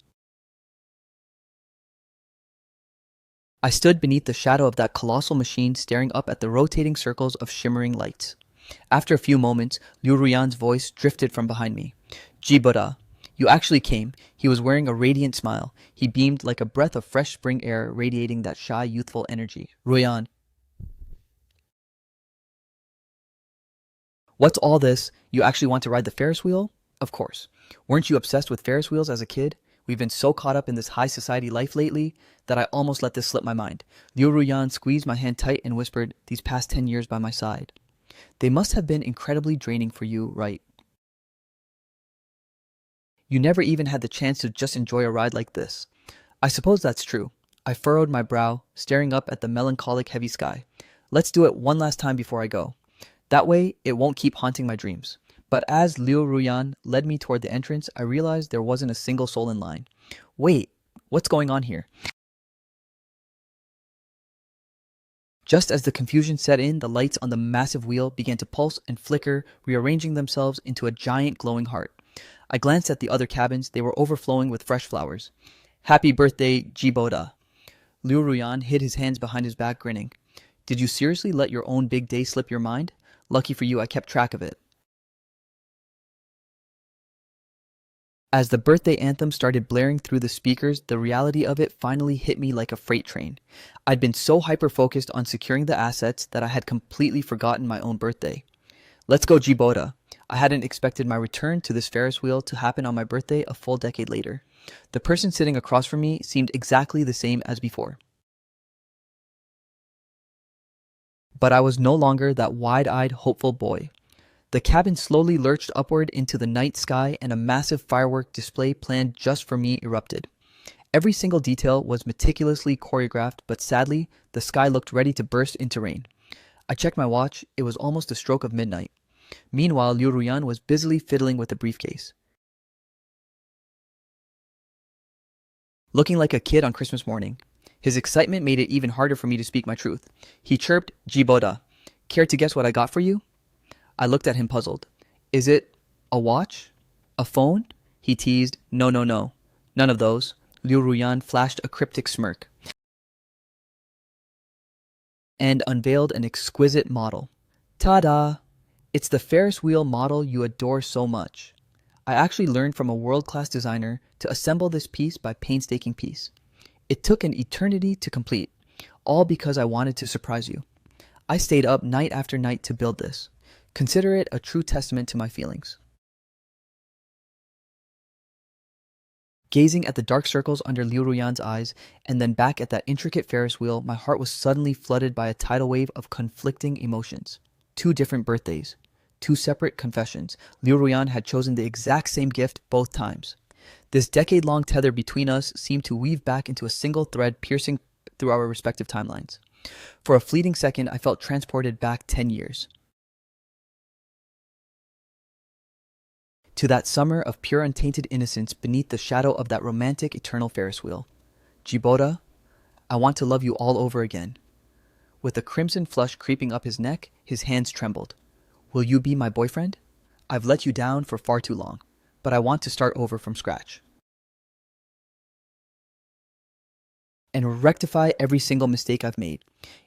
I stood beneath the shadow of that colossal machine, staring up at the rotating circles of shimmering lights. After a few moments, Liu Ruyan's voice drifted from behind me. Jibura, you actually came. He was wearing a radiant smile. He beamed like a breath of fresh spring air, radiating that shy, youthful energy. Ruyan, what's all this? You actually want to ride the Ferris wheel? Of course. Weren't you obsessed with Ferris wheels as a kid? We've been so caught up in this high society life lately that I almost let this slip my mind. Liu Ruyan squeezed my hand tight and whispered, "These past 10 years by my side. They must have been incredibly draining for you, right? You never even had the chance to just enjoy a ride like this." "I suppose that's true." I furrowed my brow, staring up at the melancholic heavy sky. Let's do it one last time before I go. That way, it won't keep haunting my dreams. But as Liu Ruyan led me toward the entrance, I realized there wasn't a single soul in line. Wait, what's going on here? Just as the confusion set in, the lights on the massive wheel began to pulse and flicker, rearranging themselves into a giant glowing heart. I glanced at the other cabins. They were overflowing with fresh flowers. Happy birthday, Jiboda. Liu Ruyan hid his hands behind his back, grinning. Did you seriously let your own big day slip your mind? Lucky for you, I kept track of it. As the birthday anthem started blaring through the speakers, the reality of it finally hit me like a freight train. I'd been so hyper-focused on securing the assets that I had completely forgotten my own birthday. Let's go, Jiboda. I hadn't expected my return to this Ferris wheel to happen on my birthday a full decade later. The person sitting across from me seemed exactly the same as before. But I was no longer that wide-eyed, hopeful boy. The cabin slowly lurched upward into the night sky and a massive firework display planned just for me erupted. Every single detail was meticulously choreographed, but sadly, the sky looked ready to burst into rain. I checked my watch. It was almost the stroke of midnight. Meanwhile, Liu Ruyan was busily fiddling with the briefcase, looking like a kid on Christmas morning. His excitement made it even harder for me to speak my truth. He chirped, Jiboda. Care to guess what I got for you? I looked at him puzzled. Is it a watch? A phone? He teased. No, no, no. None of those. Liu Ruyan flashed a cryptic smirk and unveiled an exquisite model. Ta-da! It's the Ferris wheel model you adore so much. I actually learned from a world-class designer to assemble this piece by painstaking piece. It took an eternity to complete, all because I wanted to surprise you. I stayed up night after night to build this. Consider it a true testament to my feelings. Gazing at the dark circles under Liu Ruyan's eyes, and then back at that intricate Ferris wheel, my heart was suddenly flooded by a tidal wave of conflicting emotions. Two different birthdays. Two separate confessions. Liu Ruyan had chosen the exact same gift both times. This decade-long tether between us seemed to weave back into a single thread piercing through our respective timelines. For a fleeting second, I felt transported back 10 years. To that summer of pure untainted innocence beneath the shadow of that romantic eternal Ferris wheel. Jiboda, I want to love you all over again. With a crimson flush creeping up his neck, his hands trembled. Will you be my boyfriend? I've let you down for far too long, but I want to start over from scratch and rectify every single mistake I've made.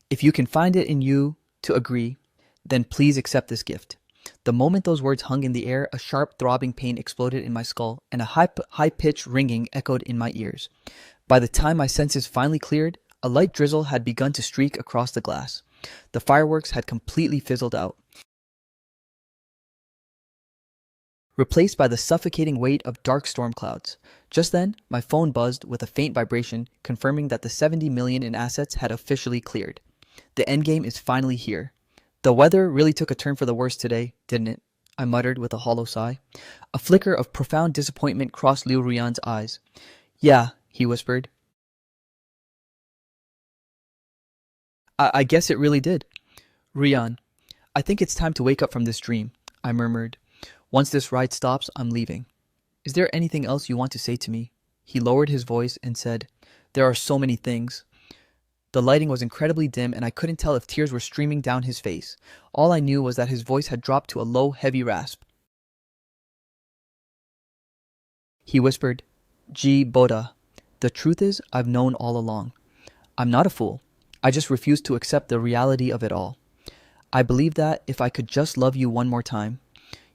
If you can find it in you to agree, then please accept this gift. The moment those words hung in the air, a sharp throbbing pain exploded in my skull and a high-pitched ringing echoed in my ears. By the time my senses finally cleared, a light drizzle had begun to streak across the glass. The fireworks had completely fizzled out, replaced by the suffocating weight of dark storm clouds. Just then, my phone buzzed with a faint vibration, confirming that the 70 million in assets had officially cleared. The endgame is finally here. The weather really took a turn for the worse today, didn't it? I muttered with a hollow sigh. A flicker of profound disappointment crossed Liu Ruyan's eyes. Yeah, he whispered. I guess it really did. Ruyan, I think it's time to wake up from this dream, I murmured. Once this ride stops, I'm leaving. Is there anything else you want to say to me? He lowered his voice and said, There are so many things. The lighting was incredibly dim, and I couldn't tell if tears were streaming down his face. All I knew was that his voice had dropped to a low, heavy rasp. He whispered, Boda, the truth is, I've known all along. I'm not a fool. I just refuse to accept the reality of it all. I believe that if I could just love you one more time,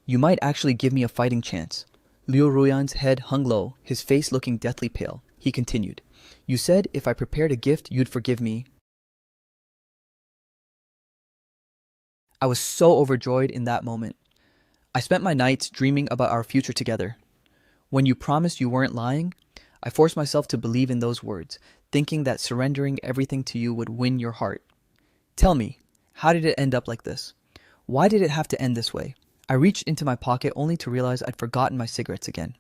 you might actually give me a fighting chance. Liu Ruyan's head hung low, his face looking deathly pale. He continued, You said if I prepared a gift, you'd forgive me. I was so overjoyed in that moment. I spent my nights dreaming about our future together. When you promised you weren't lying, I forced myself to believe in those words, thinking that surrendering everything to you would win your heart. Tell me, how did it end up like this? Why did it have to end this way? I reached into my pocket only to realize I'd forgotten my cigarettes again.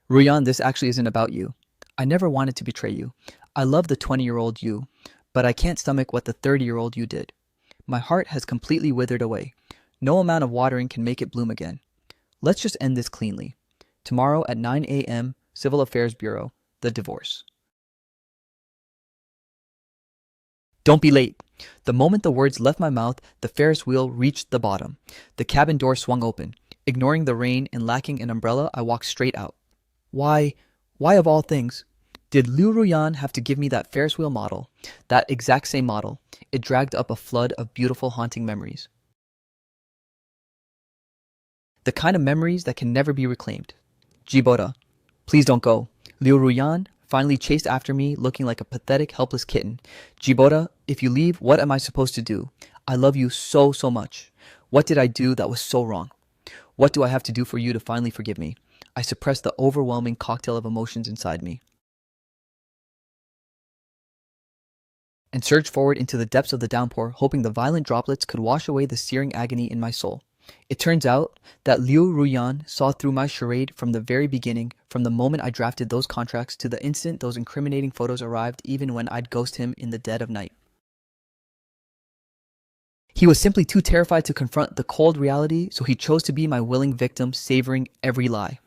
Ruyan, this actually isn't about you. I never wanted to betray you. I love the 20-year-old you, but I can't stomach what the 30-year-old you did. My heart has completely withered away. No amount of watering can make it bloom again. Let's just end this cleanly. Tomorrow at 9 a.m., Civil Affairs Bureau, the divorce. Don't be late. The moment the words left my mouth, the Ferris wheel reached the bottom. The cabin door swung open. Ignoring the rain and lacking an umbrella, I walked straight out. Why of all things, did Liu Ruyan have to give me that Ferris wheel model? That exact same model. It dragged up a flood of beautiful, haunting memories. The kind of memories that can never be reclaimed. Jibota, please don't go. Liu Ruyan finally chased after me, looking like a pathetic, helpless kitten. Jibota, if you leave, what am I supposed to do? I love you so, so much. What did I do that was so wrong? What do I have to do for you to finally forgive me? I suppressed the overwhelming cocktail of emotions inside me and surged forward into the depths of the downpour, hoping the violent droplets could wash away the searing agony in my soul. It turns out that Liu Ruyan saw through my charade from the very beginning, from the moment I drafted those contracts to the instant those incriminating photos arrived, even when I'd ghost him in the dead of night. He was simply too terrified to confront the cold reality, so he chose to be my willing victim, savoring every lie.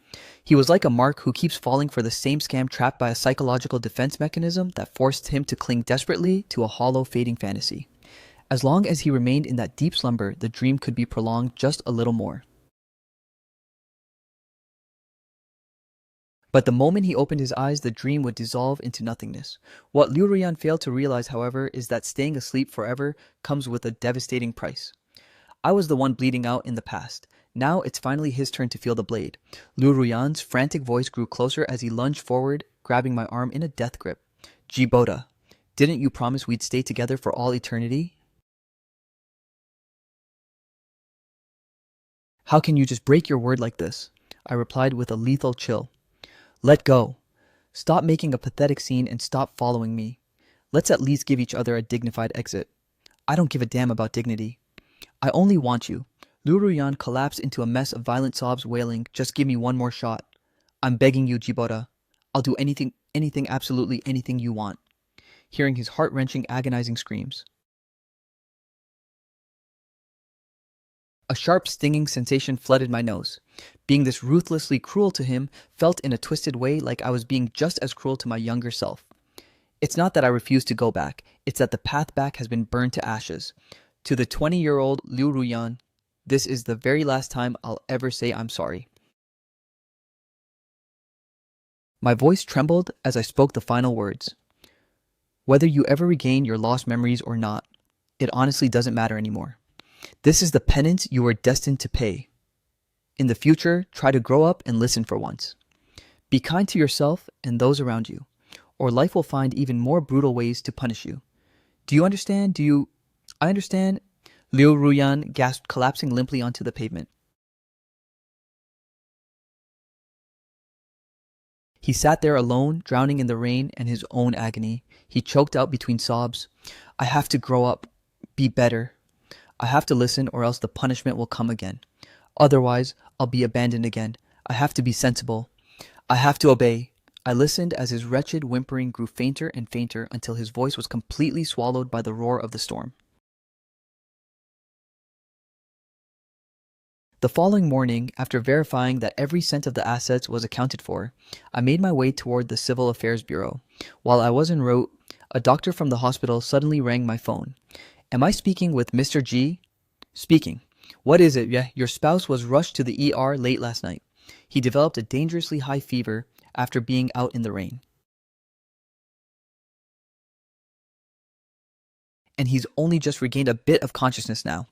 He was like a mark who keeps falling for the same scam, trapped by a psychological defense mechanism that forced him to cling desperately to a hollow, fading fantasy. As long as he remained in that deep slumber, the dream could be prolonged just a little more. But the moment he opened his eyes, the dream would dissolve into nothingness. What Liu Ruyan failed to realize, however, is that staying asleep forever comes with a devastating price. I was the one bleeding out in the past. Now it's finally his turn to feel the blade. Liu Ruyan's frantic voice grew closer as he lunged forward, grabbing my arm in a death grip. Jibota, didn't you promise we'd stay together for all eternity? How can you just break your word like this? I replied with a lethal chill. Let go. Stop making a pathetic scene and stop following me. Let's at least give each other a dignified exit. I don't give a damn about dignity. I only want you. Liu Ruyan collapsed into a mess of violent sobs, wailing, just give me one more shot. I'm begging you, Jibota. I'll do anything, absolutely anything you want. Hearing his heart-wrenching, agonizing screams. A sharp, stinging sensation flooded my nose. Being this ruthlessly cruel to him felt in a twisted way like I was being just as cruel to my younger self. It's not that I refuse to go back, it's that the path back has been burned to ashes. To the 20-year-old Liu Ruyan, this is the very last time I'll ever say I'm sorry. My voice trembled as I spoke the final words. Whether you ever regain your lost memories or not, it honestly doesn't matter anymore. This is the penance you are destined to pay. In the future, try to grow up and listen for once. Be kind to yourself and those around you, or life will find even more brutal ways to punish you. Do you understand? I understand, Liu Ruyan gasped, collapsing limply onto the pavement. He sat there alone, drowning in the rain and his own agony. He choked out between sobs. I have to grow up, be better. I have to listen or else the punishment will come again. Otherwise, I'll be abandoned again. I have to be sensible. I have to obey. I listened as his wretched whimpering grew fainter and fainter until his voice was completely swallowed by the roar of the storm. The following morning, after verifying that every cent of the assets was accounted for, I made my way toward the Civil Affairs Bureau. While I was en route, a doctor from the hospital suddenly rang my phone. Am I speaking with Mr. G? Speaking. What is it? Yeah, your spouse was rushed to the ER late last night. He developed a dangerously high fever after being out in the rain. And he's only just regained a bit of consciousness now.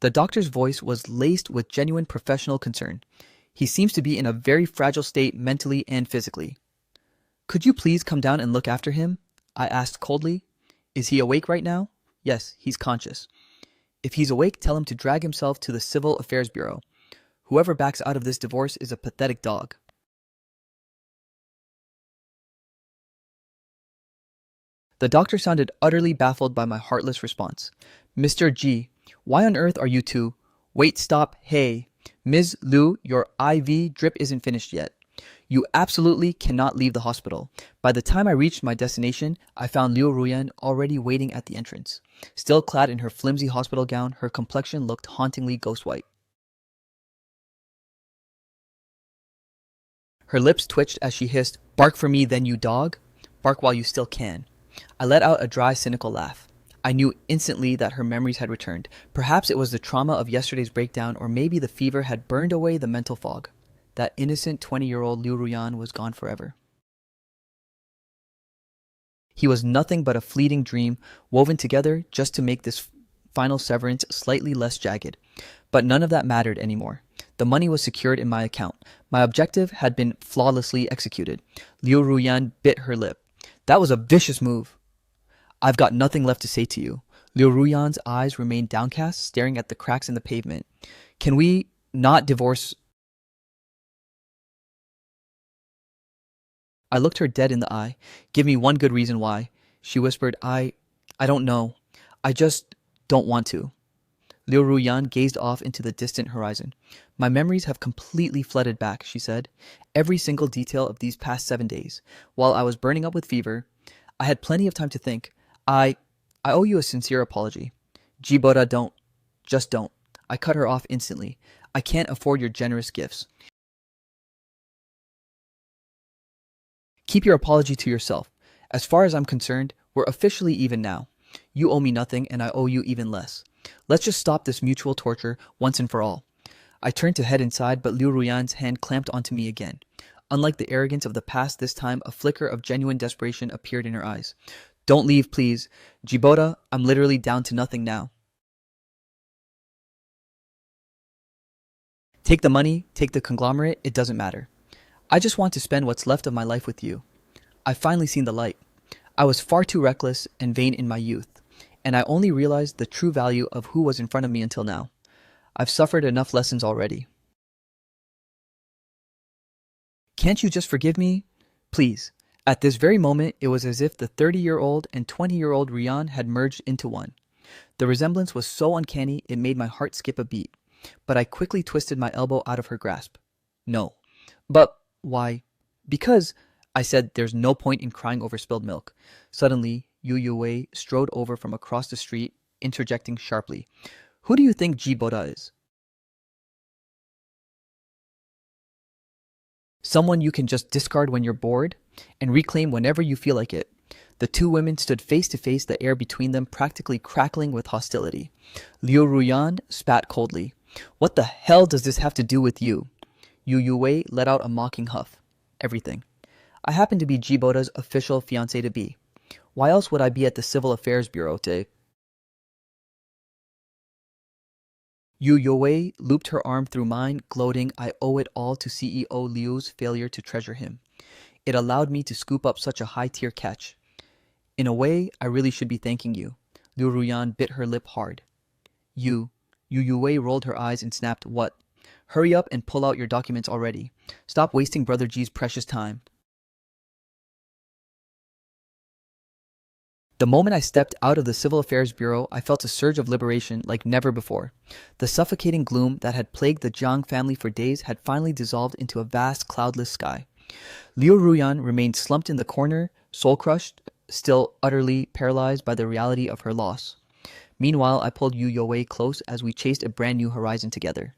The doctor's voice was laced with genuine professional concern. He seems to be in a very fragile state mentally and physically. Could you please come down and look after him? I asked coldly. Is he awake right now? Yes, he's conscious. If he's awake, tell him to drag himself to the Civil Affairs Bureau. Whoever backs out of this divorce is a pathetic dog. The doctor sounded utterly baffled by my heartless response. Mr. G, why on earth are you two? Wait, stop, hey. Ms. Liu, your IV drip isn't finished yet. You absolutely cannot leave the hospital. By the time I reached my destination, I found Liu Ruyan already waiting at the entrance. Still clad in her flimsy hospital gown, her complexion looked hauntingly ghost white. Her lips twitched as she hissed, "Bark for me, then, you dog. Bark while you still can." I let out a dry, cynical laugh. I knew instantly that her memories had returned. Perhaps it was the trauma of yesterday's breakdown, or maybe the fever had burned away the mental fog. That innocent 20-year-old Liu Ruyan was gone forever. He was nothing but a fleeting dream woven together just to make this final severance slightly less jagged. But none of that mattered anymore. The money was secured in my account. My objective had been flawlessly executed. Liu Ruyan bit her lip. That was a vicious move. I've got nothing left to say to you. Liu Ruyan's eyes remained downcast, staring at the cracks in the pavement. Can we not divorce? I looked her dead in the eye. Give me one good reason why. She whispered, I don't know. I just don't want to. Liu Ruyan gazed off into the distant horizon. My memories have completely flooded back, she said. Every single detail of these past 7 days. While I was burning up with fever, I had plenty of time to think. I owe you a sincere apology. Jibota, don't. Just don't. I cut her off instantly. I can't afford your generous gifts. Keep your apology to yourself. As far as I'm concerned, we're officially even now. You owe me nothing, and I owe you even less. Let's just stop this mutual torture once and for all. I turned to head inside, but Liu Ruyan's hand clamped onto me again. Unlike the arrogance of the past, this time a flicker of genuine desperation appeared in her eyes. Don't leave, please. Jibota, I'm literally down to nothing now. Take the money, take the conglomerate, it doesn't matter. I just want to spend what's left of my life with you. I've finally seen the light. I was far too reckless and vain in my youth, and I only realized the true value of who was in front of me until now. I've suffered enough lessons already. Can't you just forgive me? Please. At this very moment, it was as if the 30-year-old and 20-year-old Rian had merged into one. The resemblance was so uncanny it made my heart skip a beat, but I quickly twisted my elbow out of her grasp. No. But why? Because, I said, there's no point in crying over spilled milk. Suddenly, Yu Yue strode over from across the street, interjecting sharply. Who do you think Jiboda is? Someone you can just discard when you're bored and reclaim whenever you feel like it. The two women stood face to face, the air between them practically crackling with hostility. Liu Ruyan spat coldly. What the hell does this have to do with you? Yu Yue let out a mocking huff. Everything. I happen to be Jiboda's official fiancé-to-be. Why else would I be at the Civil Affairs Bureau to... Yu Yue looped her arm through mine, gloating, I owe it all to CEO Liu's failure to treasure him. It allowed me to scoop up such a high-tier catch. In a way, I really should be thanking you. Liu Ruyan bit her lip hard. Yu Yue rolled her eyes and snapped, What? Hurry up and pull out your documents already. Stop wasting Brother G's precious time. The moment I stepped out of the Civil Affairs Bureau, I felt a surge of liberation like never before. The suffocating gloom that had plagued the Jiang family for days had finally dissolved into a vast cloudless sky. Liu Ruyan remained slumped in the corner, soul-crushed, still utterly paralyzed by the reality of her loss. Meanwhile, I pulled Yu Yue close as we chased a brand new horizon together.